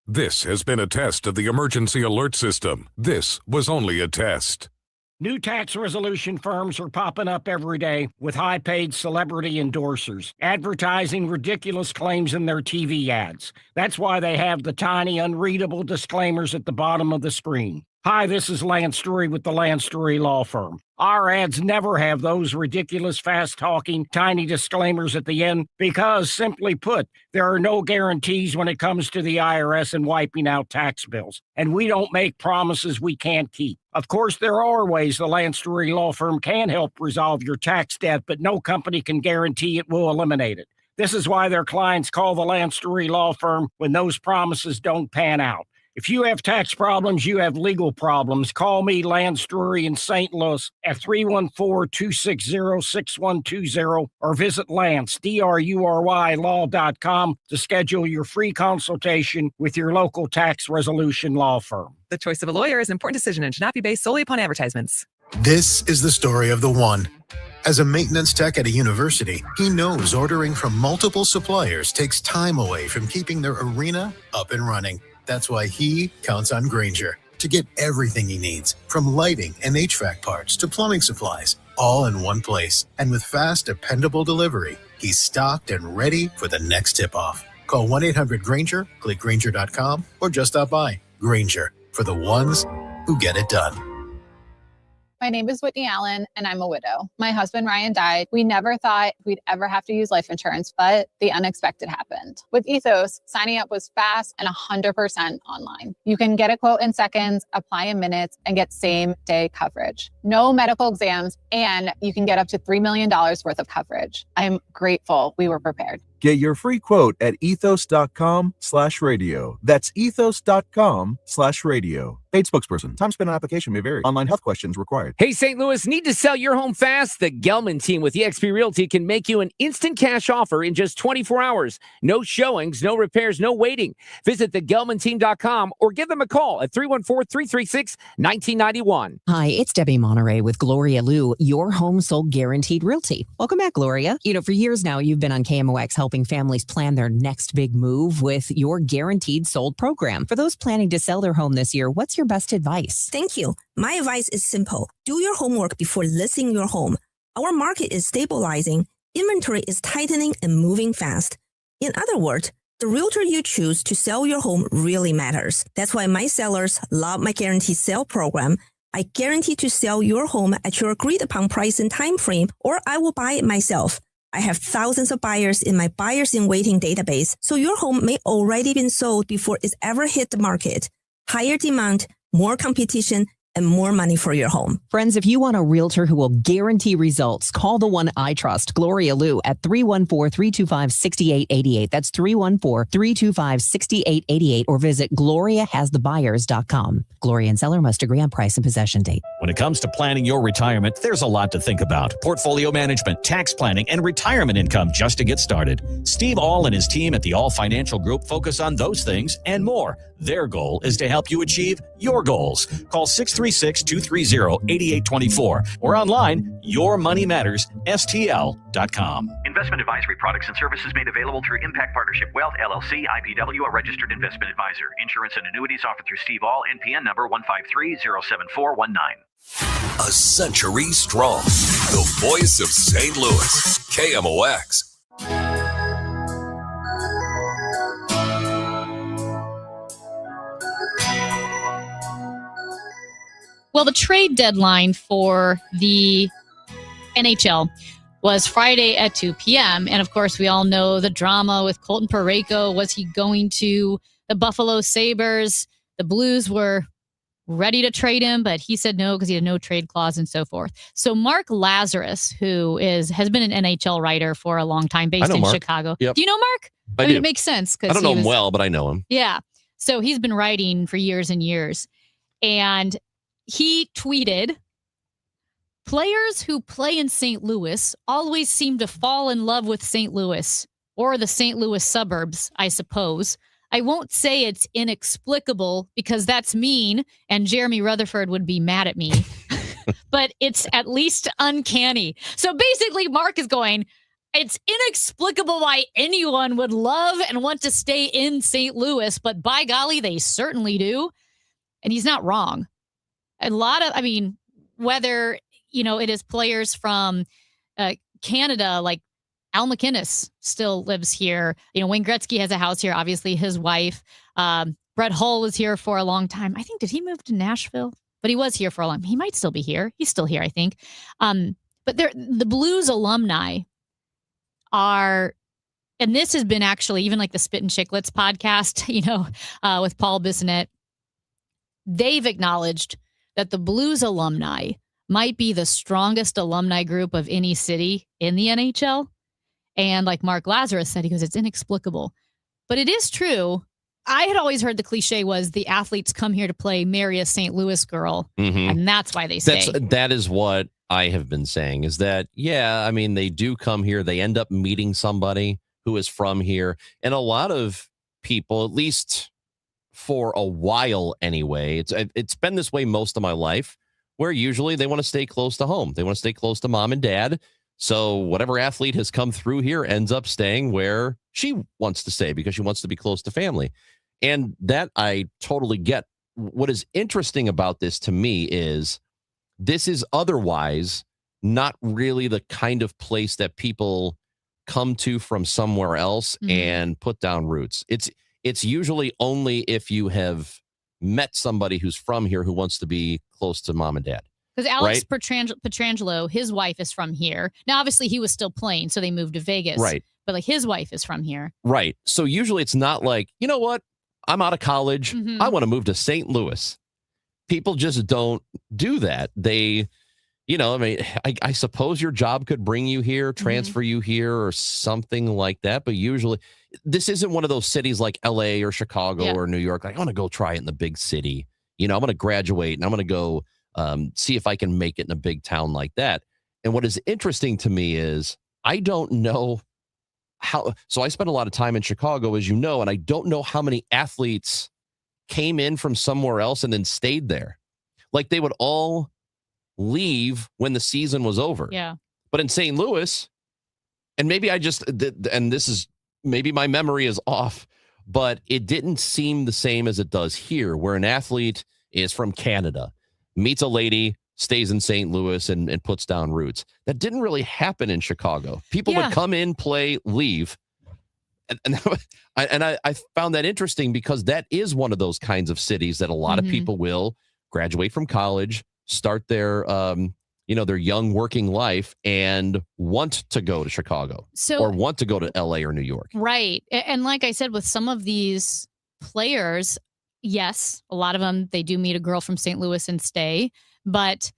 This has been a test of the emergency alert system. This was only a test. New tax resolution firms are popping up every day with high-paid celebrity endorsers, advertising ridiculous claims in their TV ads. That's why they have the tiny, unreadable disclaimers at the bottom of the screen. Hi, this is Lance Drury with the Lance Drury Law Firm. Our ads never have those ridiculous, fast-talking, tiny disclaimers at the end because, simply put, there are no guarantees when it comes to the IRS and wiping out tax bills. And we don't make promises we can't keep. Of course, there are ways the Lance Drury Law Firm can help resolve your tax debt, but no company can guarantee it will eliminate it. This is why their clients call the Lance Drury Law Firm when those promises don't pan out. If you have tax problems, you have legal problems. Call me, Lance Drury, in St. Louis at 314-260-6120 or visit Lance, D-R-U-R-Y, law.com to schedule your free consultation with your local tax resolution law firm. The choice of a lawyer is an important decision and should not be based solely upon advertisements. This is the story of the one. As a maintenance tech at a university, he knows ordering from multiple suppliers takes time away from keeping their arena up and running. That's why he counts on Grainger to get everything he needs, from lighting and HVAC parts to plumbing supplies, all in one place. And with fast, dependable delivery, he's stocked and ready for the next tip-off. Call 1-800-GRAINGER, click Grainger.com, or just stop by. Grainger, for the ones who get it done. My name is Whitney Allen, and I'm a widow. My husband, Ryan, died. We never thought we'd ever have to use life insurance, but the unexpected happened. With Ethos, signing up was fast and 100% online. You can get a quote in seconds, apply in minutes, and get same-day coverage. No medical exams, and you can get up to $3 million worth of coverage. I'm grateful we were prepared. Get your free quote at ethos.com/radio. That's ethos.com/radio. Paid spokesperson. Time spent on application may vary. Online health questions required. Hey, St. Louis, need to sell your home fast? The Gelman team with eXp Realty can make you an instant cash offer in just 24 hours. No showings, no repairs, no waiting. Visit thegelmanteam.com or give them a call at 314-336-1991. Hi, it's Debbie Monterey with Gloria Liu, your home sold guaranteed realty. Welcome back, Gloria. You know, for years now, you've been on KMOX helping families plan their next big move with your Guaranteed Sold program. For those planning to sell their home this year, what's your best advice? Thank you. My advice is simple. Do your homework before listing your home. Our market is stabilizing, inventory is tightening and moving fast. In other words, the realtor you choose to sell your home really matters. That's why my sellers love my Guaranteed Sale program. I guarantee to sell your home at your agreed upon price and time frame, or I will buy it myself. I have thousands of buyers in my buyers in waiting database, so your home may already been sold before it's ever hit the market. Higher demand, more competition, and more money for your home. Friends, if you want a realtor who will guarantee results, call the one I trust, Gloria Liu, at 314-325-6888. That's 314-325-6888, or visit gloriahasthebuyers.com. Gloria and seller must agree on price and possession date. When it comes to planning your retirement, there's a lot to think about. Portfolio management, tax planning, and retirement income just to get started. Steve All and his team at the All Financial Group focus on those things and more. Their goal is to help you achieve your goals. Call 636-230-8824 or online, yourmoneymattersstl.com. Investment advisory products and services made available through Impact Partnership Wealth, LLC, IPW, a registered investment advisor. Insurance and annuities offered through Steve All, NPN number 153-07419. A century strong. The voice of St. Louis. KMOX. Well, the trade deadline for the NHL was Friday at 2 p.m. And of course, we all know the drama with Colton Parayko. Was he going to the Buffalo Sabres? The Blues were ready to trade him, but he said no because he had no trade clause and so forth. So Mark Lazarus, who has been an NHL writer for a long time, based in Mark. Chicago. Yep. Do you know Mark? I do. It makes sense. I don't know him well, but I know him. Yeah. So he's been writing for years and years. And he tweeted, "Players who play in St. Louis always seem to fall in love with St. Louis or the St. Louis suburbs, I suppose. I won't say it's inexplicable because that's mean and Jeremy Rutherford would be mad at me, but it's at least uncanny." So basically, Mark is going, it's inexplicable why anyone would love and want to stay in St. Louis, but by golly, they certainly do. And he's not wrong. A lot of, whether, it is players from Canada, like Al McInnes still lives here. Wayne Gretzky has a house here, obviously his wife. Brett Hull was here for a long time. I think, did he move to Nashville? But he was here for a long time. He might still be here. He's still here, I think. But the Blues alumni are, and this has been actually, even like the Spit and Chicklets podcast, with Paul Bissonnette, they've acknowledged that the Blues alumni might be the strongest alumni group of any city in the NHL. And like Mark Lazarus said, he goes, it's inexplicable. But it is true. I had always heard the cliche was the athletes come here to play, marry a St. Louis girl. Mm-hmm. And that's why they stay. That is what I have been saying, is that, they do come here. They end up meeting somebody who is from here. And a lot of people, at least for a while anyway, it's been this way most of my life, where usually they want to stay close to home. They want to stay close to mom and dad. So whatever athlete has come through here ends up staying where she wants to stay because she wants to be close to family. And that I totally get. What is interesting about this to me is this is otherwise not really the kind of place that people come to from somewhere else and put down roots. It's usually only if you have met somebody who's from here who wants to be close to mom and dad. Because Alex Pietrangelo, his wife is from here. Now, obviously, he was still playing, so they moved to Vegas. Right. But like his wife is from here. Right. So usually it's not like, you know what? I'm out of college. I want to move to St. Louis. People just don't do that. They, I suppose your job could bring you here, transfer you here or something like that. But usually this isn't one of those cities like LA or Chicago or New York. Like, I want to go try it in the big city. I'm going to graduate and I'm going to go see if I can make it in a big town like that. And what is interesting to me is I don't know how. So I spent a lot of time in Chicago, as you know, and I don't know how many athletes came in from somewhere else and then stayed there. Like they would all leave when the season was over. Yeah. But in St. Louis, and maybe this is maybe my memory is off, but it didn't seem the same as it does here, where an athlete is from Canada, meets a lady, stays in St. Louis and puts down roots. That didn't really happen in Chicago. People would come in, play, leave. And I found that interesting because that is one of those kinds of cities that a lot of people will graduate from college, start their their young working life and want to go to Chicago or want to go to LA or New York. Right. And like I said, with some of these players, yes, a lot of them, they do meet a girl from St. Louis and stay, but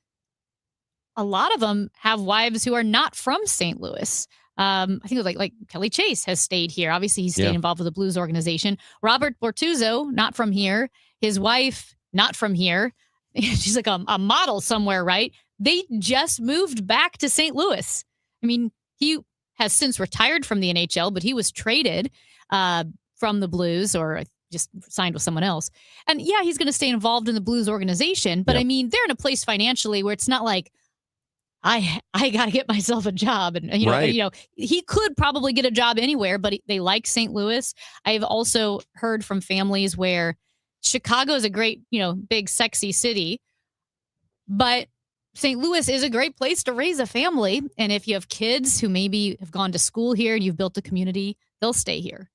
a lot of them have wives who are not from St. Louis. I think it was like Kelly Chase has stayed here. Obviously, he's stayed involved with the Blues organization. Robert Bortuzzo, not from here. His wife, not from here. She's like a model somewhere, right? They just moved back to St. Louis. I mean, he has since retired from the NHL, but he was traded from the Blues or just signed with someone else. And yeah, he's going to stay involved in the Blues organization. But I mean, they're in a place financially where it's not like, I got to get myself a job. And, he could probably get a job anywhere, but they like St. Louis. I've also heard from families where Chicago is a great, big, sexy city, but St. Louis is a great place to raise a family. And if you have kids who maybe have gone to school here and you've built a community, they'll stay here.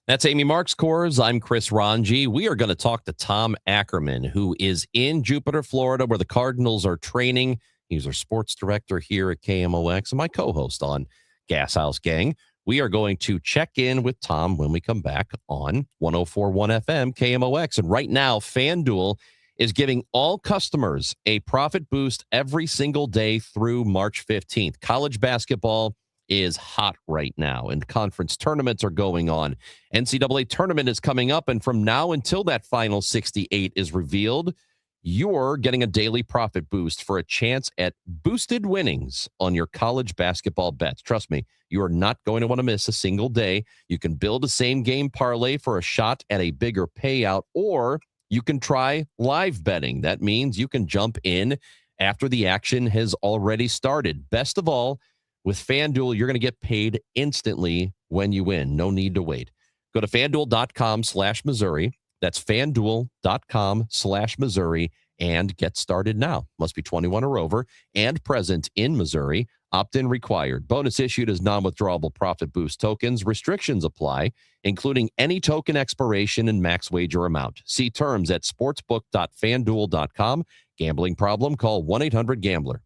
That's Amy Marks-Kors. I'm Chris Ranji. We are going to talk to Tom Ackerman, who is in Jupiter, Florida, where the Cardinals are training. He's our sports director here at KMOX and my co-host on Gas House Gang. We are going to check in with Tom when we come back on 104.1 FM KMOX. And right now, FanDuel is giving all customers a profit boost every single day through March 15th. College basketball is hot right now, and conference tournaments are going on. NCAA tournament is coming up, and from now until that final 68 is revealed, you're getting a daily profit boost for a chance at boosted winnings on your college basketball bets. Trust me, you are not going to want to miss a single day. You can build a same-game parlay for a shot at a bigger payout, or you can try live betting. That means you can jump in after the action has already started. Best of all, with FanDuel, you're going to get paid instantly when you win. No need to wait. Go to FanDuel.com/Missouri. That's FanDuel.com/Missouri and get started now. Must be 21 or over and present in Missouri. Opt-in required. Bonus issued as non-withdrawable profit boost tokens. Restrictions apply, including any token expiration and max wager amount. See terms at sportsbook.fanduel.com. Gambling problem? Call 1-800-GAMBLER.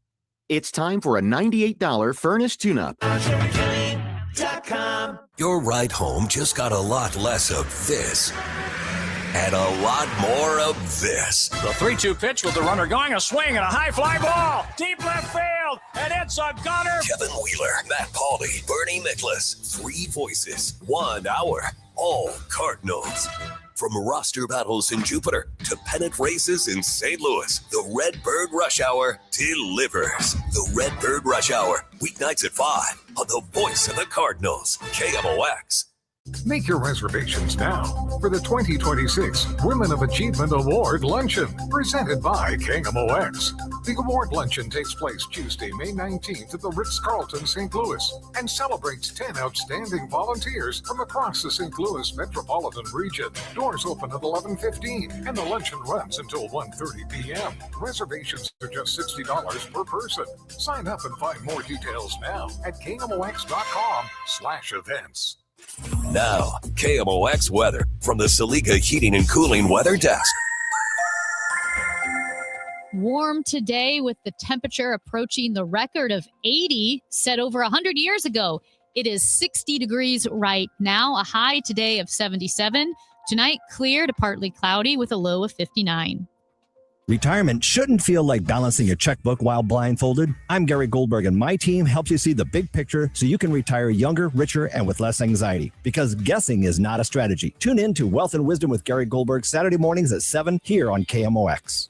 It's time for a $98 furnace tune-up. Your ride home just got a lot less of this and a lot more of this. The 3-2 pitch with the runner going, a swing and a high fly ball. Deep left field, and it's a gunner. Kevin Wheeler, Matt Pauley, Bernie Miklasz. 3 voices, 1 hour, all Cardinals. From roster battles in Jupiter to pennant races in St. Louis, the Redbird Rush Hour delivers. The Redbird Rush Hour, weeknights at 5 on the voice of the Cardinals, KMOX. Make your reservations now for the 2026 Women of Achievement Award Luncheon, presented by KMOX. The award luncheon takes place Tuesday, May 19th at the Ritz-Carlton, St. Louis, and celebrates 10 outstanding volunteers from across the St. Louis metropolitan region. Doors open at 11:15, and the luncheon runs until 1:30 p.m. Reservations are just $60 per person. Sign up and find more details now at KMOX.com/events. Now, KMOX weather from the Saliga Heating and Cooling Weather Desk. Warm today with the temperature approaching the record of 80 set over 100 years ago. It is 60 degrees right now, a high today of 77. Tonight, clear to partly cloudy with a low of 59. Retirement shouldn't feel like balancing a checkbook while blindfolded. I'm Gary Goldberg, and my team helps you see the big picture so you can retire younger, richer, and with less anxiety. Because guessing is not a strategy. Tune in to Wealth and Wisdom with Gary Goldberg Saturday mornings at 7 here on KMOX.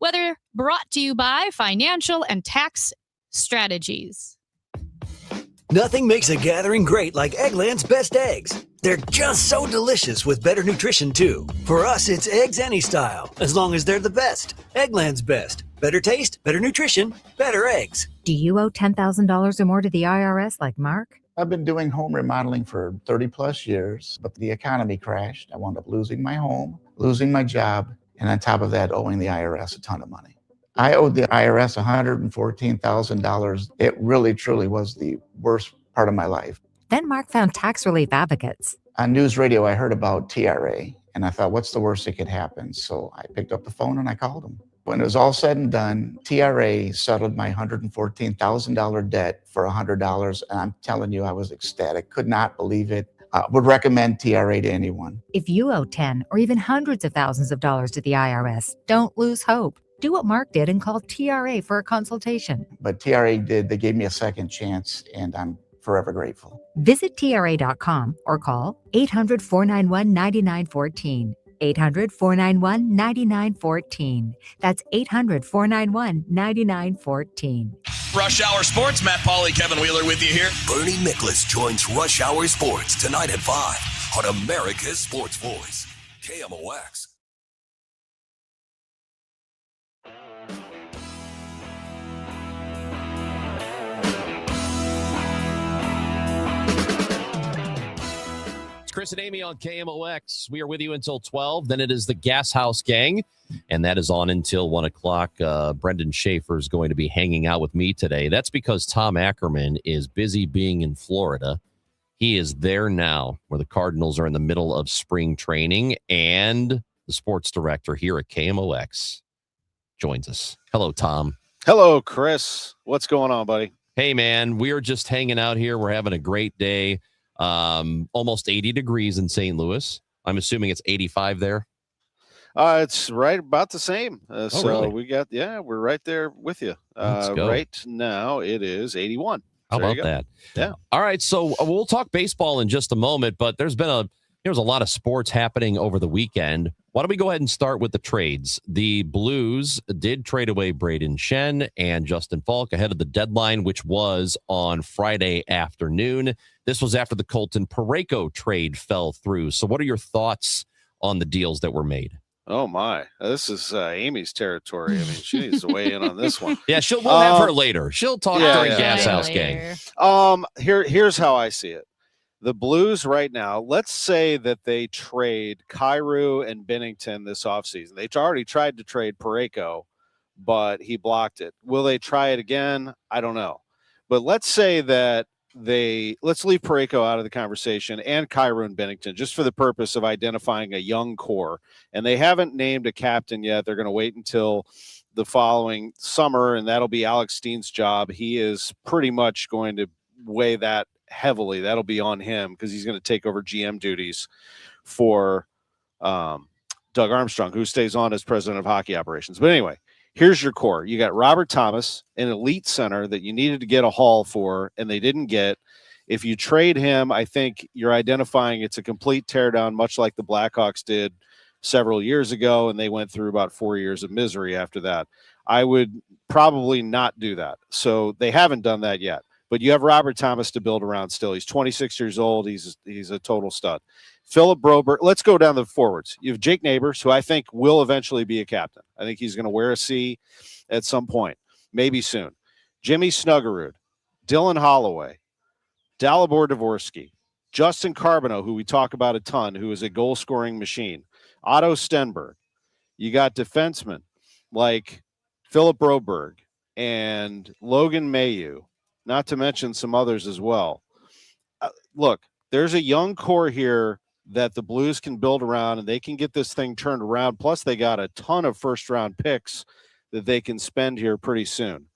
Weather brought to you by Financial and Tax Strategies. Nothing makes a gathering great like Eggland's Best Eggs. They're just so delicious with better nutrition, too. For us, it's eggs any style, as long as they're the best. Eggland's Best. Better taste, better nutrition, better eggs. Do you owe $10,000 or more to the IRS like Mark? I've been doing home remodeling for 30 plus years, but the economy crashed. I wound up losing my home, losing my job, and on top of that, owing the IRS a ton of money. I owed the IRS $114,000. It really, truly was the worst part of my life. Then Mark found Tax Relief Advocates. On news radio, I heard about TRA, and I thought, what's the worst that could happen? So I picked up the phone and I called them. When it was all said and done, TRA settled my $114,000 debt for $100, and I'm telling you, I was ecstatic. Could not believe it. Would recommend TRA to anyone. If you owe 10 or even hundreds of thousands of dollars to the IRS, don't lose hope. Do what Mark did and call TRA for a consultation. But TRA did. They gave me a second chance, and I'm forever grateful. Visit TRA.com or call 800-491-9914. 800-491-9914. That's 800-491-9914. Rush Hour Sports, Matt Pauley, Kevin Wheeler with you here. Bernie Miklasz joins Rush Hour Sports tonight at 5 on America's Sports Voice, KMOX. Chris and Amy on KMOX. We are with you until 12. Then it is the Gas House Gang, and that is on until 1 o'clock. Brendan Schaefer is going to be hanging out with me today. That's because Tom Ackerman is busy being in Florida. He is there now, where the Cardinals are in the middle of spring training, and the sports director here at KMOX joins us. Hello, Tom. Hello, Chris. What's going on, buddy? Hey, man, we are just hanging out here. We're having a great day. Almost 80 degrees in St. Louis. I'm assuming it's 85 there. It's right about the same. So really? We're right there with you. Let's go. Right now it is 81. How There about you go. that? Yeah. All right. So we'll talk baseball in just a moment, but there's a lot of sports happening over the weekend. Why don't we go ahead and start with the trades? The Blues did trade away Braden Shen and Justin Falk ahead of the deadline, which was on Friday afternoon. This was after the Colton Parayko trade fell through. So what are your thoughts on the deals that were made? Oh my, this is Amy's territory. I mean, she needs to weigh in on this one. Yeah, we'll have her later. She'll talk during Gas House Gang. Here's how I see it. The Blues right now, let's say that they trade Kyrou and Binnington this offseason. They've already tried to trade Parayko, but he blocked it. Will they try it again? I don't know. But let's say that let's leave Parayko out of the conversation and Kyrou and Binnington just for the purpose of identifying a young core. And they haven't named a captain yet. They're going to wait until the following summer, and that'll be Alex Steen's job. He is pretty much going to weigh that heavily. That'll be on him because he's going to take over GM duties for Doug Armstrong, who stays on as president of hockey operations. But anyway, here's your core. You got Robert Thomas, an elite center that you needed to get a haul for, and they didn't get. If you trade him, I think you're identifying it's a complete teardown, much like the Blackhawks did several years ago, and they went through about 4 years of misery after that. I would probably not do that. So they haven't done that yet. But you have Robert Thomas to build around still. He's 26 years old. He's a total stud. Philip Broberg. Let's go down the forwards. You have Jake Neighbors, who I think will eventually be a captain. I think he's going to wear a C at some point, maybe soon. Jimmy Snuggerud, Dylan Holloway, Dalibor Dvorsky, Justin Carbonneau, who we talk about a ton, who is a goal-scoring machine. Otto Stenberg. You got defensemen like Philip Broberg and Logan Mailloux, not to mention some others as well. Look, there's a young core here that the Blues can build around, and they can get this thing turned around. Plus, they got a ton of first-round picks that they can spend here pretty soon.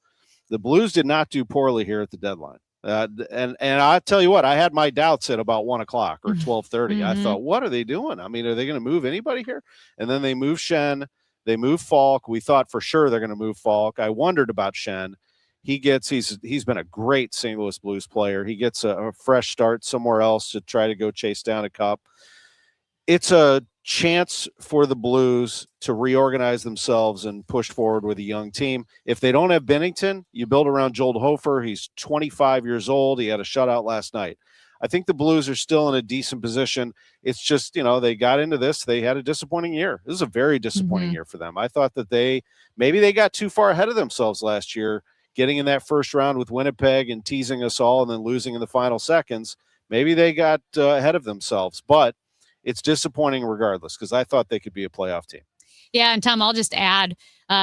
The Blues did not do poorly here at the deadline. And I tell you what, I had my doubts at about 1 o'clock or 12:30. Mm-hmm. I thought, what are they doing? I mean, are they going to move anybody here? And then they move Shen. They move Falk. We thought for sure they're going to move Falk. I wondered about Shen. He's been a great St. Louis Blues player. He gets a fresh start somewhere else to try to go chase down a cup. It's a chance for the Blues to reorganize themselves and push forward with a young team. If they don't have Binnington, you build around Joel Hofer. He's 25 years old. He had a shutout last night. I think the Blues are still in a decent position. It's just, they got into this. They had a disappointing year. This is a very disappointing year for them. I thought that maybe they got too far ahead of themselves last year, getting in that first round with Winnipeg and teasing us all and then losing in the final seconds. Maybe they got ahead of themselves, but it's disappointing regardless because I thought they could be a playoff team. Yeah, and Tom, I'll just add,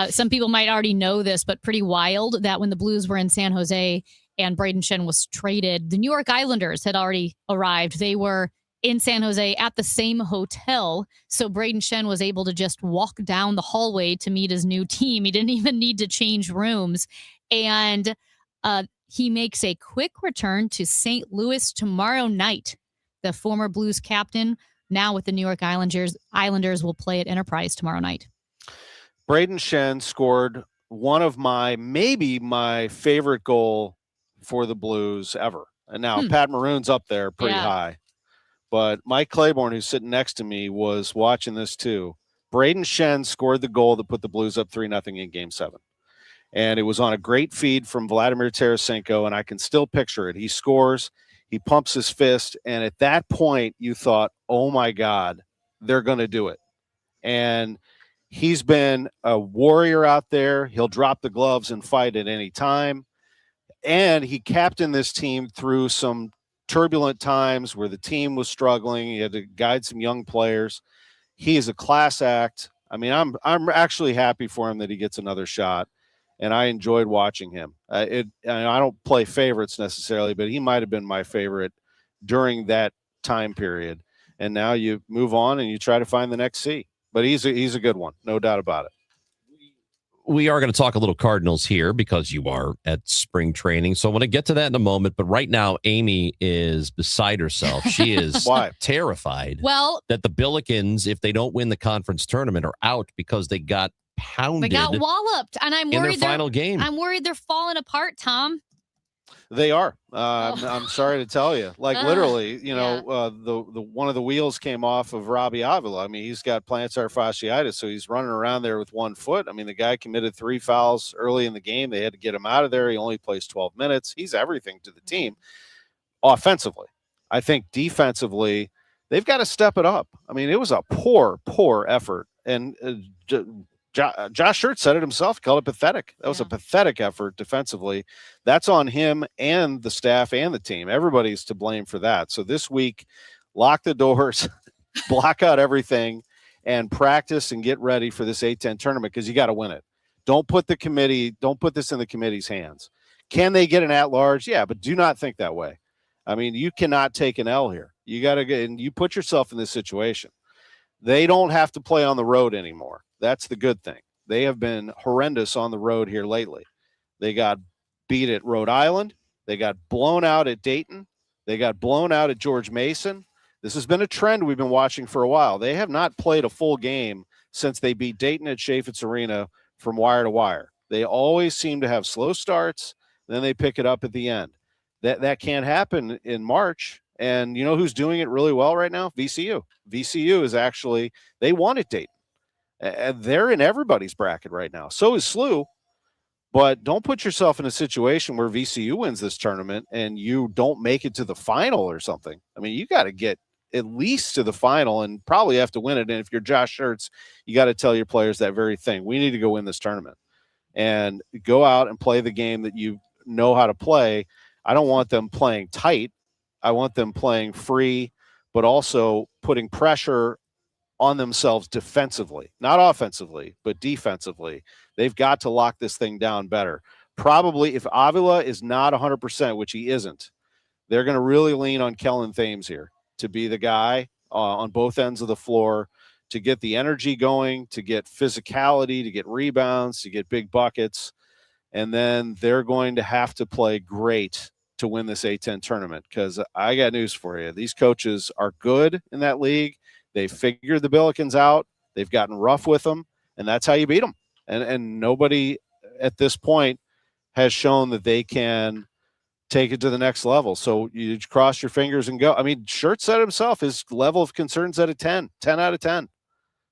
some people might already know this, but pretty wild that when the Blues were in San Jose and Braden Shen was traded, the New York Islanders had already arrived. They were in San Jose at the same hotel, so Braden Shen was able to just walk down the hallway to meet his new team. He didn't even need to change rooms. And he makes a quick return to St. Louis tomorrow night. The former Blues captain, now with the New York Islanders, will play at Enterprise tomorrow night. Braden Shen scored one of maybe my favorite goal for the Blues ever. And now Pat Maroon's up there pretty high. But Mike Claiborne, who's sitting next to me, was watching this too. Braden Shen scored the goal that put the Blues up 3-0 in Game 7. And it was on a great feed from Vladimir Tarasenko, and I can still picture it. He scores, he pumps his fist, and at that point you thought, oh my God, they're going to do it. And he's been a warrior out there. He'll drop the gloves and fight at any time. And he captained this team through some turbulent times where the team was struggling. He had to guide some young players. He is a class act. I mean, I'm actually happy for him that he gets another shot, and I enjoyed watching him. I don't play favorites necessarily, but he might have been my favorite during that time period. And now you move on and you try to find the next C. But he's a good one, no doubt about it. We are going to talk a little Cardinals here because you are at spring training. So I want to get to that in a moment. But right now, Amy is beside herself. She is terrified that the Billikens, if they don't win the conference tournament, are out because they got pounded. They got walloped. And I'm in worried their final game. I'm worried they're falling apart, Tom. They are. I'm sorry to tell you. Literally, the one of the wheels came off of Robbie Avila. I mean, he's got plantar fasciitis, so he's running around there with 1 foot. I mean, the guy committed 3 fouls early in the game. They had to get him out of there. He only plays 12 minutes. He's everything to the team. Offensively, I think defensively, they've got to step it up. I mean, it was a poor effort, and Josh Schertz said it himself, called it pathetic. That was a pathetic effort defensively. That's on him and the staff and the team. Everybody's to blame for that. So this week, lock the doors, block out everything, and practice and get ready for this A-10 tournament because you got to win it. Don't put this in the committee's hands. Can they get an at-large? Yeah, but do not think that way. I mean, you cannot take an L here. You got to get, and you put yourself in this situation. They don't have to play on the road anymore. That's the good thing. They have been horrendous on the road here lately. They got beat at Rhode Island. They got blown out at Dayton. They got blown out at George Mason. This has been a trend we've been watching for a while. They have not played a full game since they beat Dayton at Chaifetz Arena from wire to wire. They always seem to have slow starts, then they pick it up at the end. That can't happen in March. And you know who's doing it really well right now? VCU. VCU is actually, they won at Dayton. And they're in everybody's bracket right now. So is SLU. But don't put yourself in a situation where VCU wins this tournament and you don't make it to the final or something. I mean, you got to get at least to the final and probably have to win it. And if you're Josh Schertz, you got to tell your players that very thing. We need to go win this tournament and go out and play the game that you know how to play. I don't want them playing tight. I want them playing free, but also putting pressure on themselves defensively, not offensively, but defensively. They've got to lock this thing down better. Probably if Avila is not 100%, which he isn't, they're going to really lean on Kellen Thames here to be the guy on both ends of the floor to get the energy going, to get physicality, to get rebounds, to get big buckets. And then they're going to have to play great to win this A-10 tournament because I got news for you. These coaches are good in that league. They figured the Billikens out. They've gotten rough with them, and that's how you beat them. And nobody at this point has shown that they can take it to the next level. So you cross your fingers and go. I mean, Schertz said himself, his level of concern's at a 10 out of 10.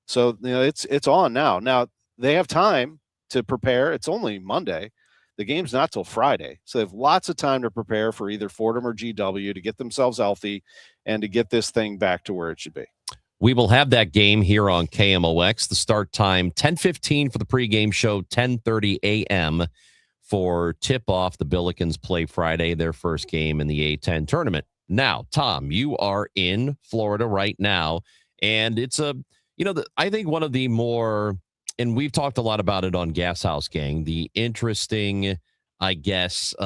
So, it's on now. Now, they have time to prepare. It's only Monday. The game's not till Friday. So they have lots of time to prepare for either Fordham or GW to get themselves healthy and to get this thing back to where it should be. We will have that game here on KMOX. The start time, 10:15 for the pregame show, 10:30 a.m. for tip-off. The Billikens play Friday, their first game in the A-10 tournament. Now, Tom, you are in Florida right now, and it's I think one of the more, and we've talked a lot about it on Gas House Gang, the interesting, I guess,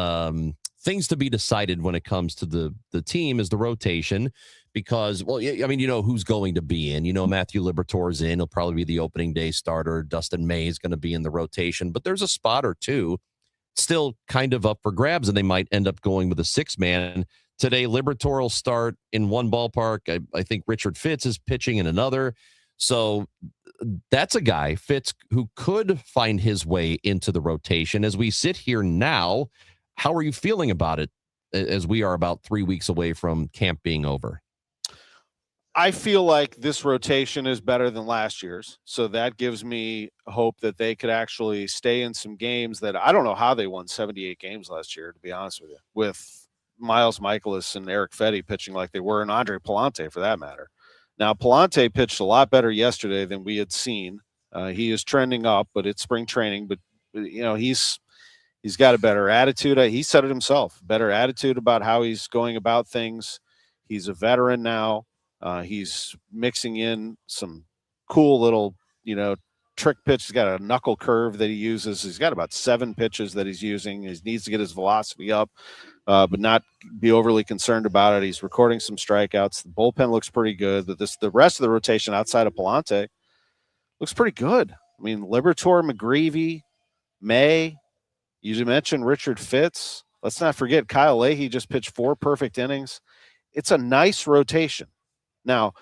things to be decided when it comes to the team is the rotation. Because, well, I mean, who's going to be in. Matthew Liberatore's in. He'll probably be the opening day starter. Dustin May is going to be in the rotation. But there's a spot or two still kind of up for grabs, and they might end up going with a 6-man. Today, Liberatore will start in one ballpark. I think Richard Fitz is pitching in another. So that's a guy, Fitz, who could find his way into the rotation. As we sit here now, how are you feeling about it as we are about 3 weeks away from camp being over? I feel like this rotation is better than last year's. So that gives me hope that they could actually stay in some games that I don't know how they won 78 games last year, to be honest with you, with Miles Michaelis and Eric Fetty pitching like they were, and Andre Palante for that matter. Now, Palante pitched a lot better yesterday than we had seen. He is trending up, but it's spring training. But, He's got a better attitude. He said it himself, better attitude about how he's going about things. He's a veteran now. He's mixing in some cool little, trick pitch. He's got a knuckle curve that he uses. He's got about 7 pitches that he's using. He needs to get his velocity up, but not be overly concerned about it. He's recording some strikeouts. The bullpen looks pretty good, but the rest of the rotation outside of Palante looks pretty good. I mean, Liberatore, McGreevy, May. You mentioned Richard Fitz. Let's not forget Kyle Leahy just pitched 4 perfect innings. It's a nice rotation. Now,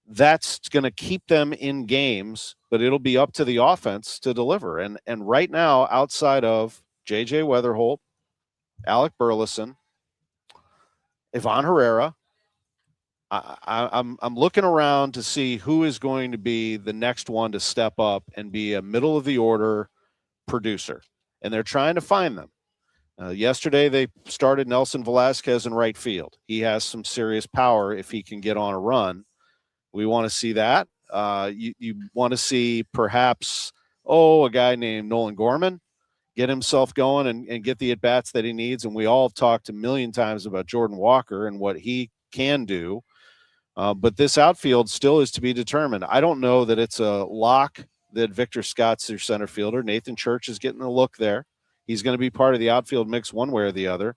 that's going to keep them in games, but it'll be up to the offense to deliver. And right now, outside of J.J. Weatherholt, Alec Burleson, Ivan Herrera, I'm looking around to see who is going to be the next one to step up and be a middle-of-the-order producer. And they're trying to find them. Yesterday, they started Nelson Velasquez in right field. He has some serious power if he can get on a run. We want to see that. You want to see perhaps, a guy named Nolan Gorman get himself going and get the at-bats that he needs. And we all have talked a million times about Jordan Walker and what he can do. But this outfield still is to be determined. I don't know that it's a lock that Victor Scott's their center fielder. Nathan Church is getting a look there. He's going to be part of the outfield mix one way or the other.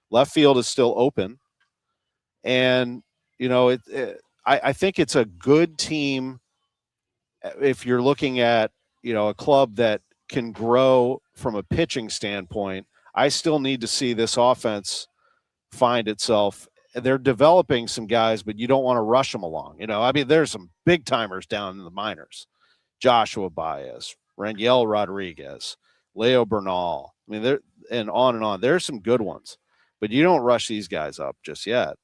Left field is still open. And, I think it's a good team if you're looking at, a club that can grow from a pitching standpoint. I still need to see this offense find itself. They're developing some guys, but you don't want to rush them along. There's some big timers down in the minors. Joshua Baez, Rangel Rodriguez, Leo Bernal. And on and on. There's some good ones, but you don't rush these guys up just yet.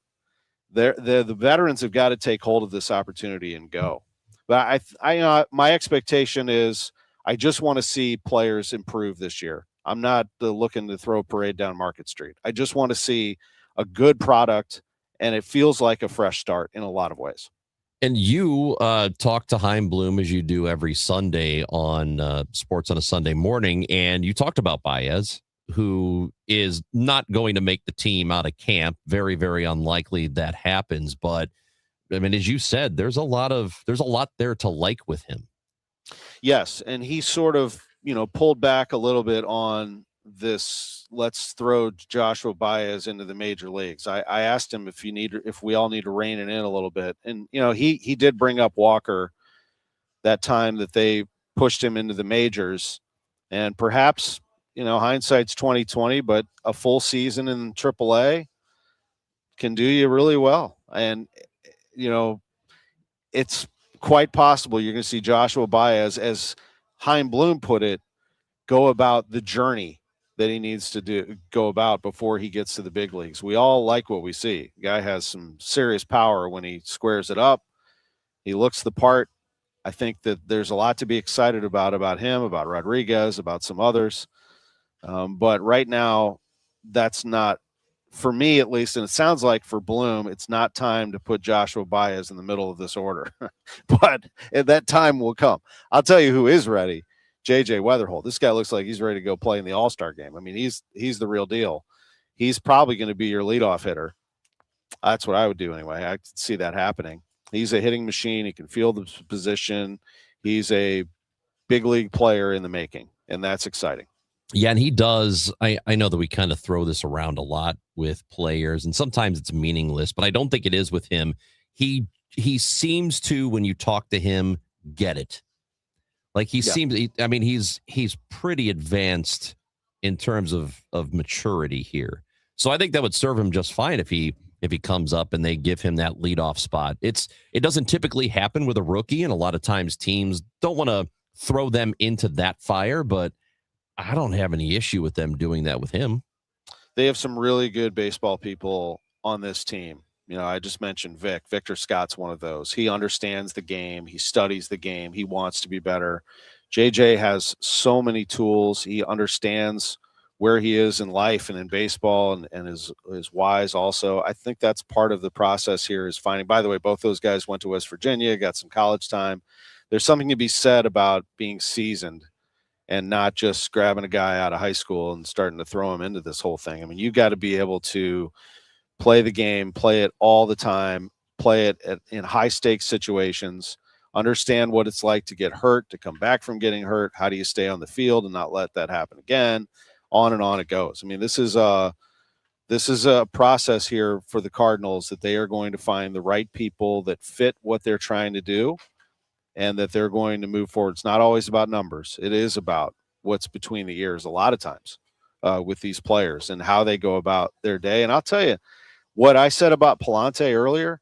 The veterans have got to take hold of this opportunity and go. But my expectation is I just want to see players improve this year. I'm not looking to throw a parade down Market Street. I just want to see a good product, and it feels like a fresh start in a lot of ways. And you talk to Chaim Bloom as you do every Sunday on Sports on a Sunday Morning, and you talked about Baez, who is not going to make the team out of camp. Very, very unlikely that happens. But as you said, there's a lot there to like with him. Yes, and he sort of pulled back a little bit on this. Let's throw Joshua Baez into the major leagues. I asked him if we all need to rein it in a little bit, and he did bring up Walker that time that they pushed him into the majors, and perhaps hindsight's 20/20, but a full season in AAA can do you really well, and it's quite possible you're going to see Joshua Baez, as Chaim Bloom put it, go about the journey that he needs to go about before he gets to the big leagues. We all like what we see. The guy has some serious power when he squares it up. He looks the part. I think that there's a lot to be excited about him, about Rodriguez, about some others. But right now, that's not, for me at least, and it sounds like for Bloom, it's not time to put Joshua Baez in the middle of this order. But that time will come. I'll tell you who is ready. J.J. Weatherholt. This guy looks like he's ready to go play in the All-Star game. He's the real deal. He's probably going to be your leadoff hitter. That's what I would do anyway. I could see that happening. He's a hitting machine. He can field the position. He's a big league player in the making, and that's exciting. Yeah, and he does. I know that we kind of throw this around a lot with players, and sometimes it's meaningless, but I don't think it is with him. He seems to, when you talk to him, get it. Like seems, he's pretty advanced in terms of maturity here. So I think that would serve him just fine if he comes up and they give him that leadoff spot. It doesn't typically happen with a rookie, and a lot of times teams don't want to throw them into that fire, but I don't have any issue with them doing that with him. They have some really good baseball people on this team. I just mentioned Victor Scott's one of those. He understands the game. He studies the game. He wants to be better. JJ has so many tools. He understands where he is in life and in baseball, and is wise also. I think that's part of the process here, is finding, by the way, both those guys went to West Virginia, got some college time. There's something to be said about being seasoned and not just grabbing a guy out of high school and starting to throw him into this whole thing. I mean, you got to be able to play the game, play it all the time, play it in high stakes situations, understand what it's like to get hurt, to come back from getting hurt. How do you stay on the field and not let that happen again? On and on it goes. I mean, this is a process here for the Cardinals that they are going to find the right people that fit what they're trying to do, and that they're going to move forward. It's not always about numbers. It is about what's between the ears a lot of times with these players and how they go about their day. And I'll tell you, what I said about Palante earlier,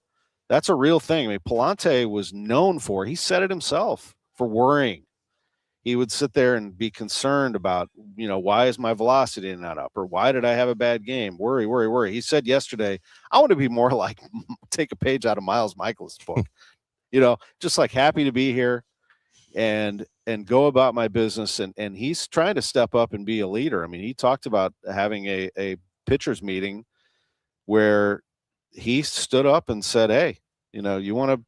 that's a real thing. I mean, Palante was known for, he said it himself, for worrying. He would sit there and be concerned about, why is my velocity not up? Or why did I have a bad game? Worry, worry, worry. He said yesterday, I want to be more like, take a page out of Miles Michaelis' book. Just like happy to be here and go about my business. And he's trying to step up and be a leader. I mean, he talked about having a pitchers meeting where he stood up and said, hey, you want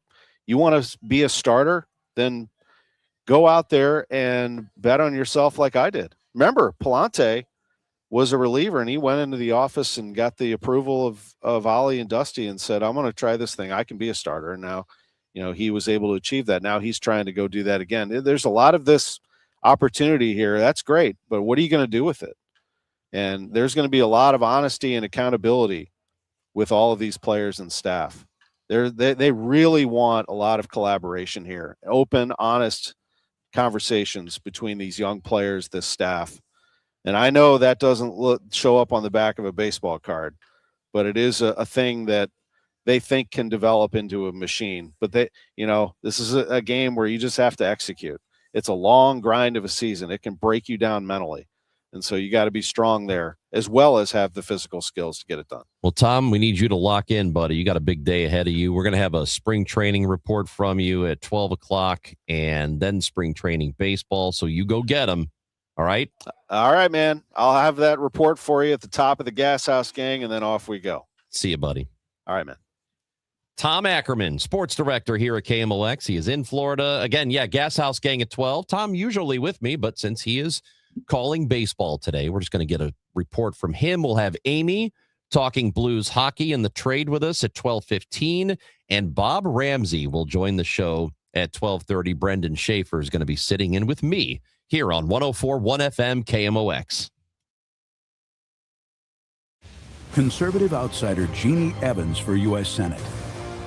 to be a starter, then go out there and bet on yourself like I did. Remember, Palante was a reliever, and he went into the office and got the approval of Ollie and Dusty and said, I'm going to try this thing. I can be a starter. And now, he was able to achieve that. Now he's trying to go do that again. There's a lot of this opportunity here. That's great. But what are you going to do with it? And there's going to be a lot of honesty and accountability with all of these players and staff. They really want a lot of collaboration here, open, honest conversations between these young players, this staff. And I know that doesn't show up on the back of a baseball card, but it is a thing that they think can develop into a machine. But this is a game where you just have to execute. It's a long grind of a season. It can break you down mentally. And so you got to be strong there as well as have the physical skills to get it done. Well, Tom, we need you to lock in, buddy. You got a big day ahead of you. We're going to have a spring training report from you at 12 o'clock and then spring training baseball. So you go get them. All right. All right, man. I'll have that report for you at the top of the Gas House Gang, and then off we go. See you, buddy. All right, man. Tom Ackerman, sports director here at KMOX. He is in Florida. Again, Gas House Gang at 12. Tom usually with me, but since he is calling baseball today, we're just going to get a report from him. We'll have Amy talking Blues hockey and the trade with us at 12:15, and Bob Ramsey will join the show at 12:30. Brendan Schaefer is going to be sitting in with me here on 104.1 FM KMOX. Conservative outsider Jeannie Evans for U.S. Senate.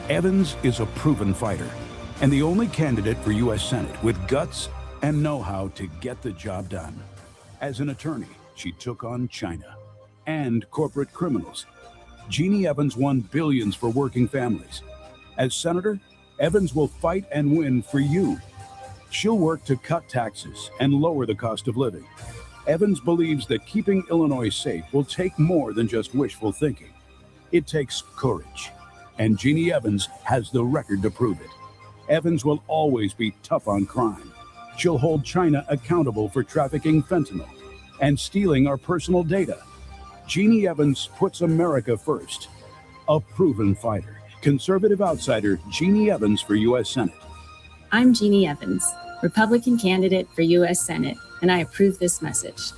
Evans is a proven fighter and the only candidate for U.S. Senate with guts and know-how to get the job done. As an attorney, she took on China and corporate criminals. Jeannie Evans won billions for working families. As senator, Evans will fight and win for you. She'll work to cut taxes and lower the cost of living. Evans believes that keeping Illinois safe will take more than just wishful thinking. It takes courage, and Jeannie Evans has the record to prove it. Evans will always be tough on crime. She'll hold China accountable for trafficking fentanyl and stealing our personal data. Jeannie Evans puts America first. A proven fighter. Conservative outsider Jeannie Evans for U.S. Senate. I'm Jeannie Evans, Republican candidate for U.S. Senate, and I approve this message.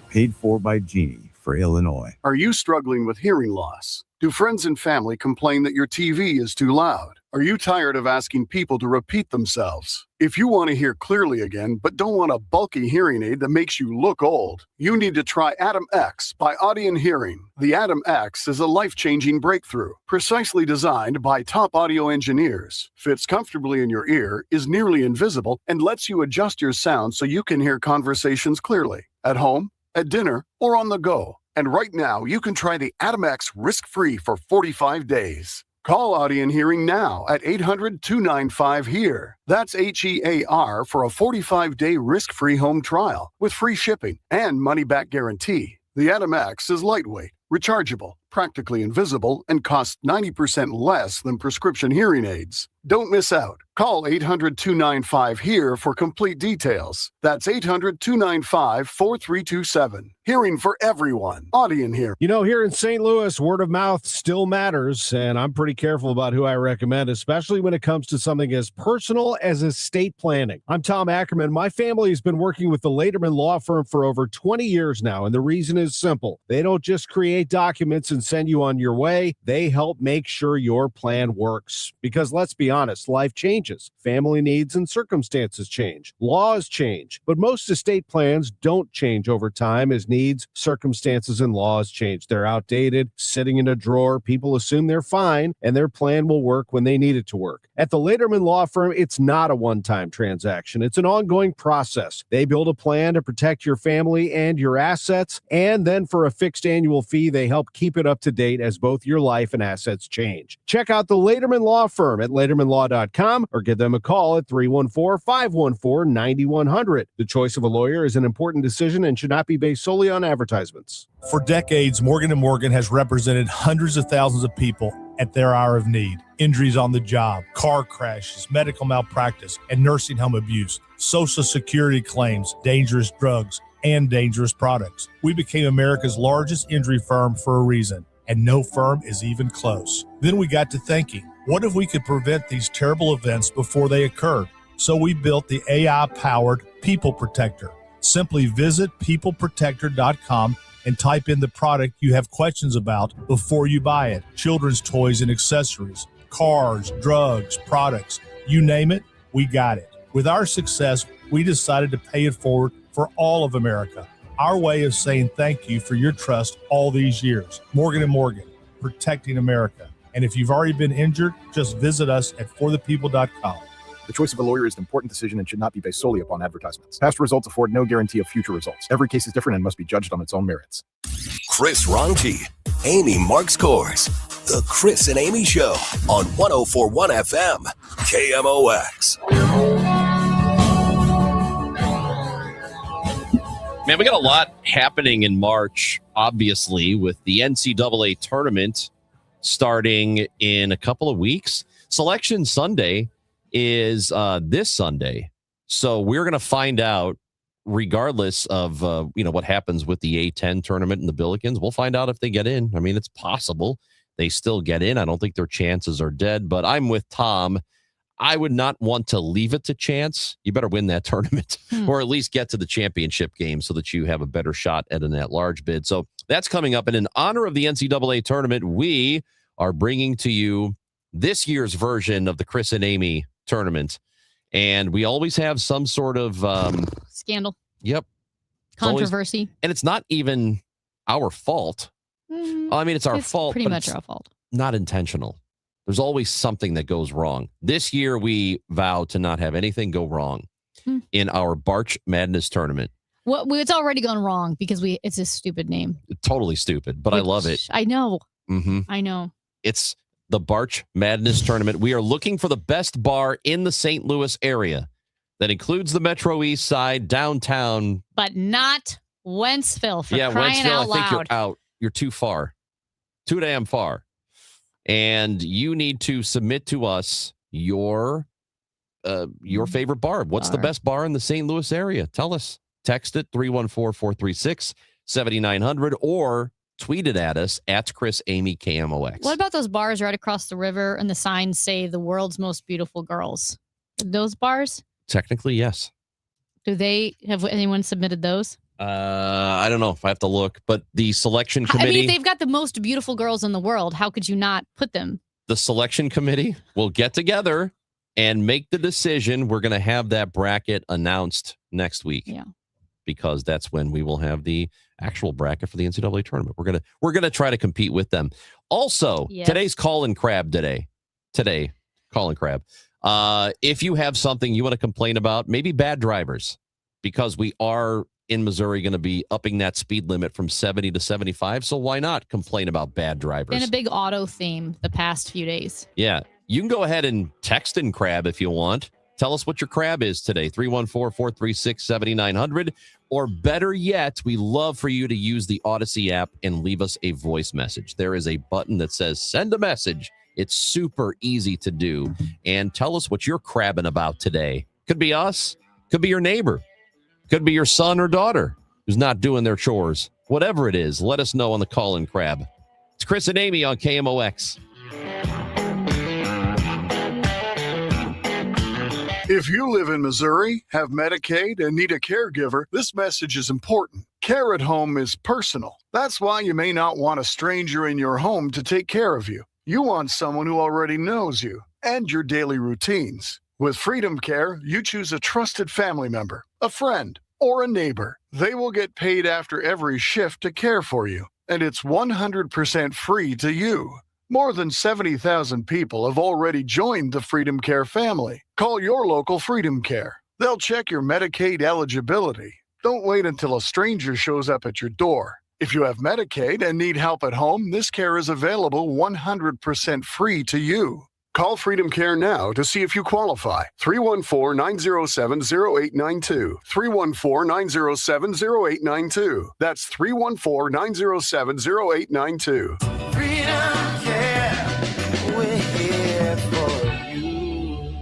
Paid for by Jeannie for Illinois. Are you struggling with hearing loss? Do friends and family complain that your TV is too loud? Are you tired of asking people to repeat themselves? If you want to hear clearly again, but don't want a bulky hearing aid that makes you look old, you need to try Adam X by Audion Hearing. The Adam X is a life-changing breakthrough, precisely designed by top audio engineers, fits comfortably in your ear, is nearly invisible, and lets you adjust your sound so you can hear conversations clearly, at home, at dinner, or on the go. And right now, you can try the Adam X risk-free for 45 days. Call Audion Hearing now at 800-295-HEAR. That's HEAR for a 45-day risk-free home trial with free shipping and money-back guarantee. The Adam X is lightweight, rechargeable, practically invisible, and cost 90% less than prescription hearing aids. Don't miss out. Call 800-295-HEAR for complete details. That's 800-295-4327. Hearing for everyone. Audien here. You know, here in St. Louis, word of mouth still matters, and I'm pretty careful about who I recommend, especially when it comes to something as personal as estate planning. I'm Tom Ackerman. My family has been working with the Lederman Law Firm for over 20 years now, and the reason is simple. They don't just create documents and send you on your way. They help make sure your plan works. Because let's be honest, life changes. Family needs and circumstances change. Laws change. But most estate plans don't change over time as needs, circumstances, and laws change. They're outdated, sitting in a drawer. People assume they're fine, and their plan will work when they need it to work. At the Lederman Law Firm, it's not a one-time transaction. It's an ongoing process. They build a plan to protect your family and your assets, and then for a fixed annual fee, they help keep it up to date as both your life and assets change. Check out the Lederman Law Firm at LedermanLaw.com or give them a call at 314-514-9100. The choice of a lawyer is an important decision and should not be based solely on advertisements. For decades, Morgan & Morgan has represented hundreds of thousands of people at their hour of need. Injuries on the job, car crashes, medical malpractice, and nursing home abuse, Social Security claims, dangerous drugs, and dangerous products. We became America's largest injury firm for a reason, and no firm is even close. Then we got to thinking, what if we could prevent these terrible events before they occurred? So we built the AI-powered People Protector. Simply visit peopleprotector.com and type in the product you have questions about before you buy it. Children's toys and accessories, cars, drugs, products, you name it, we got it. With our success, we decided to pay it forward for all of America. Our way of saying thank you for your trust all these years. Morgan & Morgan, protecting America. And if you've already been injured, just visit us at forthepeople.com. The choice of a lawyer is an important decision and should not be based solely upon advertisements. Past results afford no guarantee of future results. Every case is different and must be judged on its own merits. Chris Ronchi, Amy Marks Kors. The Chris and Amy Show on 104.1 FM, KMOX. Man, we got a lot happening in March, obviously, with the NCAA tournament starting in a couple of weeks. Selection Sunday is this Sunday. So we're going to find out, regardless of what happens with the A10 tournament and the Billikens. We'll find out if they get in. I mean, it's possible they still get in. I don't think their chances are dead, but I'm with Tom. I would not want to leave it to chance. You better win that tournament or at least get to the championship game so that you have a better shot at an at-large bid. So that's coming up. And in honor of the NCAA tournament, we are bringing to you this year's version of the Chris and Amy tournament. And we always have some sort of scandal. Yep. Controversy. And it's not even our fault. I mean, it's our fault. Pretty much our fault. Not intentional. There's always something that goes wrong. This year, we vow to not have anything go wrong in our Barch Madness tournament. Well, it's already gone wrong because it's a stupid name. Totally stupid, but I love it. I know. Mm-hmm. I know. It's the Barch Madness tournament. We are looking for the best bar in the St. Louis area that includes the Metro East Side, downtown. But not Wentzville, for crying Wentzville, out loud. I think you're out. You're too far. Too damn far. And you need to submit to us your favorite bar. What's the best bar in the St. Louis area? Tell us. Text it 314-436-7900 or tweet it at us at Chris Amy KMOX. What about those bars right across the river and the signs say the world's most beautiful girls? Those bars? Technically, yes. Have anyone submitted those? I don't know if I have to look, but the selection committee. I mean, if they've got the most beautiful girls in the world, how could you not put them? The selection committee will get together and make the decision. We're going to have that bracket announced next week. Yeah. Because that's when we will have the actual bracket for the NCAA tournament. We're gonna try to compete with them. Also, Today's Call-in Crab today. Today, Call-in Crab. If you have something you want to complain about, maybe bad drivers, because we are in Missouri going to be upping that speed limit from 70 to 75. So why not complain about bad drivers? Been a big auto theme the past few days. Yeah. You can go ahead and text in Crab if you want. Tell us what your crab is today, 314-436-7900. Or better yet, we love for you to use the Odyssey app and leave us a voice message. There is a button that says send a message. It's super easy to do. And tell us what you're crabbing about today. Could be us. Could be your neighbor. Could be your son or daughter who's not doing their chores. Whatever it is, let us know on the call-in crab. It's Chris and Amy on KMOX. If you live in Missouri, have Medicaid, and need a caregiver, this message is important. Care at home is personal. That's why you may not want a stranger in your home to take care of you. You want someone who already knows you and your daily routines. With Freedom Care, you choose a trusted family member, a friend, or a neighbor. They will get paid after every shift to care for you, and it's 100% free to you. More than 70,000 people have already joined the Freedom Care family. Call your local Freedom Care. They'll check your Medicaid eligibility. Don't wait until a stranger shows up at your door. If you have Medicaid and need help at home, this care is available 100% free to you. Call Freedom Care now to see if you qualify. 314-907-0892. 314-907-0892. That's 314-907-0892. Freedom Care, we're here for you.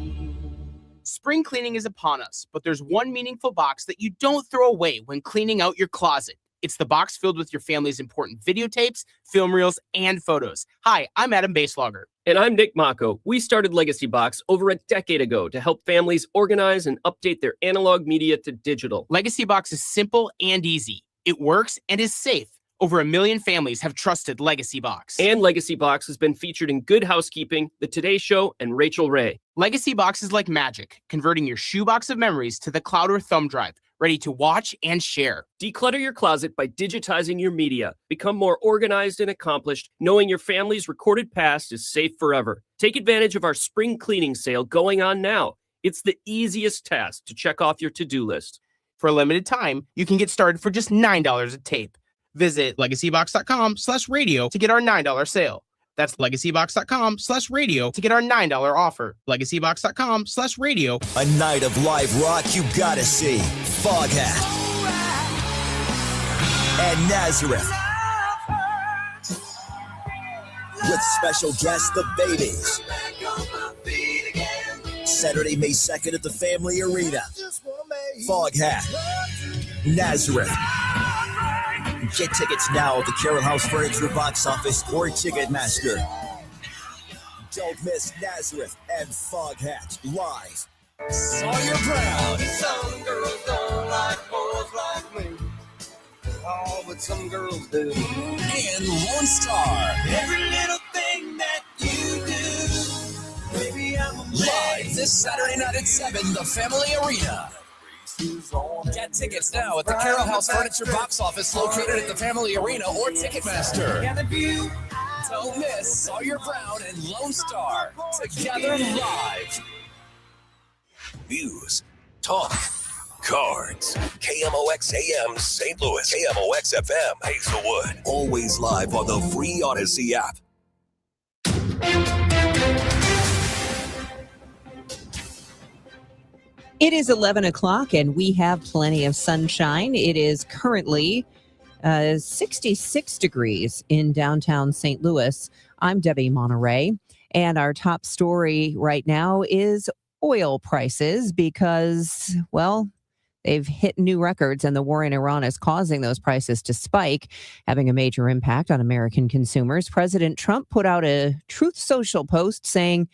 Spring cleaning is upon us, but there's one meaningful box that you don't throw away when cleaning out your closet. It's the box filled with your family's important videotapes, film reels, and photos. Hi, I'm Adam Baselogger. And I'm Nick Mako. We started Legacy Box over a decade ago to help families organize and update their analog media to digital. Legacy Box is simple and easy. It works and is safe. Over 1 million families have trusted Legacy Box. And Legacy Box has been featured in Good Housekeeping, The Today Show, and Rachel Ray. Legacy Box is like magic, converting your shoebox of memories to the cloud or thumb drive, ready to watch and share. Declutter your closet by digitizing your media. Become more organized and accomplished, knowing your family's recorded past is safe forever. Take advantage of our spring cleaning sale going on now. It's the easiest task to check off your to-do list. For a limited time, you can get started for just $9 a tape. Visit legacybox.com/radio to get our $9 sale. That's legacybox.com/radio to get our $9 offer. Legacybox.com/radio. A night of live rock you gotta see. Foghat and Nazareth. With special guest, The Babies. Saturday, May 2nd at the Family Arena. Foghat, Nazareth. Get tickets now at the Carroll House Furniture box office or Ticketmaster. Don't miss Nazareth and Foghat live. Sawyer Brown. Some girls don't like boys like me. Oh, but some girls do. And Lone Star. Every little thing that you do, baby, I'm amazed. Live this Saturday night at 7, the Family Arena. Get tickets now at the Carroll House Furniture box office located at the Family Arena or Ticketmaster. Don't miss Sawyer Brown and Lone Star together live. News, talk, cards. KMOX AM St. Louis. KMOX FM Hazelwood. Always live on the free Odyssey app. It is 11 o'clock and we have plenty of sunshine. It is currently 66 degrees in downtown St. Louis. I'm Debbie Monterey, and our top story right now is oil prices because, well, they've hit new records, and the war in Iran is causing those prices to spike, having a major impact on American consumers. President Trump put out a Truth Social post saying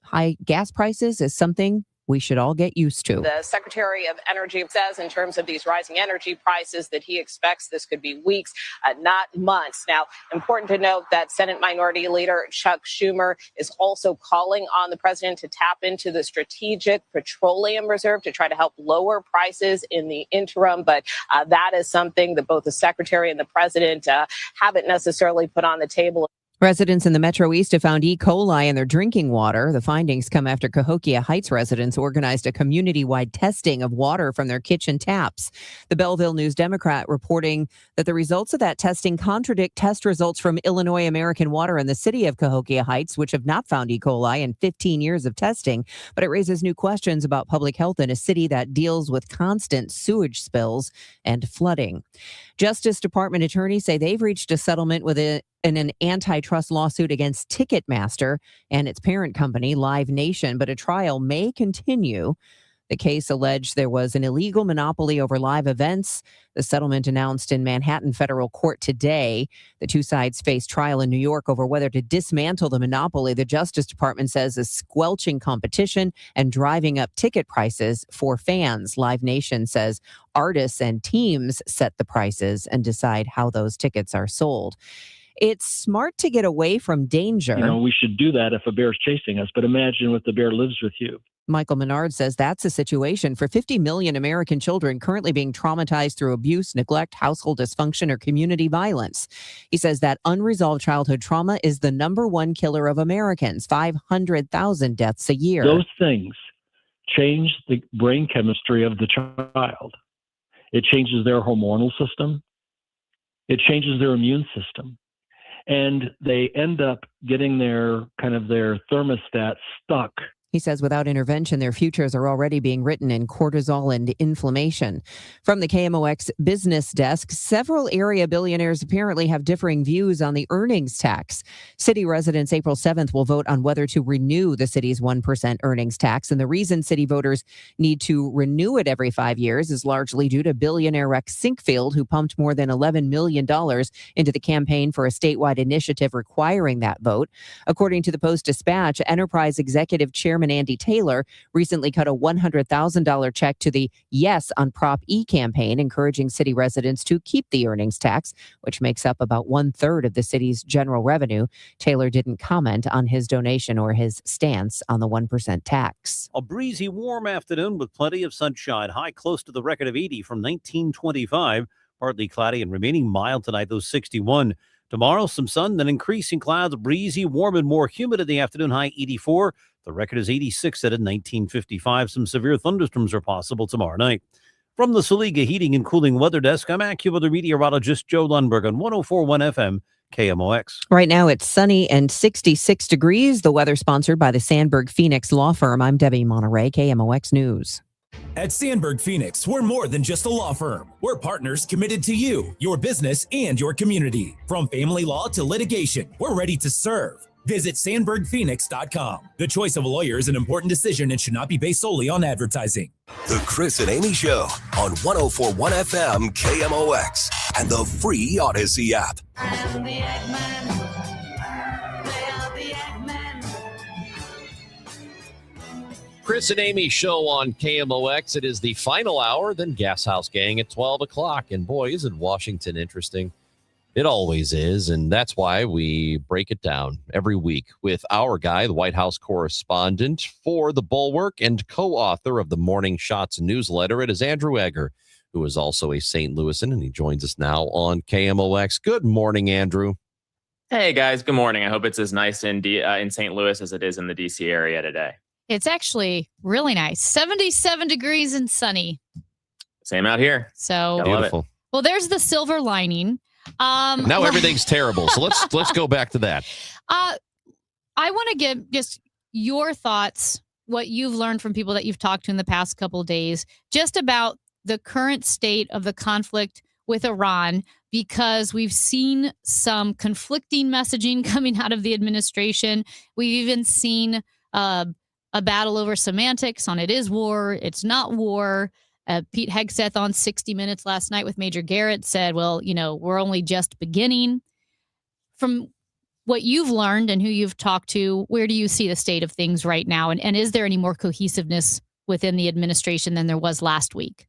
high gas prices is something we should all get used to. The Secretary of Energy says in terms of these rising energy prices that he expects this could be weeks, not months. Now, important to note that Senate Minority Leader Chuck Schumer is also calling on the president to tap into the Strategic Petroleum Reserve to try to help lower prices in the interim. But that is something that both the secretary and the president haven't necessarily put on the table. Residents in the Metro East have found E. coli in their drinking water. The findings come after Cahokia Heights residents organized a community-wide testing of water from their kitchen taps. The Belleville News-Democrat reporting that the results of that testing contradict test results from Illinois American Water and the city of Cahokia Heights, which have not found E. coli in 15 years of testing. But it raises new questions about public health in a city that deals with constant sewage spills and flooding. Justice Department attorneys say they've reached a settlement with an antitrust lawsuit against Ticketmaster and its parent company, Live Nation, but a trial may continue. The case alleged there was an illegal monopoly over live events. The settlement announced in Manhattan federal court today. The two sides face trial in New York over whether to dismantle the monopoly. The Justice Department says is squelching competition and driving up ticket prices for fans. Live Nation says artists and teams set the prices and decide how those tickets are sold. It's smart to get away from danger. We should do that if a bear's chasing us, but imagine if the bear lives with you. Michael Menard says that's a situation for 50 million American children currently being traumatized through abuse, neglect, household dysfunction, or community violence. He says that unresolved childhood trauma is the number one killer of Americans, 500,000 deaths a year. Those things change the brain chemistry of the child. It changes their hormonal system. It changes their immune system. And they end up getting their thermostat stuck. He says without intervention, their futures are already being written in cortisol and inflammation. From the KMOX business desk, several area billionaires apparently have differing views on the earnings tax. City residents April 7th will vote on whether to renew the city's 1% earnings tax. And the reason city voters need to renew it every 5 years is largely due to billionaire Rex Sinkfield, who pumped more than $11 million into the campaign for a statewide initiative requiring that vote. According to the Post-Dispatch, Enterprise Executive Chairman Andy Taylor recently cut a $100,000 check to the Yes on Prop E campaign, encouraging city residents to keep the earnings tax, which makes up about 1/3 of the city's general revenue. Taylor didn't comment on his donation or his stance on the 1% tax. A breezy, warm afternoon with plenty of sunshine. High close to the record of 80 from 1925. Partly cloudy and remaining mild tonight, those 61. Tomorrow, some sun, then increasing clouds, breezy, warm and more humid in the afternoon, high 84. The record is 86 set in 1955. Some severe thunderstorms are possible tomorrow night. From the Saliga Heating and Cooling Weather Desk, I'm AccuWeather meteorologist Joe Lundberg on 104.1 FM KMOX. Right now it's sunny and 66 degrees. The weather sponsored by the Sandberg Phoenix Law Firm. I'm Debbie Monterey, KMOX News. At Sandberg Phoenix, we're more than just a law firm. We're partners committed to you, your business, and your community. From family law to litigation, we're ready to serve. Visit SandbergPhoenix.com. The choice of a lawyer is an important decision and should not be based solely on advertising. The Chris and Amy Show on 104.1 FM KMOX and the free Odyssey app. Chris and Amy Show on KMOX. It is the final hour, then Gas House Gang at 12 o'clock. And boy, isn't Washington interesting. It always is, and that's why we break it down every week with our guy, the White House correspondent for The Bulwark and co-author of the Morning Shots newsletter. It is Andrew Egger, who is also a St. Louisan, and he joins us now on KMOX. Good morning, Andrew. Hey, guys. Good morning. I hope it's as nice in St. Louis as it is in the D.C. area today. It's actually really nice. 77 degrees and sunny. Same out here. So beautiful. Well, there's the silver lining. Now everything's terrible. So let's go back to that. I want to get just your thoughts, what you've learned from people that you've talked to in the past couple of days, just about the current state of the conflict with Iran, because we've seen some conflicting messaging coming out of the administration. We've even seen a battle over semantics on it is war, it's not war. Pete Hegseth on 60 Minutes last night with Major Garrett said, well, we're only just beginning. From what you've learned and who you've talked to, where do you see the state of things right now? And is there any more cohesiveness within the administration than there was last week?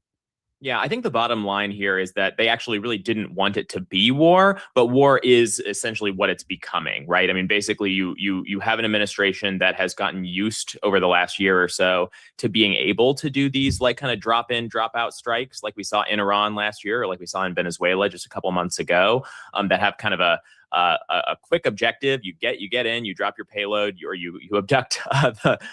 Yeah, I think the bottom line here is that they actually really didn't want it to be war, but war is essentially what it's becoming, right? I mean, basically, you have an administration that has gotten used over the last year or so to being able to do these like kind of drop in, drop out strikes like we saw in Iran last year, or like we saw in Venezuela just a couple months ago, that have kind of a a quick objective. You get in, you drop your payload, or you abduct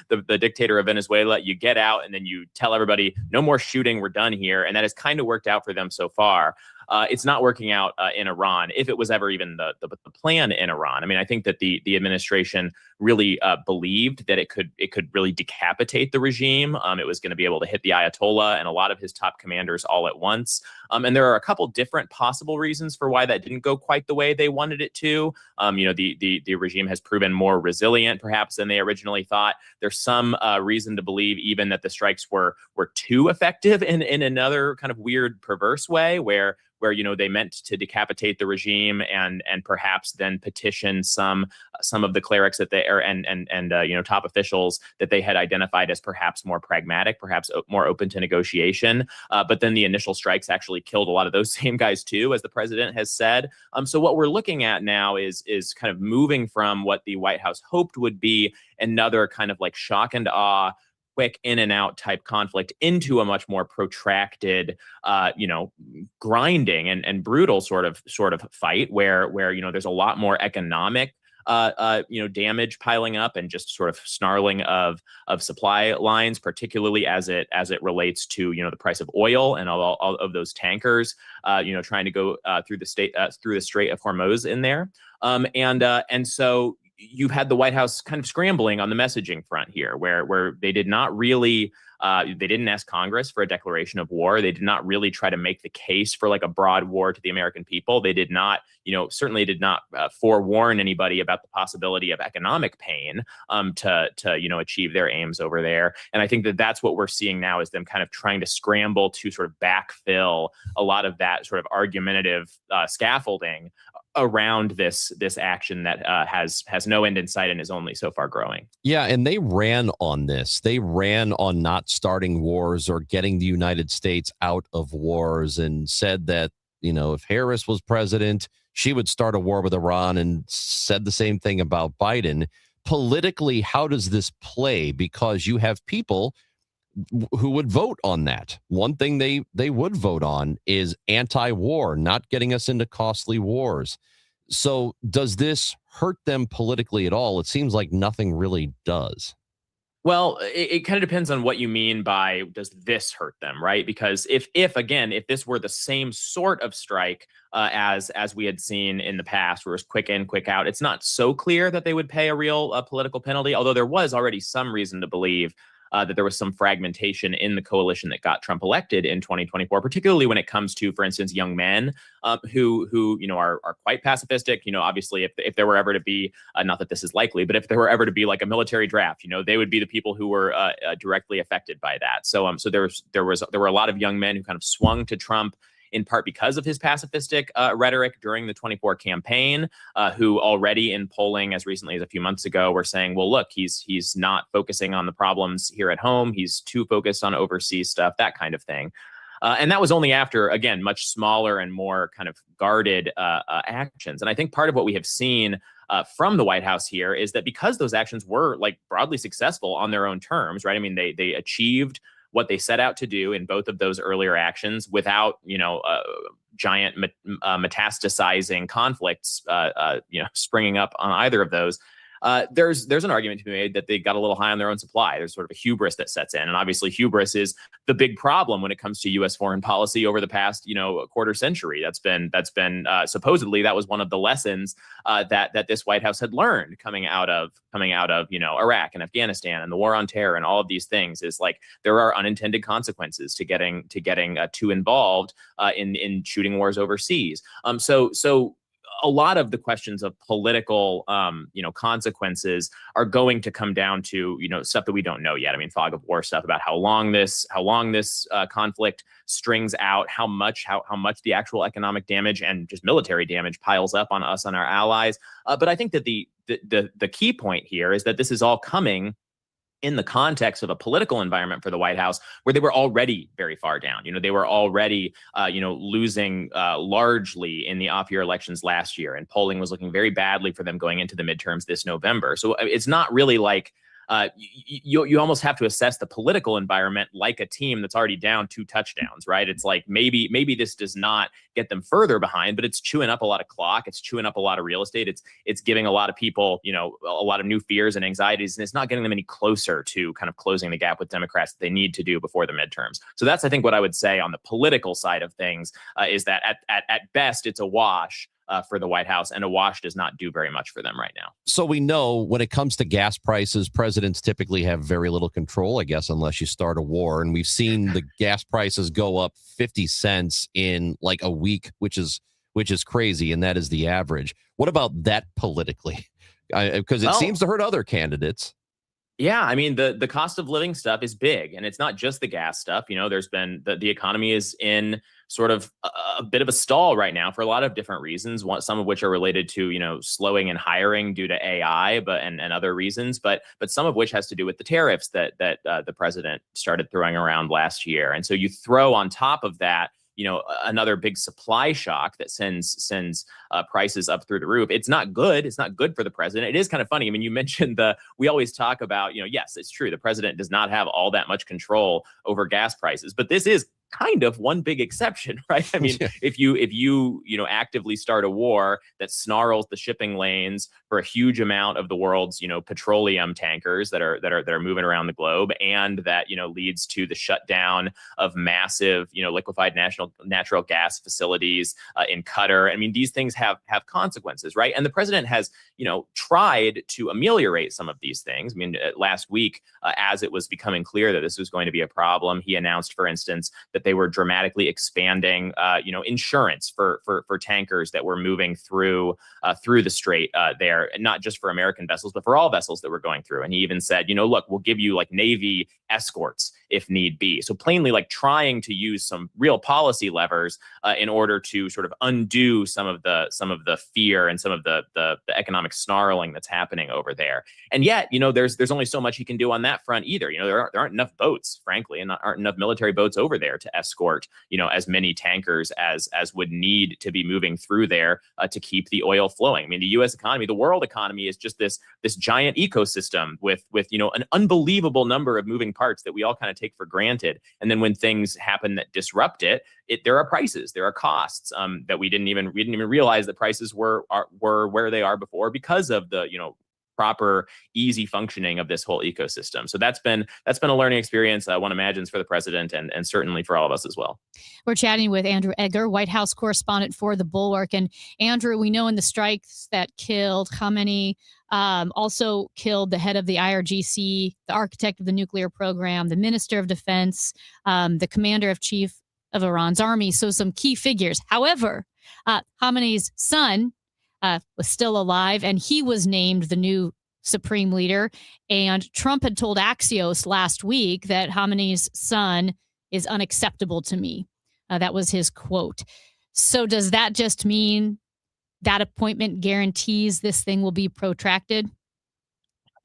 the dictator of Venezuela. You get out, and then you tell everybody, no more shooting. We're done here. And that has kind of worked out for them so far. It's not working out in Iran, if it was ever even the plan in Iran. I mean, I think that the administration really believed that it could really decapitate the regime. It was going to be able to hit the Ayatollah and a lot of his top commanders all at once. And there are a couple different possible reasons for why that didn't go quite the way they wanted it to. The regime has proven more resilient, perhaps, than they originally thought. There's some reason to believe even that the strikes were too effective in another kind of weird, perverse way, where they meant to decapitate the regime and perhaps then petition some of the clerics that and top officials that they had identified as perhaps more pragmatic, perhaps more open to negotiation. But then the initial strikes actually killed a lot of those same guys too, as the president has said. So what we're looking at now is kind of moving from what the White House hoped would be another kind of like shock and awe, quick in and out type conflict into a much more protracted, grinding and brutal sort of fight where there's a lot more economic damage piling up and just sort of snarling of supply lines, particularly as it relates to the price of oil and all of those tankers trying to go through the Strait of Hormuz in there, and so you've had the White House kind of scrambling on the messaging front here, where they did not really, they didn't ask Congress for a declaration of war. They did not really try to make the case for like a broad war to the American people. They did not, certainly did not forewarn anybody about the possibility of economic pain to achieve their aims over there. And I think that that's what we're seeing now, is them kind of trying to scramble to sort of backfill a lot of that sort of argumentative scaffolding around this action that has no end in sight and is only so far growing. Yeah, and they ran on this. They ran on not starting wars or getting the United States out of wars, and said that, if Harris was president, she would start a war with Iran, and said the same thing about Biden. Politically, how does this play? Because you have people who would vote on that. One thing they would vote on is anti-war, not getting us into costly wars. So does this hurt them politically at all? It seems like nothing really does. Well, it kind of depends on what you mean by does this hurt them, right? Because if this were the same sort of strike as we had seen in the past, where it was quick in, quick out, it's not so clear that they would pay a real political penalty, although there was already some reason to believe that there was some fragmentation in the coalition that got Trump elected in 2024, particularly when it comes to, for instance, young men who are quite pacifistic. Obviously, if there were ever to be, not that this is likely, but if there were ever to be like a military draft, they would be the people who were directly affected by that. So there were a lot of young men who kind of swung to Trump, in part because of his pacifistic rhetoric during the 24 campaign, who already in polling as recently as a few months ago were saying, well, look, he's not focusing on the problems here at home. He's too focused on overseas stuff, that kind of thing. And that was only after, again, much smaller and more kind of guarded actions. And I think part of what we have seen from the White House here is that because those actions were like broadly successful on their own terms, right? I mean, they achieved what they set out to do in both of those earlier actions without, giant metastasizing conflicts, springing up on either of those. There's an argument to be made that they got a little high on their own supply. There's sort of a hubris that sets in. And obviously hubris is the big problem when it comes to U.S. foreign policy over the past, quarter century. That's been supposedly that was one of the lessons that this White House had learned coming out of Iraq and Afghanistan and the war on terror and all of these things, is like there are unintended consequences to getting too involved in shooting wars overseas. So a lot of the questions of political, consequences are going to come down to, stuff that we don't know yet. I mean, fog of war stuff about how long this conflict strings out, how much the actual economic damage and just military damage piles up on us and our allies. But I think that the key point here is that this is all coming in the context of a political environment for the White House where they were already very far down. They were already, losing largely in the off-year elections last year, and polling was looking very badly for them going into the midterms this November. So it's not really like you almost have to assess the political environment like a team that's already down 2 touchdowns, right? It's like maybe this does not get them further behind, but it's chewing up a lot of clock. It's chewing up a lot of real estate. It's giving a lot of people, a lot of new fears and anxieties, and it's not getting them any closer to kind of closing the gap with Democrats that they need to do before the midterms. So that's, I think, what I would say on the political side of things is that at best it's a wash for the White House, and a wash does not do very much for them right now. So we know when it comes to gas prices, presidents typically have very little control, I guess, unless you start a war. And we've seen the gas prices go up 50 cents in like a week, which is crazy. And that is the average. What about that politically? Because it seems to hurt other candidates. Yeah, I mean, the cost of living stuff is big, and it's not just the gas stuff. There's been the economy is in sort of a bit of a stall right now for a lot of different reasons. Some of which are related to slowing in hiring due to AI, and other reasons. But some of which has to do with the tariffs that the president started throwing around last year. And so you throw on top of that, another big supply shock that sends prices up through the roof. It's not good. It's not good for the president. It is kind of funny. I mean, you mentioned we always talk about, yes, it's true. The president does not have all that much control over gas prices, but this is kind of one big exception, right? I mean, if you actively start a war that snarls the shipping lanes for a huge amount of the world's petroleum tankers that are moving around the globe, and that leads to the shutdown of massive liquefied natural gas facilities in Qatar. I mean, these things have consequences, right? And the president has tried to ameliorate some of these things. I mean, last week, as it was becoming clear that this was going to be a problem, he announced, for instance, that they were dramatically expanding, insurance for tankers that were moving through the strait there, and not just for American vessels, but for all vessels that were going through. And he even said, look, we'll give you like Navy escorts if need be. So plainly, like trying to use some real policy levers in order to sort of undo some of the fear and some of the economic snarling that's happening over there. And yet, there's only so much he can do on that front either. There aren't enough boats, frankly, and aren't enough military boats over there to escort, as many tankers as would need to be moving through there to keep the oil flowing. I mean, the U.S. economy, the world economy is just this giant ecosystem with an unbelievable number of moving parts that we all kind of take for granted. And then when things happen that disrupt it, there are prices, there are costs that we didn't even realize that prices were where they are before because of the proper, easy functioning of this whole ecosystem. So that's been a learning experience, one imagines, for the president and certainly for all of us as well. We're chatting with Andrew Egger, White House correspondent for The Bulwark. And Andrew, we know in the strikes that killed Khamenei, also killed the head of the IRGC, the architect of the nuclear program, the minister of defense, the commander-in-chief of Iran's army. So some key figures. However, Khamenei's son was still alive, and he was named the new supreme leader. And Trump had told Axios last week that Khamenei's son is unacceptable to me. That was his quote. So does that just mean that appointment guarantees this thing will be protracted?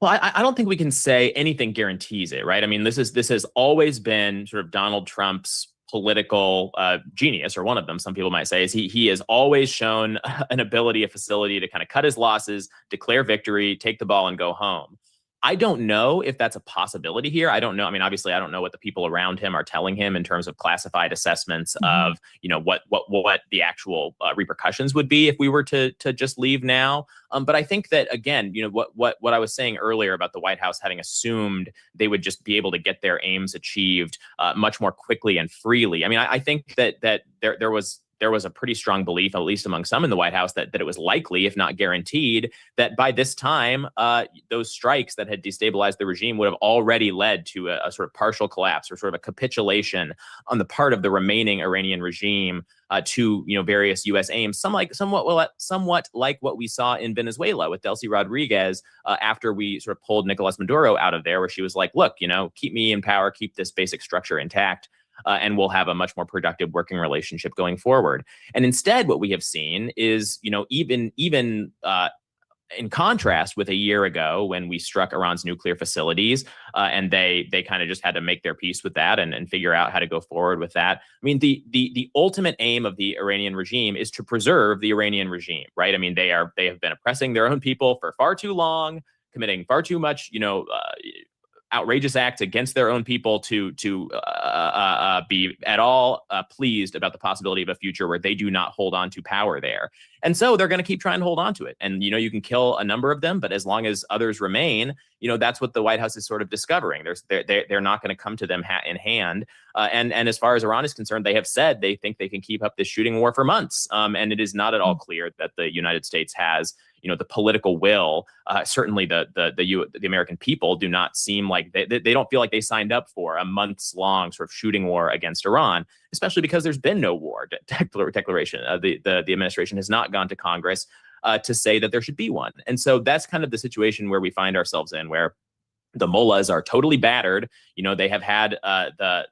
Well, I don't think we can say anything guarantees it, right? I mean, this has always been sort of Donald Trump's political genius, or one of them, some people might say, is he has always shown an ability, a facility to kind of cut his losses, declare victory, take the ball and go home. I don't know if that's a possibility here. I don't know. I mean, obviously, I don't know what the people around him are telling him in terms of classified assessments of, what the actual repercussions would be if we were to just leave now. But I think that, again, what I was saying earlier about the White House having assumed they would just be able to get their aims achieved much more quickly and freely. I mean, I think that there was a pretty strong belief, at least among some in the White House, that it was likely, if not guaranteed, that by this time, those strikes that had destabilized the regime would have already led to a sort of partial collapse or sort of a capitulation on the part of the remaining Iranian regime to various U.S. aims, somewhat like what we saw in Venezuela with Delcy Rodriguez after we sort of pulled Nicolas Maduro out of there, where she was like, look, keep me in power, keep this basic structure intact. And we'll have a much more productive working relationship going forward. And instead, what we have seen is, even in contrast with a year ago when we struck Iran's nuclear facilities, and they kind of just had to make their peace with that and figure out how to go forward with that. I mean, the ultimate aim of the Iranian regime is to preserve the Iranian regime, right? I mean, they have been oppressing their own people for far too long, committing far too much, outrageous acts against their own people to be at all pleased about the possibility of a future where they do not hold on to power there. And so they're going to keep trying to hold on to it. And, you can kill a number of them, but as long as others remain, that's what the White House is sort of discovering. They're not going to come to them hat in hand. And as far as Iran is concerned, they have said they think they can keep up this shooting war for months. And it is not at all clear that the United States has the political will. Certainly the American people do not seem like they don't feel like they signed up for a months long sort of shooting war against Iran, especially because there's been no war declaration. The administration has not gone to Congress to say that there should be one. And so that's kind of the situation where we find ourselves in, where the mullahs are totally battered. They have had the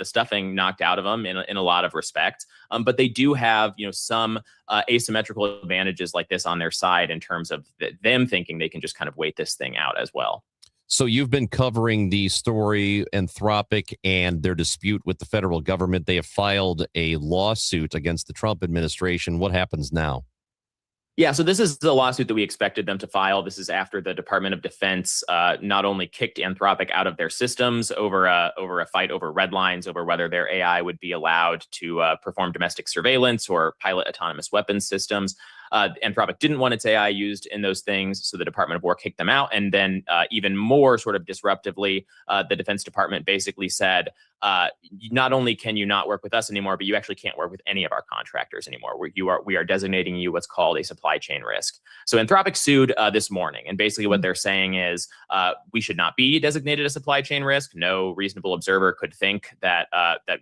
stuffing knocked out of them in a lot of respects. But they do have, some asymmetrical advantages like this on their side in terms of them thinking they can just kind of wait this thing out as well. So you've been covering the story, Anthropic and their dispute with the federal government. They have filed a lawsuit against the Trump administration. What happens now? Yeah, so this is the lawsuit that we expected them to file. This is after the Department of Defense not only kicked Anthropic out of their systems over a fight over red lines over whether their AI would be allowed to perform domestic surveillance or pilot autonomous weapons systems. Anthropic didn't want its AI used in those things, so the Department of War kicked them out. And then even more sort of disruptively, the Defense Department basically said, not only can you not work with us anymore, but you actually can't work with any of our contractors anymore. We are designating you what's called a supply chain risk. So Anthropic sued this morning, and basically what they're saying is we should not be designated a supply chain risk. No reasonable observer could think that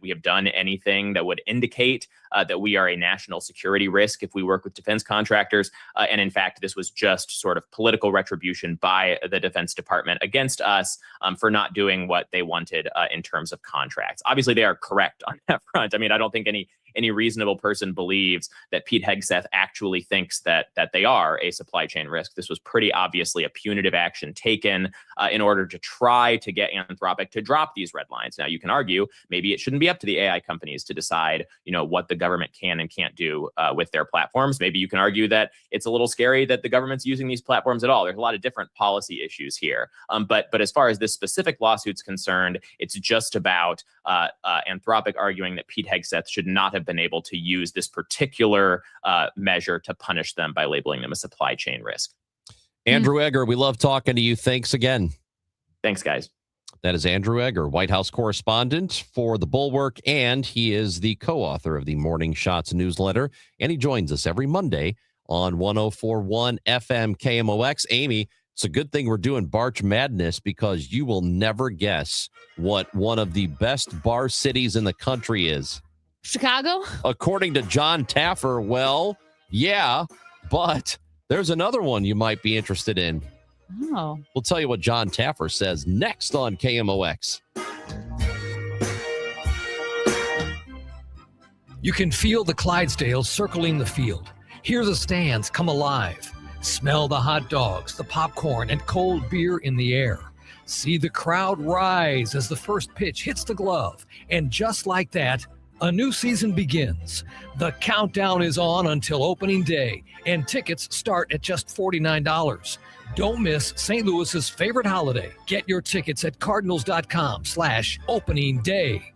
we have done anything that would indicate that we are a national security risk if we work with defense contractors. And in fact, this was just sort of political retribution by the Defense Department against us for not doing what they wanted in terms of contracts. Obviously, they are correct on that front. I mean, I don't think any reasonable person believes that Pete Hegseth actually thinks that they are a supply chain risk. This was pretty obviously a punitive action taken in order to try to get Anthropic to drop these red lines. Now, you can argue maybe it shouldn't be up to the AI companies to decide, what the government can and can't do with their platforms. Maybe you can argue that it's a little scary that the government's using these platforms at all. There's a lot of different policy issues here. But as far as this specific lawsuit's concerned, it's just about Anthropic arguing that Pete Hegseth should not have been able to use this particular measure to punish them by labeling them a supply chain risk. Andrew Egger, we love talking to you. Thanks again. Thanks, guys. That is Andrew Egger, White House correspondent for The Bulwark, and he is the co-author of the Morning Shots newsletter, and he joins us every Monday on 104.1 FM KMOX. Amy, it's a good thing we're doing Barch Madness because you will never guess what one of the best bar cities in the country is. Chicago? According to John Taffer, well, yeah, but there's another one you might be interested in. Oh. We'll tell you what John Taffer says next on KMOX. You can feel the Clydesdales circling the field. Hear the stands come alive. Smell the hot dogs, the popcorn, and cold beer in the air. See the crowd rise as the first pitch hits the glove. And just like that, a new season begins. The countdown is on until opening day, and tickets start at just $49. Don't miss St. Louis's favorite holiday. Get your tickets at cardinals.com/opening day.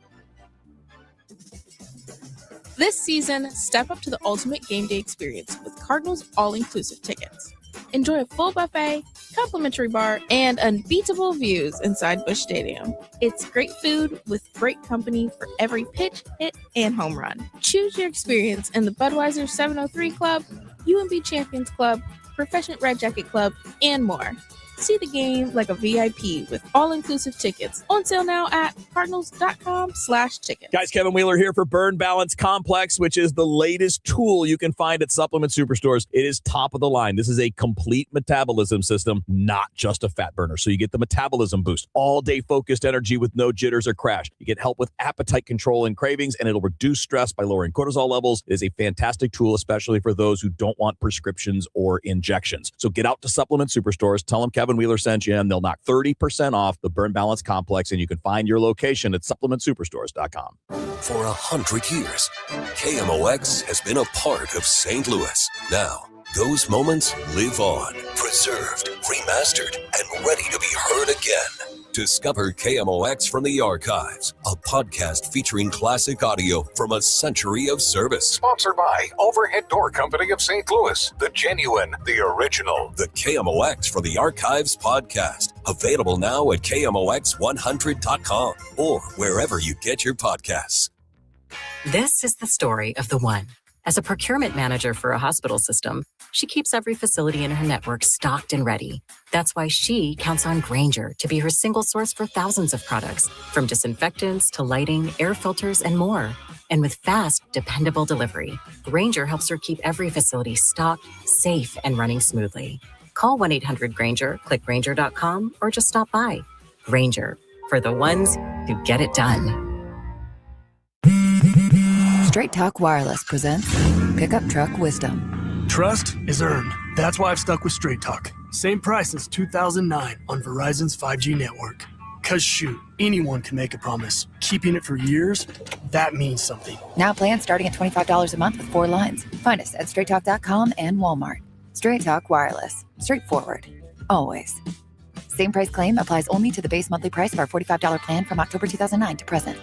This season, step up to the ultimate game day experience with Cardinals all-inclusive tickets. Enjoy a full buffet, complimentary bar, and unbeatable views inside Busch Stadium. It's great food with great company for every pitch, hit, and home run. Choose your experience in the Budweiser 703 Club, UMB Champions Club, Proficient Red Jacket Club, and more. See the game like a VIP with all-inclusive tickets. On sale now at cardinals.com/tickets. Guys, Kevin Wheeler here for Burn Balance Complex, which is the latest tool you can find at supplement superstores. It is top of the line. This is a complete metabolism system, not just a fat burner. So you get the metabolism boost, all-day focused energy with no jitters or crash. You get help with appetite control and cravings, and it'll reduce stress by lowering cortisol levels. It is a fantastic tool, especially for those who don't want prescriptions or injections. So get out to supplement superstores. Tell them Kevin Wheeler sent you, and they'll knock 30% off the Burn Balance Complex, and you can find your location at supplementsuperstores.com. For 100 years, KMOX has been a part of St. Louis. Now, those moments live on, preserved, remastered, and ready to be heard again. Discover KMOX from the Archives, a podcast featuring classic audio from a century of service. Sponsored by Overhead Door Company of St. Louis, the genuine, the original. The KMOX from the Archives podcast, available now at KMOX100.com or wherever you get your podcasts. This is the story of the one. As a procurement manager for a hospital system, she keeps every facility in her network stocked and ready. That's why she counts on Grainger to be her single source for thousands of products, from disinfectants to lighting, air filters, and more. And with fast, dependable delivery, Grainger helps her keep every facility stocked, safe, and running smoothly. Call 1-800-GRAINGER, click Grainger.com, or just stop by. Grainger, for the ones who get it done. Straight Talk Wireless presents Pickup Truck Wisdom. Trust is earned. That's why I've stuck with Straight Talk. Same price since 2009 on Verizon's 5G network. Cause shoot, anyone can make a promise. Keeping it for years, that means something. Now plans starting at $25 a month with 4 lines. Find us at straighttalk.com and Walmart. Straight Talk Wireless. Straightforward. Always. Same price claim applies only to the base monthly price of our $45 plan from October 2009 to present.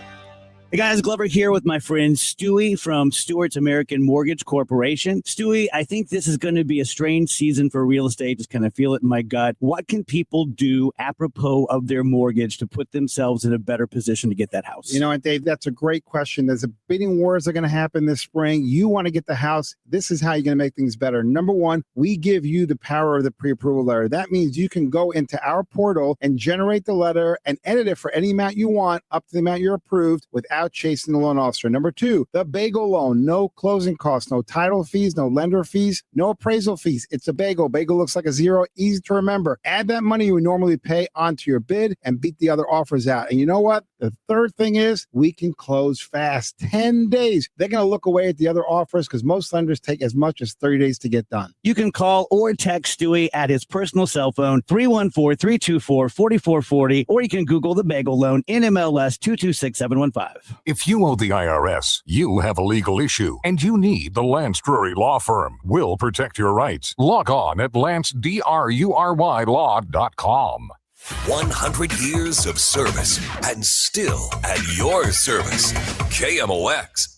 Hey guys, Glover here with my friend Stewie from Stewart's American Mortgage Corporation. Stewie, I think this is going to be a strange season for real estate. Just kind of feel it in my gut. What can people do apropos of their mortgage to put themselves in a better position to get that house? You know, and Dave, that's a great question. There's a bidding wars that are going to happen this spring. You want to get the house. This is how you're going to make things better. Number one, we give you the power of the pre-approval letter. That means you can go into our portal and generate the letter and edit it for any amount you want up to the amount you're approved without chasing the loan officer. Number two, the bagel loan, no closing costs, no title fees, no lender fees, no appraisal fees. It's a bagel. Bagel looks like a zero, easy to remember. Add that money you would normally pay onto your bid and beat the other offers out. And you know what? The third thing is we can close fast. 10 days. They're going to look away at the other offers because most lenders take as much as 30 days to get done. You can call or text Stewie at his personal cell phone, 314-324-4440, or you can Google the bagel loan in MLS 226715. If you owe the IRS, you have a legal issue, and you need the Lance Drury Law Firm. We'll protect your rights. Log on at lancedrurylaw.com. 100 years of service and still at your service. KMOX.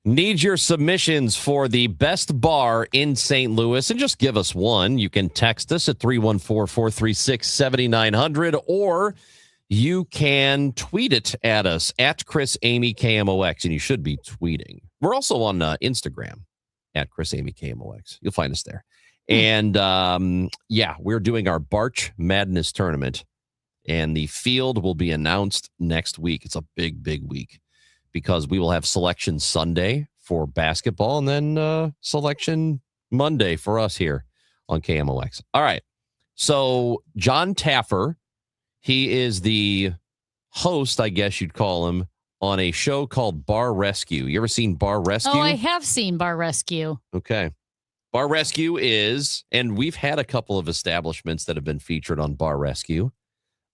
Need your submissions for the best bar in St. Louis, and just give us one. You can text us at 314-436-7900, or you can tweet it at us at Chris Amy KMOX, and you should be tweeting. We're also on Instagram at Chris Amy KMOX. You'll find us there. And we're doing our Barch Madness tournament, and the field will be announced next week. It's a big, big week, because we will have Selection Sunday for basketball and then Selection Monday for us here on KMOX. All right. So John Taffer, he is the host, I guess you'd call him, on a show called Bar Rescue. You ever seen Bar Rescue? Oh, I have seen Bar Rescue. Okay. Bar Rescue is, and we've had a couple of establishments that have been featured on Bar Rescue.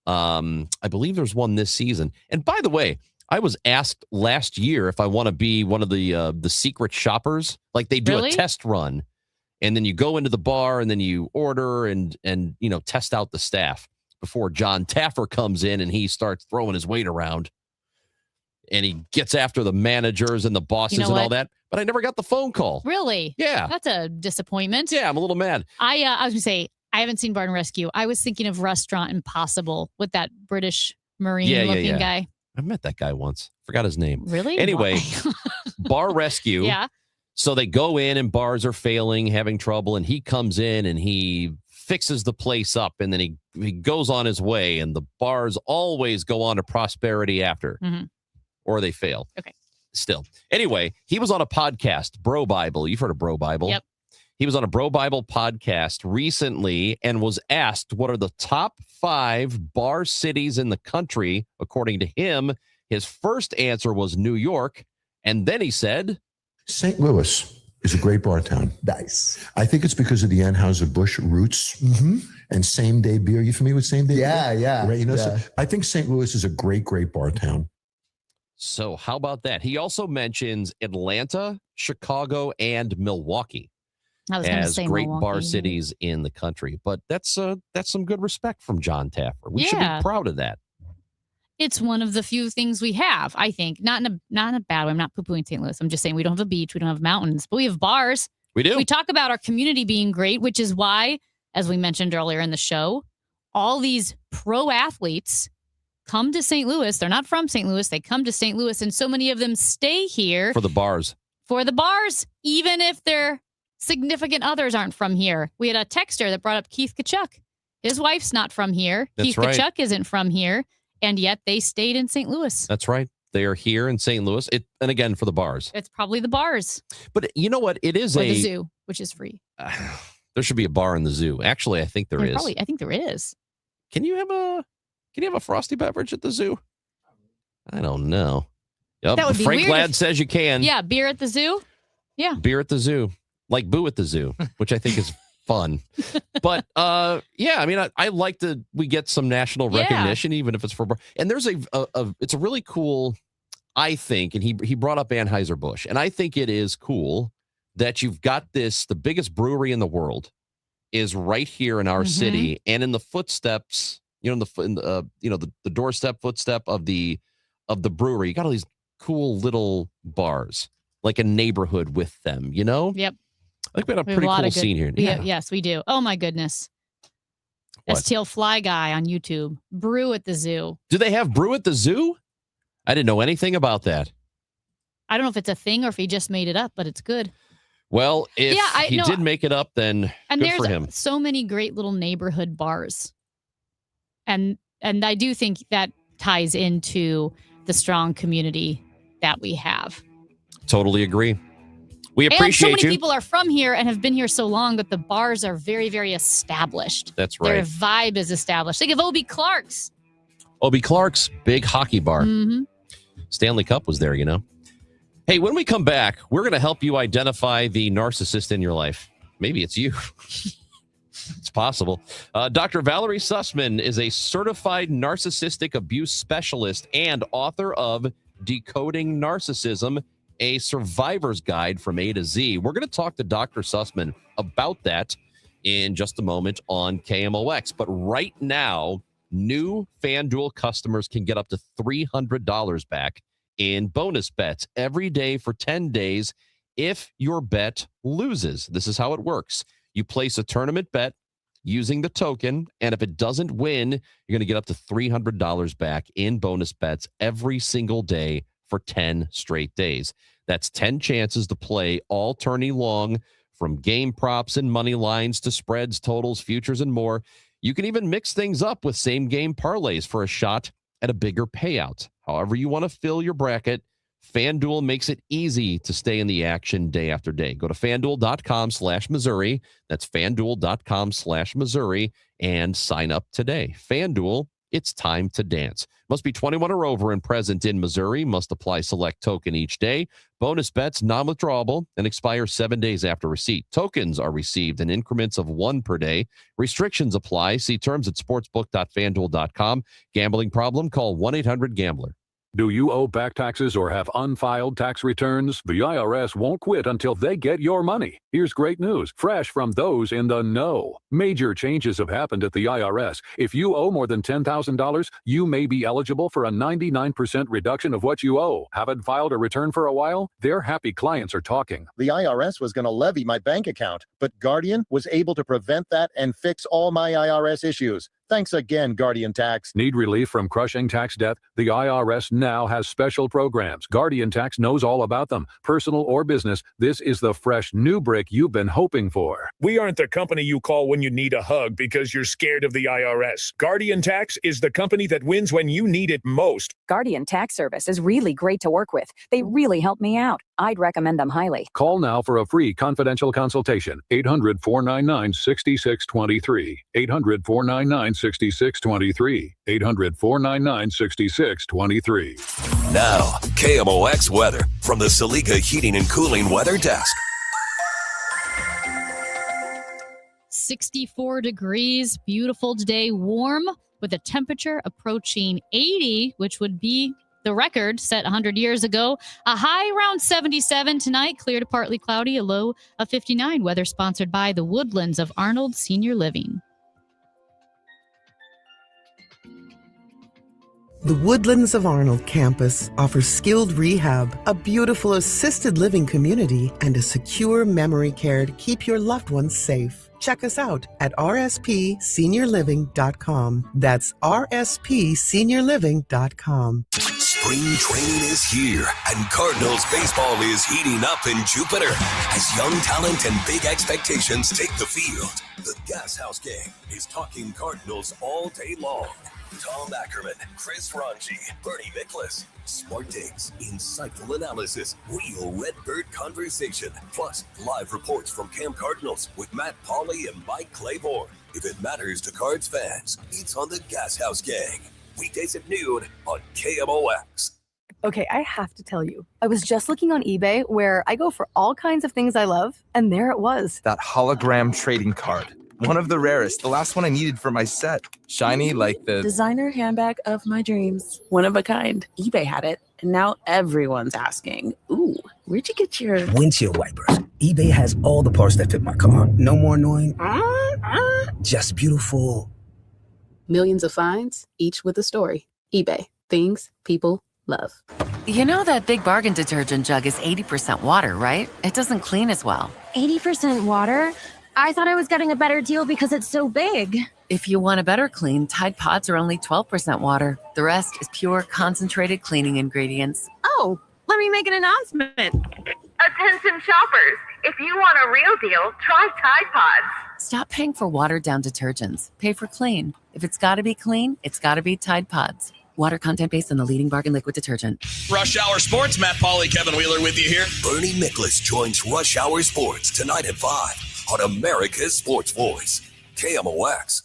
I believe there's one this season. And by the way, I was asked last year if I want to be one of the secret shoppers. Like they do a test run, and then you go into the bar and then you order and test out the staff before John Taffer comes in and he starts throwing his weight around, and he gets after the managers and the bosses and all that. But I never got the phone call. Really? Yeah. That's a disappointment. Yeah, I'm a little mad. I was going to say, I haven't seen Bar and Rescue. I was thinking of Restaurant Impossible with that British Marine-looking guy. I met that guy once. Forgot his name. Really? Anyway, Bar Rescue. Yeah. So they go in and bars are failing, having trouble, and he comes in and he fixes the place up, and then he goes on his way, and the bars always go on to prosperity after. Mm-hmm. Or they fail. Okay. Still. Anyway, he was on a podcast, Bro Bible. You've heard of Bro Bible? Yep. He was on a Bro Bible podcast recently and was asked what are the top 5 bar cities in the country, according to him. His first answer was New York. And then he said, St. Louis is a great bar town. Nice. I think it's because of the Anheuser-Busch roots and same-day beer. You familiar with same-day beer? Yeah. Right, so I think St. Louis is a great, great bar town. So how about that? He also mentions Atlanta, Chicago, and Milwaukee. as great bar Milwaukee. cities in the country. But that's some good respect from John Taffer. We should Yeah. be proud of that. It's one of the few things we have, I think. Not in a bad way. I'm not poo-pooing St. Louis. I'm just saying we don't have a beach. We don't have mountains. But we have bars. We do. We talk about our community being great, which is why, as we mentioned earlier in the show, all these pro athletes come to St. Louis. They're not from St. Louis. They come to St. Louis, and so many of them stay here For the bars. even if their significant others aren't from here. We had a texter that brought up Keith Kachuk. His wife's not from here. That's Keith right. Kachuk isn't from here, and yet they stayed in St. Louis. That's right. They are here in St. Louis. And again, for the bars. It's probably the bars But you know what? It is or the zoo, which is free. There should be a bar in the zoo. Actually, I think there is. I think there is. Can you have a frosty beverage at the zoo? I don't know. Yep. That would be Frank weird Ladd if- says you can. Yeah, beer at the zoo. Yeah. Beer at the zoo. Like Boo at the Zoo, which I think is fun. But yeah, I mean, I like we get some national recognition, even if it's for and there's it's a really cool, I think, and he brought up Anheuser-Busch, and I think it is cool that you've got the biggest brewery in the world is right here in our city, and in the footsteps, the doorstep footstep of the brewery, you got all these cool little bars, like a neighborhood with them, Yep. I think we had a We have pretty lot cool of good- scene here. Yes, we do. Oh my goodness. What? STL Fly Guy on YouTube. Brew at the zoo. Do they have brew at the zoo? I didn't know anything about that. I don't know if it's a thing or if he just made it up, but it's good. Well, if he no, did make it up, then And good there's for him. so many great little neighborhood bars. And I do think that ties into the strong community that we have. Totally agree. We And so appreciate many you. people are from here and have been here so long that the bars are very, very established. That's Their right. vibe is established. Think of Obie Clark's. Obie Clark's big hockey bar. Mhm. Stanley Cup was there, Hey, when we come back, we're going to help you identify the narcissist in your life. Maybe it's you. It's possible. Dr. Valerie Sussman is a certified narcissistic abuse specialist and author of Decoding Narcissism, a survivor's guide from A to Z. We're going to talk to Dr. Sussman about that in just a moment on KMOX. But right now, new FanDuel customers can get up to $300 back in bonus bets every day for 10 days if your bet loses. This is how it works. You place a tournament bet using the token, and if it doesn't win, you're going to get up to $300 back in bonus bets every single day for 10 straight days. That's 10 chances to play all tourney long, from game props and money lines to spreads, totals, futures, and more. You can even mix things up with same-game parlays for a shot at a bigger payout. However you want to fill your bracket, FanDuel makes it easy to stay in the action day after day. Go to FanDuel.com/Missouri. That's FanDuel.com/Missouri and sign up today. FanDuel, it's time to dance. Must be 21 or over and present in Missouri. Must apply select token each day. Bonus bets non-withdrawable and expire 7 days after receipt. Tokens are received in increments of 1 per day. Restrictions apply. See terms at sportsbook.fanduel.com. Gambling problem? Call 1-800-GAMBLER. Do you owe back taxes or have unfiled tax returns? The IRS won't quit until they get your money. Here's great news, fresh from those in the know. Major changes have happened at the IRS. If you owe more than $10,000, you may be eligible for a 99% reduction of what you owe. Haven't filed a return for a while? Their happy clients are talking. The IRS was going to levy my bank account, but Guardian was able to prevent that and fix all my IRS issues. Thanks again, Guardian Tax. Need relief from crushing tax debt? The IRS now has special programs. Guardian Tax knows all about them. Personal or business, this is the fresh new brick you've been hoping for. We aren't the company you call when you need a hug because you're scared of the IRS. Guardian Tax is the company that wins when you need it most. Guardian Tax Service is really great to work with. They really help me out. I'd recommend them highly. Call now for a free confidential consultation. 800-499-6623. 800-499-6623. 800-499-6623. Now, KMOX weather from the Saliga Heating and Cooling Weather Desk. 64 degrees, beautiful today, warm with a temperature approaching 80, which would be the record set 100 years ago. A high around 77 tonight, clear to partly cloudy, a low of 59. Weather sponsored by the Woodlands of Arnold Senior Living. The Woodlands of Arnold campus offers skilled rehab, a beautiful assisted living community, and a secure memory care to keep your loved ones safe. Check us out at rspseniorliving.com. That's rspseniorliving.com. Spring training is here, and Cardinals baseball is heating up in Jupiter as young talent and big expectations take the field. The Gas House Gang is talking Cardinals all day long. Tom Ackerman, Chris Ranji, Bernie Nicholas. Smart takes, insightful analysis, real Redbird conversation, plus live reports from Camp Cardinals with Matt Pauley and Mike Claiborne. If it matters to Cards fans, it's on the Gas House Gang. Weekdays at noon on KMOX. Okay, I have to tell you, I was just looking on eBay where I go for all kinds of things I love, and there it was. That hologram trading card. One of the rarest. The last one I needed for my set. Shiny like the designer handbag of my dreams. One of a kind. eBay had it, and now everyone's asking, ooh, where'd you get your windshield wipers? eBay has all the parts that fit my car. No more annoying. Just beautiful. Millions of finds, each with a story. eBay. Things people love. You know that Big Bargain detergent jug is 80% water, right? It doesn't clean as well. 80% water? I thought I was getting a better deal because it's so big. If you want a better clean, Tide Pods are only 12% water. The rest is pure, concentrated cleaning ingredients. Oh, let me make an announcement. Attention shoppers, if you want a real deal, try Tide Pods. Stop paying for watered-down detergents. Pay for clean. If it's got to be clean, it's got to be Tide Pods. Water content based on the leading bargain liquid detergent. Rush Hour Sports, Matt Pauley, Kevin Wheeler with you here. Bernie Nicholas joins Rush Hour Sports tonight at 5 on America's Sports Voice, KMOX.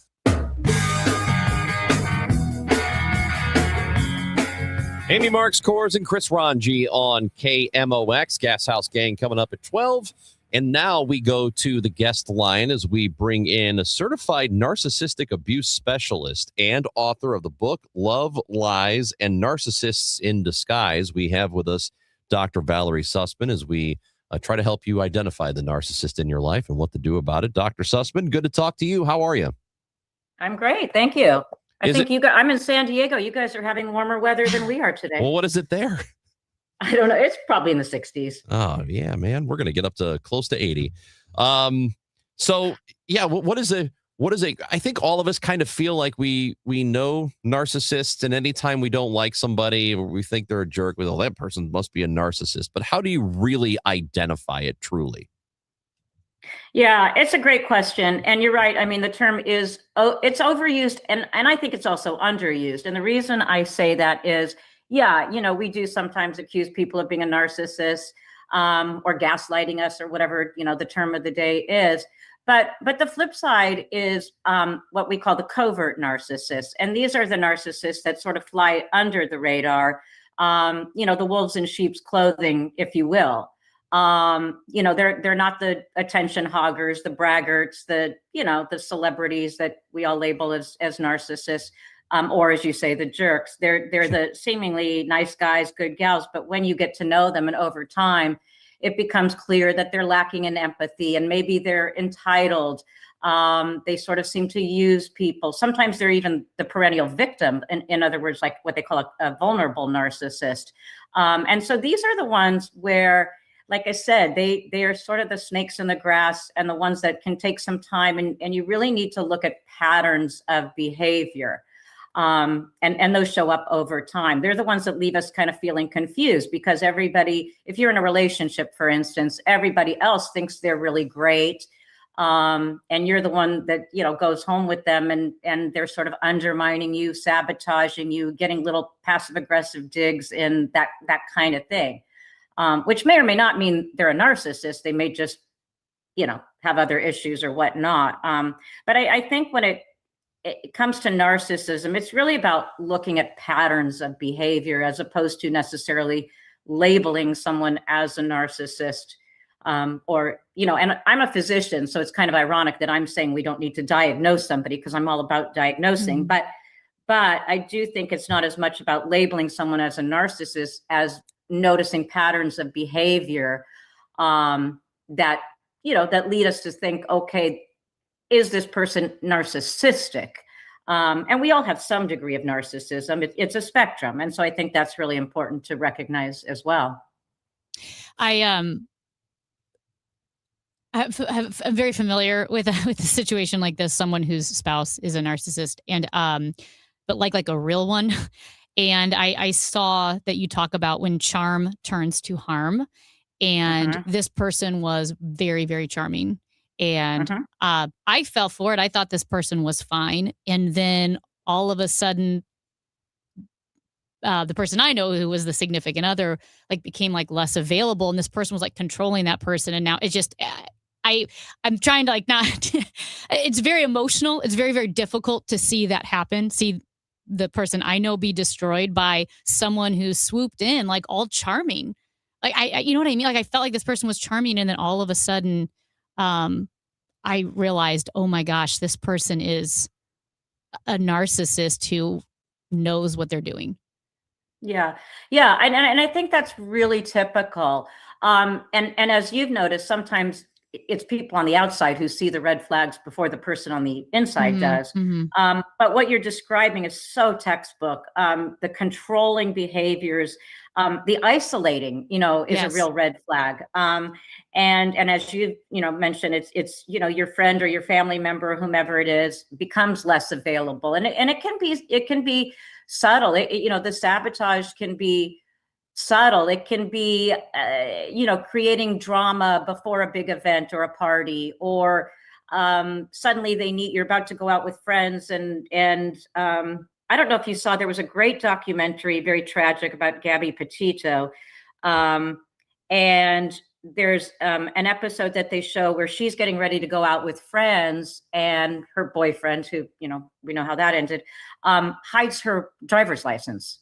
Amy Marks, Kors, and Chris Ranji on KMOX. Gas House Gang coming up at 12. And now we go to the guest line as we bring in a certified narcissistic abuse specialist and author of the book Love, Lies, and Narcissists in Disguise. We have with us Dr. Valerie Sussman as we try to help you identify the narcissist in your life and what to do about it. Dr. Sussman, good to talk to you. How are you? I'm great. Thank you. I'm in San Diego. You guys are having warmer weather than we are today. Well, what is it there? I don't know. It's probably in the 60s. Oh, yeah, man. We're going to get up to close to 80. So, yeah, what is it? I think all of us kind of feel like we know narcissists, and anytime we don't like somebody or we think they're a jerk, well, that person must be a narcissist. But how do you really identify it truly? Yeah, it's a great question. And you're right. I mean, the term it's overused, and I think it's also underused. And the reason I say that is, yeah, we do sometimes accuse people of being a narcissist or gaslighting us or whatever, the term of the day is. But the flip side is what we call the covert narcissists. And these are the narcissists that sort of fly under the radar, the wolves in sheep's clothing, if you will. They're not the attention hoggers, the braggarts, the celebrities that we all label as narcissists. Or as you say, the jerks. They're the seemingly nice guys, good gals, but when you get to know them and over time, it becomes clear that they're lacking in empathy and maybe they're entitled. They sort of seem to use people. Sometimes they're even the perennial victim. In other words, like what they call a vulnerable narcissist. And so these are the ones where, like I said, they are sort of the snakes in the grass and the ones that can take some time. And you really need to look at patterns of behavior. And those show up over time. They're the ones that leave us kind of feeling confused because everybody, if you're in a relationship, for instance, everybody else thinks they're really great. And you're the one that, goes home with them and they're sort of undermining you, sabotaging you, getting little passive aggressive digs in that kind of thing, which may or may not mean they're a narcissist. They may just, have other issues or whatnot. But I think when it comes to narcissism, it's really about looking at patterns of behavior as opposed to necessarily labeling someone as a narcissist. And I'm a physician, so it's kind of ironic that I'm saying we don't need to diagnose somebody because I'm all about diagnosing. But I do think it's not as much about labeling someone as a narcissist as noticing patterns of behavior that lead us to think, okay, is this person narcissistic? And we all have some degree of narcissism. It's a spectrum. And so I think that's really important to recognize as well. I'm very familiar with a situation like this, someone whose spouse is a narcissist, and but like a real one. And I saw that you talk about when charm turns to harm, and this person was very, very charming. And I fell for it. I thought this person was fine. And then all of a sudden, the person I know who was the significant other, like, became like less available. And this person was like controlling that person. And now it's just, I'm trying to like not, it's very emotional. It's very, very difficult to see that happen. See the person I know be destroyed by someone who swooped in like all charming. Like you know what I mean? Like I felt like this person was charming. And then all of a sudden, I realized, oh my gosh, this person is a narcissist who knows what they're doing. Yeah. Yeah. And I think that's really typical. And as you've noticed, sometimes it's people on the outside who see the red flags before the person on the inside does. But what you're describing is so textbook. The controlling behaviors, the isolating, is a real red flag. And as you mentioned, it's your friend or your family member, whomever it is, becomes less available, and it can be subtle. The sabotage can be subtle. It can be, creating drama before a big event or a party, or suddenly you're about to go out with friends, and I don't know if you saw, there was a great documentary, very tragic, about Gabby Petito. And there's an episode that they show where she's getting ready to go out with friends, and her boyfriend, who, we know how that ended, hides her driver's license.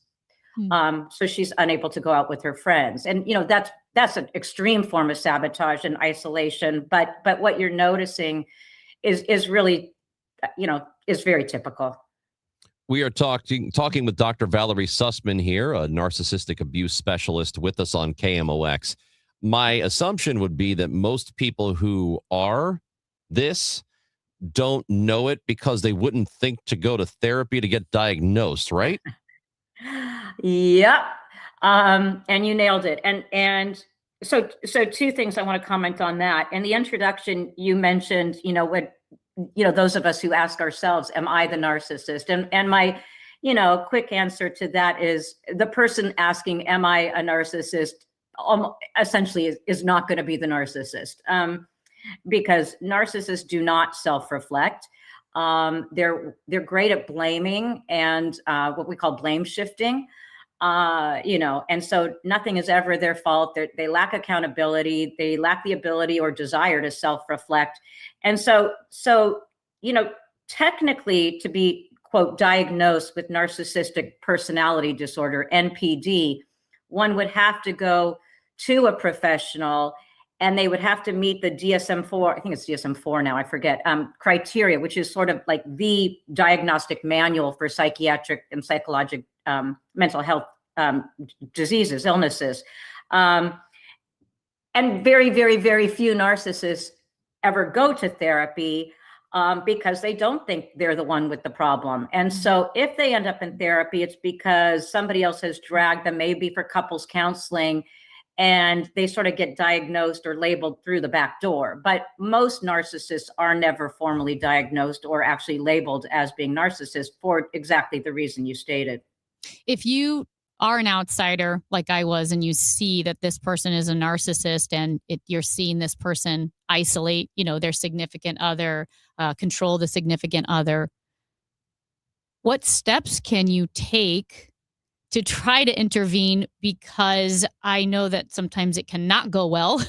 So she's unable to go out with her friends. And, that's an extreme form of sabotage and isolation. But what you're noticing is really, is very typical. We are talking with Dr. Valerie Sussman here, a narcissistic abuse specialist, with us on KMOX. My assumption would be that most people who are this don't know it because they wouldn't think to go to therapy to get diagnosed, right? Yep. And you nailed it. And so two things I want to comment on that. In the introduction, you mentioned, those of us who ask ourselves, am I the narcissist? And my, quick answer to that is, the person asking, am I a narcissist, essentially is not going to be the narcissist, because narcissists do not self-reflect. They're great at blaming and what we call blame shifting. And so nothing is ever their fault. They lack accountability. They lack the ability or desire to self-reflect. And so, technically, to be, quote, diagnosed with narcissistic personality disorder, NPD, one would have to go to a professional, and they would have to meet the DSM-4, I think it's DSM-4 now, I forget, criteria, which is sort of like the diagnostic manual for psychiatric and psychological mental health diseases, illnesses. And very, very, very few narcissists ever go to therapy because they don't think they're the one with the problem. And so if they end up in therapy, it's because somebody else has dragged them, maybe for couples counseling, and they sort of get diagnosed or labeled through the back door. But most narcissists are never formally diagnosed or actually labeled as being narcissists for exactly the reason you stated. If you are an outsider like I was, and you see that this person is a narcissist, and you're seeing this person isolate, their significant other, control the significant other, what steps can you take to try to intervene? Because I know that sometimes it cannot go well.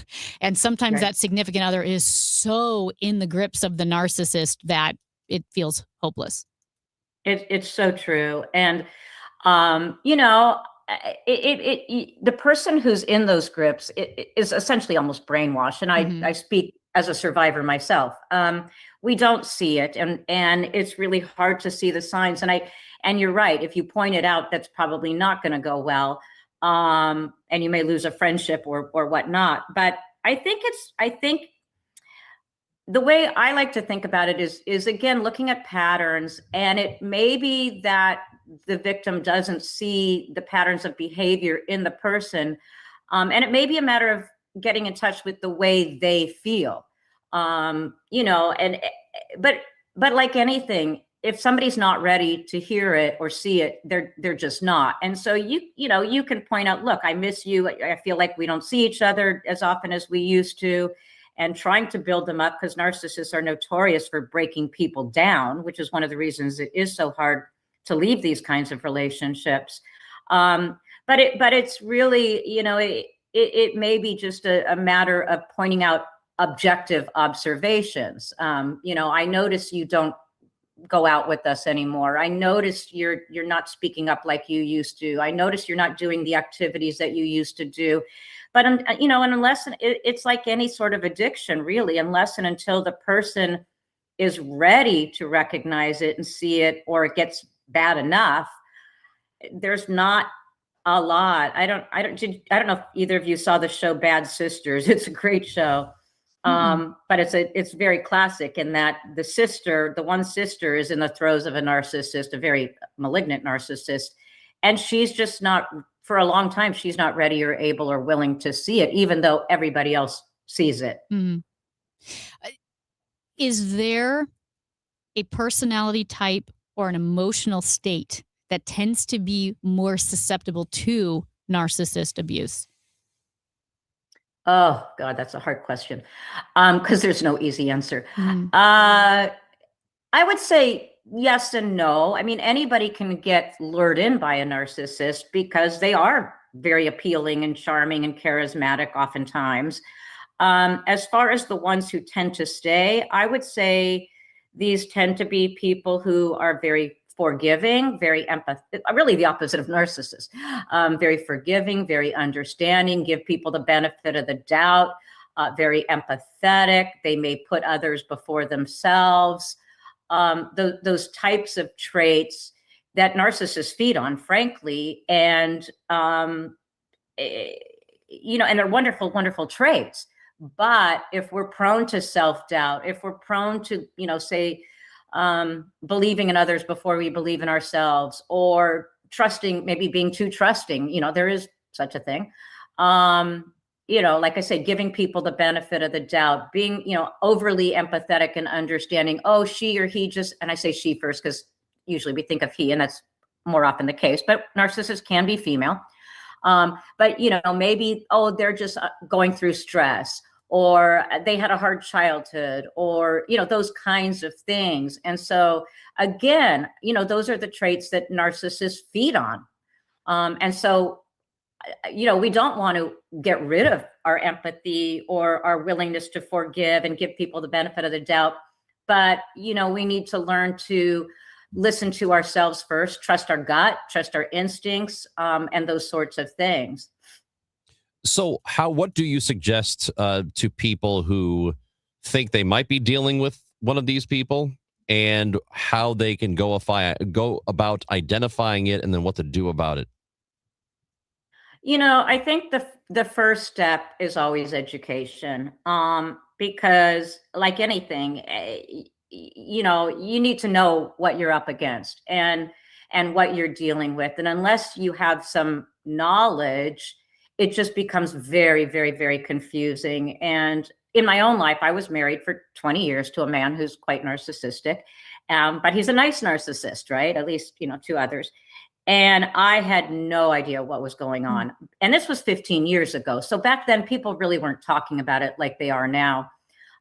And sometimes that significant other is so in the grips of the narcissist that it feels hopeless. It's so true. And, the person who's in those grips is essentially almost brainwashed. And I speak as a survivor myself. we don't see it, and it's really hard to see the signs. And you're right, if you point it out, that's probably not going to go well, and you may lose a friendship or whatnot. But I think the way I like to think about it is again looking at patterns, and it may be that the victim doesn't see the patterns of behavior in the person, and it may be a matter of getting in touch with the way they feel, you know. And but like anything, if somebody's not ready to hear it or see it, they're just not. And so you know, you can point out, look, I miss you. I feel like we don't see each other as often as we used to, and trying to build them up, because narcissists are notorious for breaking people down, which is one of the reasons it is so hard to leave these kinds of relationships. But it's really, you know, it may be just a matter of pointing out objective observations. You know, I notice you don't go out with us anymore. I notice you're not speaking up like you used to. I notice you're not doing the activities that you used to do. But, you know, and unless it's like any sort of addiction, really, unless and until the person is ready to recognize it and see it, or it gets bad enough, there's not a lot. I don't know if either of you saw the show Bad Sisters. It's a great show. But it's very classic in that the one sister is in the throes of a narcissist, a very malignant narcissist. And she's just not, for a long time, she's not ready or able or willing to see it, even though everybody else sees it. Mm-hmm. Is there a personality type or an emotional state that tends to be more susceptible to narcissist abuse? Oh, God, that's a hard question, because there's no easy answer. Mm-hmm. I would say yes and no. I mean, anybody can get lured in by a narcissist because they are very appealing and charming and charismatic oftentimes. As far as the ones who tend to stay, I would say these tend to be people who are very forgiving, very empathetic, really the opposite of narcissists, very forgiving, very understanding, give people the benefit of the doubt, very empathetic. They may put others before themselves. Those types of traits that narcissists feed on, frankly, and, you know, and they're wonderful, wonderful traits. But if we're prone to self-doubt, if we're prone to, you know, say, believing in others before we believe in ourselves, or trusting, maybe being too trusting, you know, there is such a thing. You know, like I said, giving people the benefit of the doubt, being, you know, overly empathetic and understanding. Oh, she or he just, and I say she first because usually we think of he, and that's more often the case, but narcissists can be female. But, you know, maybe, oh, they're just going through stress, or they had a hard childhood, or, you know, those kinds of things. And so again, you know, those are the traits that narcissists feed on. And so, you know, we don't want to get rid of our empathy or our willingness to forgive and give people the benefit of the doubt. But, you know, we need to learn to listen to ourselves first, trust our gut, trust our instincts, and those sorts of things. So what do you suggest to people who think they might be dealing with one of these people, and how they can go about identifying it, and then what to do about it? You know, I think the first step is always education, because like anything, you know, you need to know what you're up against and what you're dealing with. And unless you have some knowledge, it just becomes very, very, very confusing. And in my own life, I was married for 20 years to a man who's quite narcissistic, but he's a nice narcissist, right? At least, you know, to others. And I had no idea what was going on. And this was 15 years ago. So back then, people really weren't talking about it like they are now.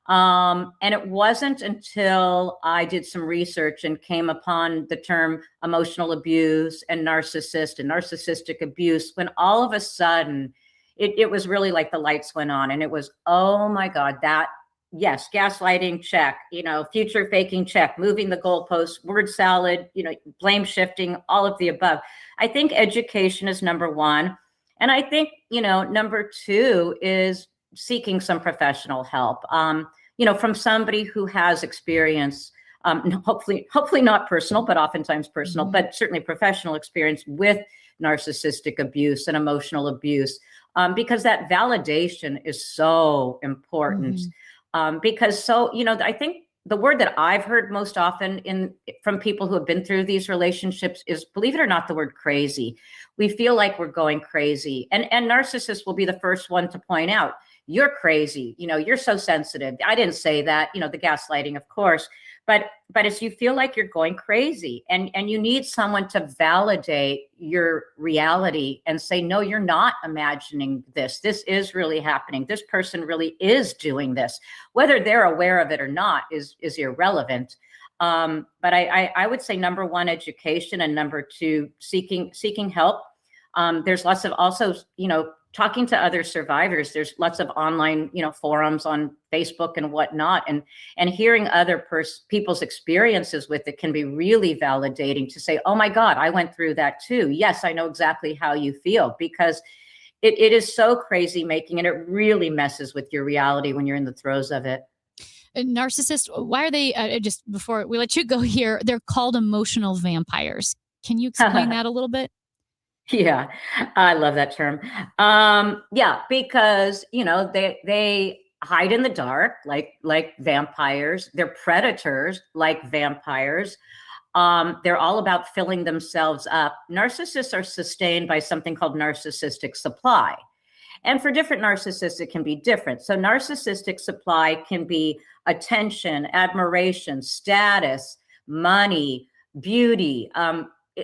And it wasn't until I did some research and came upon the term emotional abuse and narcissistic abuse, when all of a sudden it was really like the lights went on, and it was, oh my God, yes, gaslighting, check, you know, future faking, check, moving the goalposts, word salad, you know, blame shifting, all of the above. I think education is number one. And I think, you know, number two is seeking some professional help. from somebody who has experience, hopefully not personal, but oftentimes personal, but certainly professional experience with narcissistic abuse and emotional abuse, because that validation is so important. Because I think the word that I've heard most often from people who have been through these relationships is, believe it or not, the word crazy. We feel like we're going crazy. And narcissists will be the first one to point out, you're crazy. You're so sensitive. I didn't say that, the gaslighting, of course, but as you feel like you're going crazy and you need someone to validate your reality and say, no, you're not imagining this. This is really happening. This person really is doing this. Whether they're aware of it or not is irrelevant. But I would say, number one, education, and number two, seeking help. There's lots of also, talking to other survivors. There's lots of online, forums on Facebook and whatnot, and hearing other people's experiences with it can be really validating to say, oh my God, I went through that too. Yes, I know exactly how you feel, because it is so crazy making, and it really messes with your reality when you're in the throes of it. Narcissists, why are they, just before we let you go here, they're called emotional vampires. Can you explain that a little bit? Yeah, I love that term. Because, they hide in the dark like vampires. They're predators like vampires. They're all about filling themselves up. Narcissists are sustained by something called narcissistic supply. And for different narcissists, it can be different. So narcissistic supply can be attention, admiration, status, money, beauty,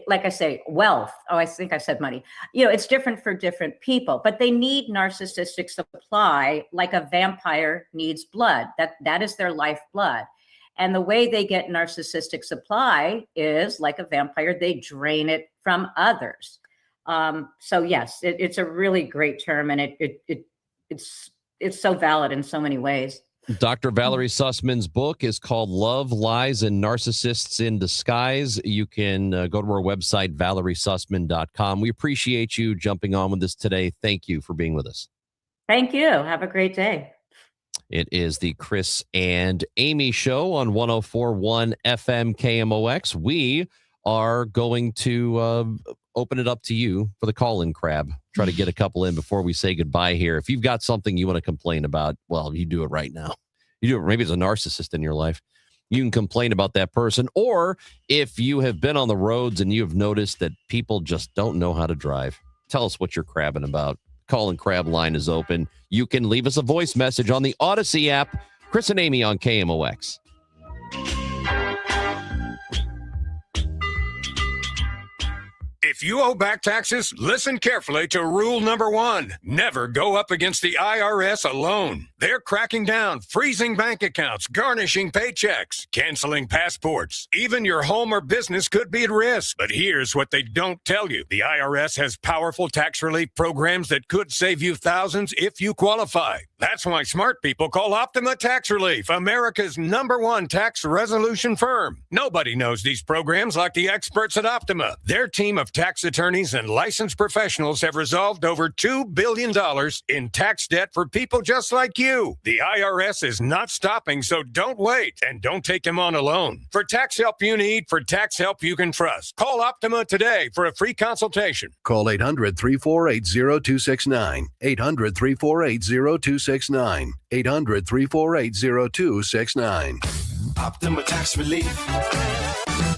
like I say, wealth. Oh, I think I said money. It's different for different people, but they need narcissistic supply like a vampire needs blood. That is their lifeblood. And the way they get narcissistic supply is like a vampire. They drain it from others. So yes, it's a really great term, and it's so valid in so many ways. Dr. Valerie Sussman's book is called Love, Lies, and Narcissists in Disguise. You can go to our website, valeriesussman.com. We appreciate you jumping on with us today. Thank you for being with us. Thank you. Have a great day. It is the Chris and Amy Show on 104.1 FM KMOX. We are going to open it up to you for the call-in crab. Try to get a couple in before we say goodbye here. If you've got something you want to complain about, well, you do it right now. You do it. Maybe it's a narcissist in your life. You can complain about that person. Or if you have been on the roads and you have noticed that people just don't know how to drive, tell us what you're crabbing about. Call-in crab line is open. You can leave us a voice message on the Odyssey app. Chris and Amy on KMOX. If you owe back taxes, listen carefully to rule number 1. Never go up against the IRS alone. They're cracking down, freezing bank accounts, garnishing paychecks, canceling passports. Even your home or business could be at risk. But here's what they don't tell you. The IRS has powerful tax relief programs that could save you thousands if you qualify. That's why smart people call Optima Tax Relief, America's #1 tax resolution firm. Nobody knows these programs like the experts at Optima. Their team of tax attorneys and licensed professionals have resolved over $2 billion in tax debt for people just like you. The IRS is not stopping, so don't wait, and don't take them on alone. For tax help you need, for tax help you can trust, call Optima today for a free consultation. Call 800-348-0269. 800-348-0269. 800-348-0269. Optima Tax Relief.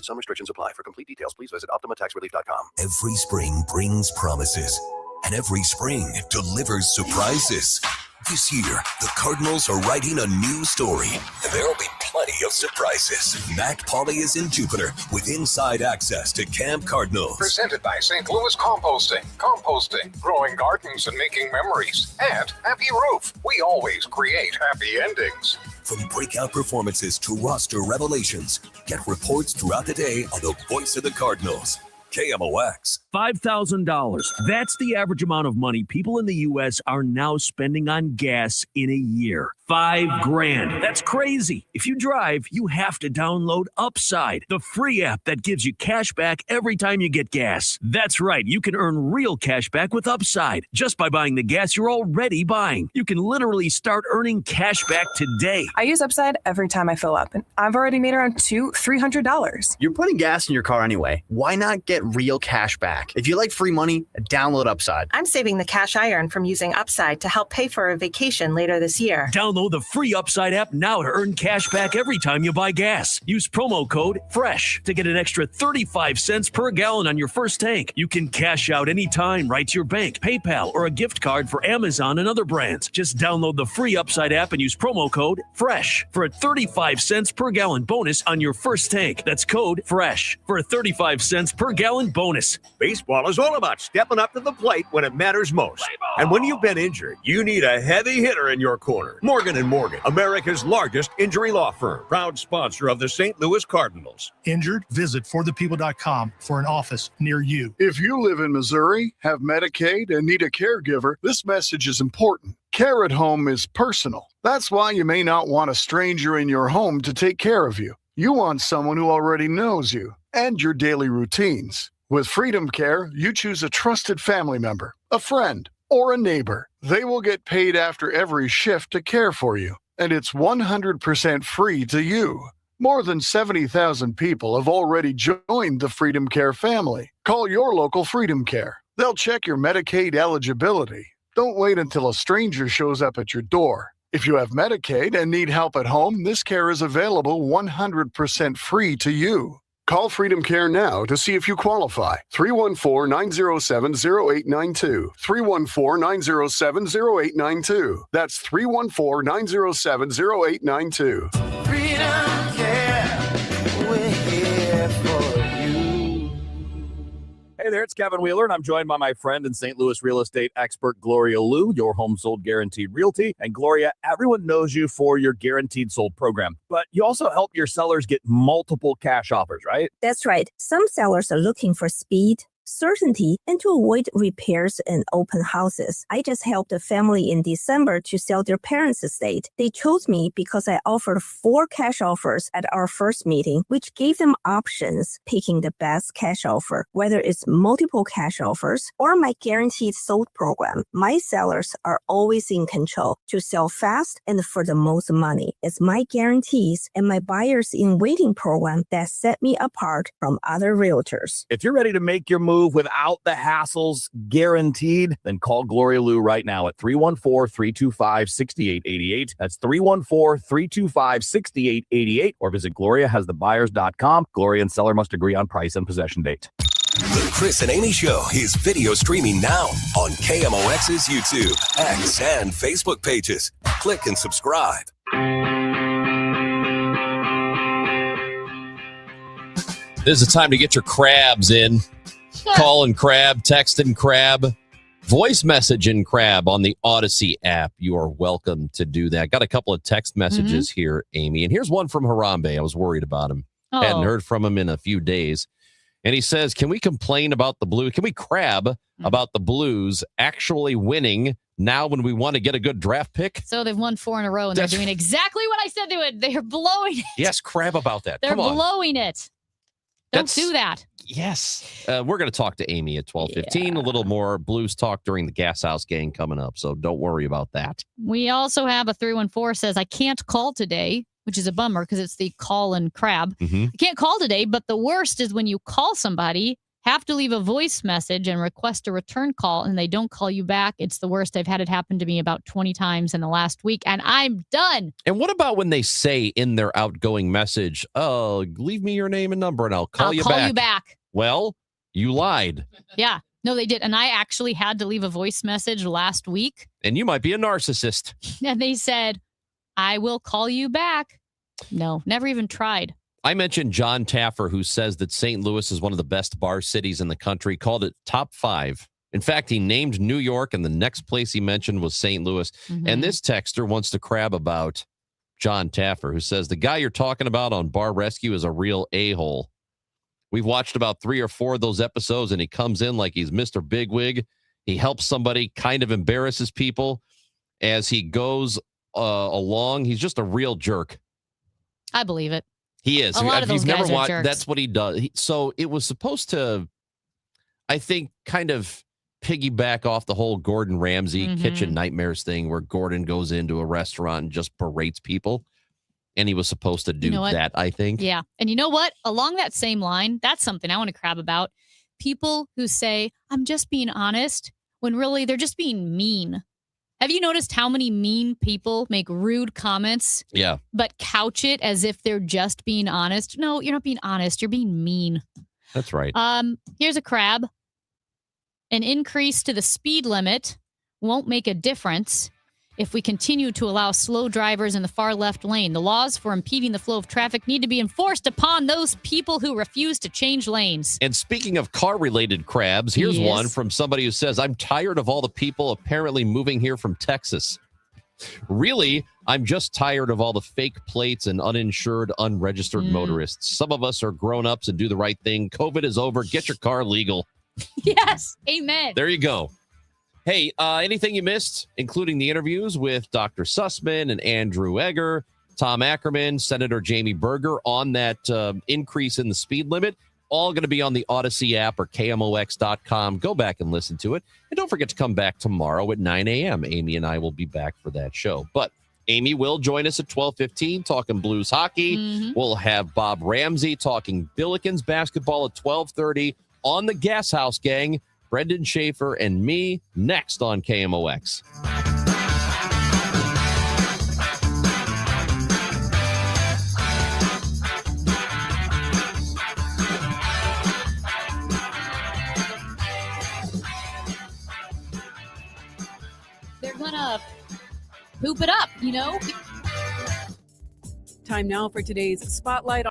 Some restrictions apply. For complete details, please visit OptimaTaxRelief.com. Every spring brings promises, and every spring delivers surprises. This year, the Cardinals are writing a new story, and there will be plenty of surprises. Matt Pauley is in Jupiter with inside access to Camp Cardinals. Presented by St. Louis Composting. Composting, growing gardens and making memories. And Happy Roof. We always create happy endings. From breakout performances to roster revelations, get reports throughout the day on the voice of the Cardinals. KMOX. $5,000. That's the average amount of money people in the U.S. are now spending on gas in a year. $5,000. That's crazy. If you drive, you have to download Upside, the free app that gives you cash back every time you get gas. That's right. You can earn real cash back with Upside just by buying the gas you're already buying. You can literally start earning cash back today. I use Upside every time I fill up, and I've already made around $300. You're putting gas in your car anyway. Why not get real cash back? If you like free money, download Upside. I'm saving the cash I earn from using Upside to help pay for a vacation later this year. Download the free Upside app now to earn cash back every time you buy gas. Use promo code FRESH to get an extra 35 cents per gallon on your first tank. You can cash out anytime right to your bank, PayPal, or a gift card for Amazon and other brands. Just download the free Upside app and use promo code FRESH for a 35 cents per gallon bonus on your first tank. That's code FRESH for a 35 cents per gallon bonus. Baseball is all about stepping up to the plate when it matters most. And when you've been injured, you need a heavy hitter in your corner. Morgan & Morgan, America's largest injury law firm, proud sponsor of the St. Louis Cardinals. Injured? Visit forthepeople.com for an office near you. If you live in Missouri, have Medicaid, and need a caregiver, this message is important. Care at home is personal. That's why you may not want a stranger in your home to take care of you. You want someone who already knows you and your daily routines. With Freedom Care, you choose a trusted family member, a friend, or a neighbor. They will get paid after every shift to care for you, and it's 100% free to you. More than 70,000 people have already joined the Freedom Care family. Call your local Freedom Care. They'll check your Medicaid eligibility. Don't wait until a stranger shows up at your door. If you have Medicaid and need help at home, this care is available 100% free to you. Call Freedom Care now to see if you qualify. 314-907-0892. 314-907-0892. That's 314-907-0892. Freedom Care, we're here for you. Hey there, it's Kevin Wheeler, and I'm joined by my friend and St. Louis real estate expert, Gloria Liu, your home sold guaranteed realty. And Gloria, everyone knows you for your guaranteed sold program, but you also help your sellers get multiple cash offers, right? That's right. Some sellers are looking for speed, certainty, and to avoid repairs and open houses. I just helped a family in December to sell their parents' estate. They chose me because I offered 4 cash offers at our first meeting, which gave them options picking the best cash offer, whether it's multiple cash offers or my guaranteed sold program. My sellers are always in control to sell fast and for the most money. It's my guarantees and my buyers in waiting program that set me apart from other realtors. If you're ready to make your move without the hassles, guaranteed, then call Gloria Liu right now at 314-325-6888. That's 314-325-6888, or visit GloriaHasTheBuyers.com. Gloria and seller must agree on price and possession date. The Chris and Amy Show is video streaming now on KMOX's YouTube, X, and Facebook pages. Click and subscribe. This is the time to get your crabs in. Call and crab, text and crab, voice message and crab on the Odyssey app. You are welcome to do that. Got a couple of text messages here, Amy. And here's one from Harambe. I was worried about him. Hadn't heard from him in a few days. And he says, can we complain about the Blues? Can we crab about the Blues actually winning now when we want to get a good draft pick? So they've won 4 in a row, and they're doing exactly what I said they would. They're blowing it. Yes, crab about that. They're Come on. blowing it. Don't do that. Yes. We're going to talk to Amy at 12:15. A little more Blues talk during the Gas House game coming up, so don't worry about that. We also have a 314 says, I can't call today, which is a bummer because it's the call and crab. I can't call today, but the worst is when you call somebody, have to leave a voice message and request a return call, and they don't call you back. It's the worst. I've had it happen to me about 20 times in the last week, and I'm done. And what about when they say in their outgoing message, oh, leave me your name and number, and I'll call you back? Well, you lied. Yeah. No, they did. And I actually had to leave a voice message last week. And you might be a narcissist. And they said, I will call you back. No, never even tried. I mentioned John Taffer, who says that St. Louis is one of the best bar cities in the country, called it top 5. In fact, he named New York, and the next place he mentioned was St. Louis. And this texter wants to crab about John Taffer, who says the guy you're talking about on Bar Rescue is a real a-hole. We've watched about 3 or 4 of those episodes, and he comes in like he's Mr. Bigwig. He helps somebody, kind of embarrasses people as he goes along. He's just a real jerk. I believe it. He is. A lot of those guys are jerks. That's what he does. So it was supposed to, I think, kind of piggyback off the whole Gordon Ramsay kitchen nightmares thing where Gordon goes into a restaurant and just berates people. And he was supposed to do that, I think. Yeah. And you know what? Along that same line, that's something I want to crab about. People who say, I'm just being honest, when really they're just being mean. Have you noticed how many mean people make rude comments? Yeah. But couch it as if they're just being honest? No, you're not being honest. You're being mean. That's right. Here's a crab. An increase to the speed limit won't make a difference if we continue to allow slow drivers in the far left lane. The laws for impeding the flow of traffic need to be enforced upon those people who refuse to change lanes. And speaking of car-related crabs, here's one from somebody who says, I'm tired of all the people apparently moving here from Texas. Really, I'm just tired of all the fake plates and uninsured, unregistered motorists. Some of us are grown-ups and do the right thing. COVID is over. Get your car legal. Yes. Amen. There you go. Hey, anything you missed, including the interviews with Dr. Sussman and Andrew Egger, Tom Ackerman, Senator Jamie Berger on that increase in the speed limit, all going to be on the Odyssey app or KMOX.com. Go back and listen to it. And don't forget to come back tomorrow at 9 a.m. Amy and I will be back for that show. But Amy will join us at 12:15 talking Blues hockey. We'll have Bob Ramsey talking Billikens basketball at 12:30 on the Gas House Gang. Brendan Schaefer and me next on KMOX. They're gonna poop it up, you know? Time now for today's Spotlight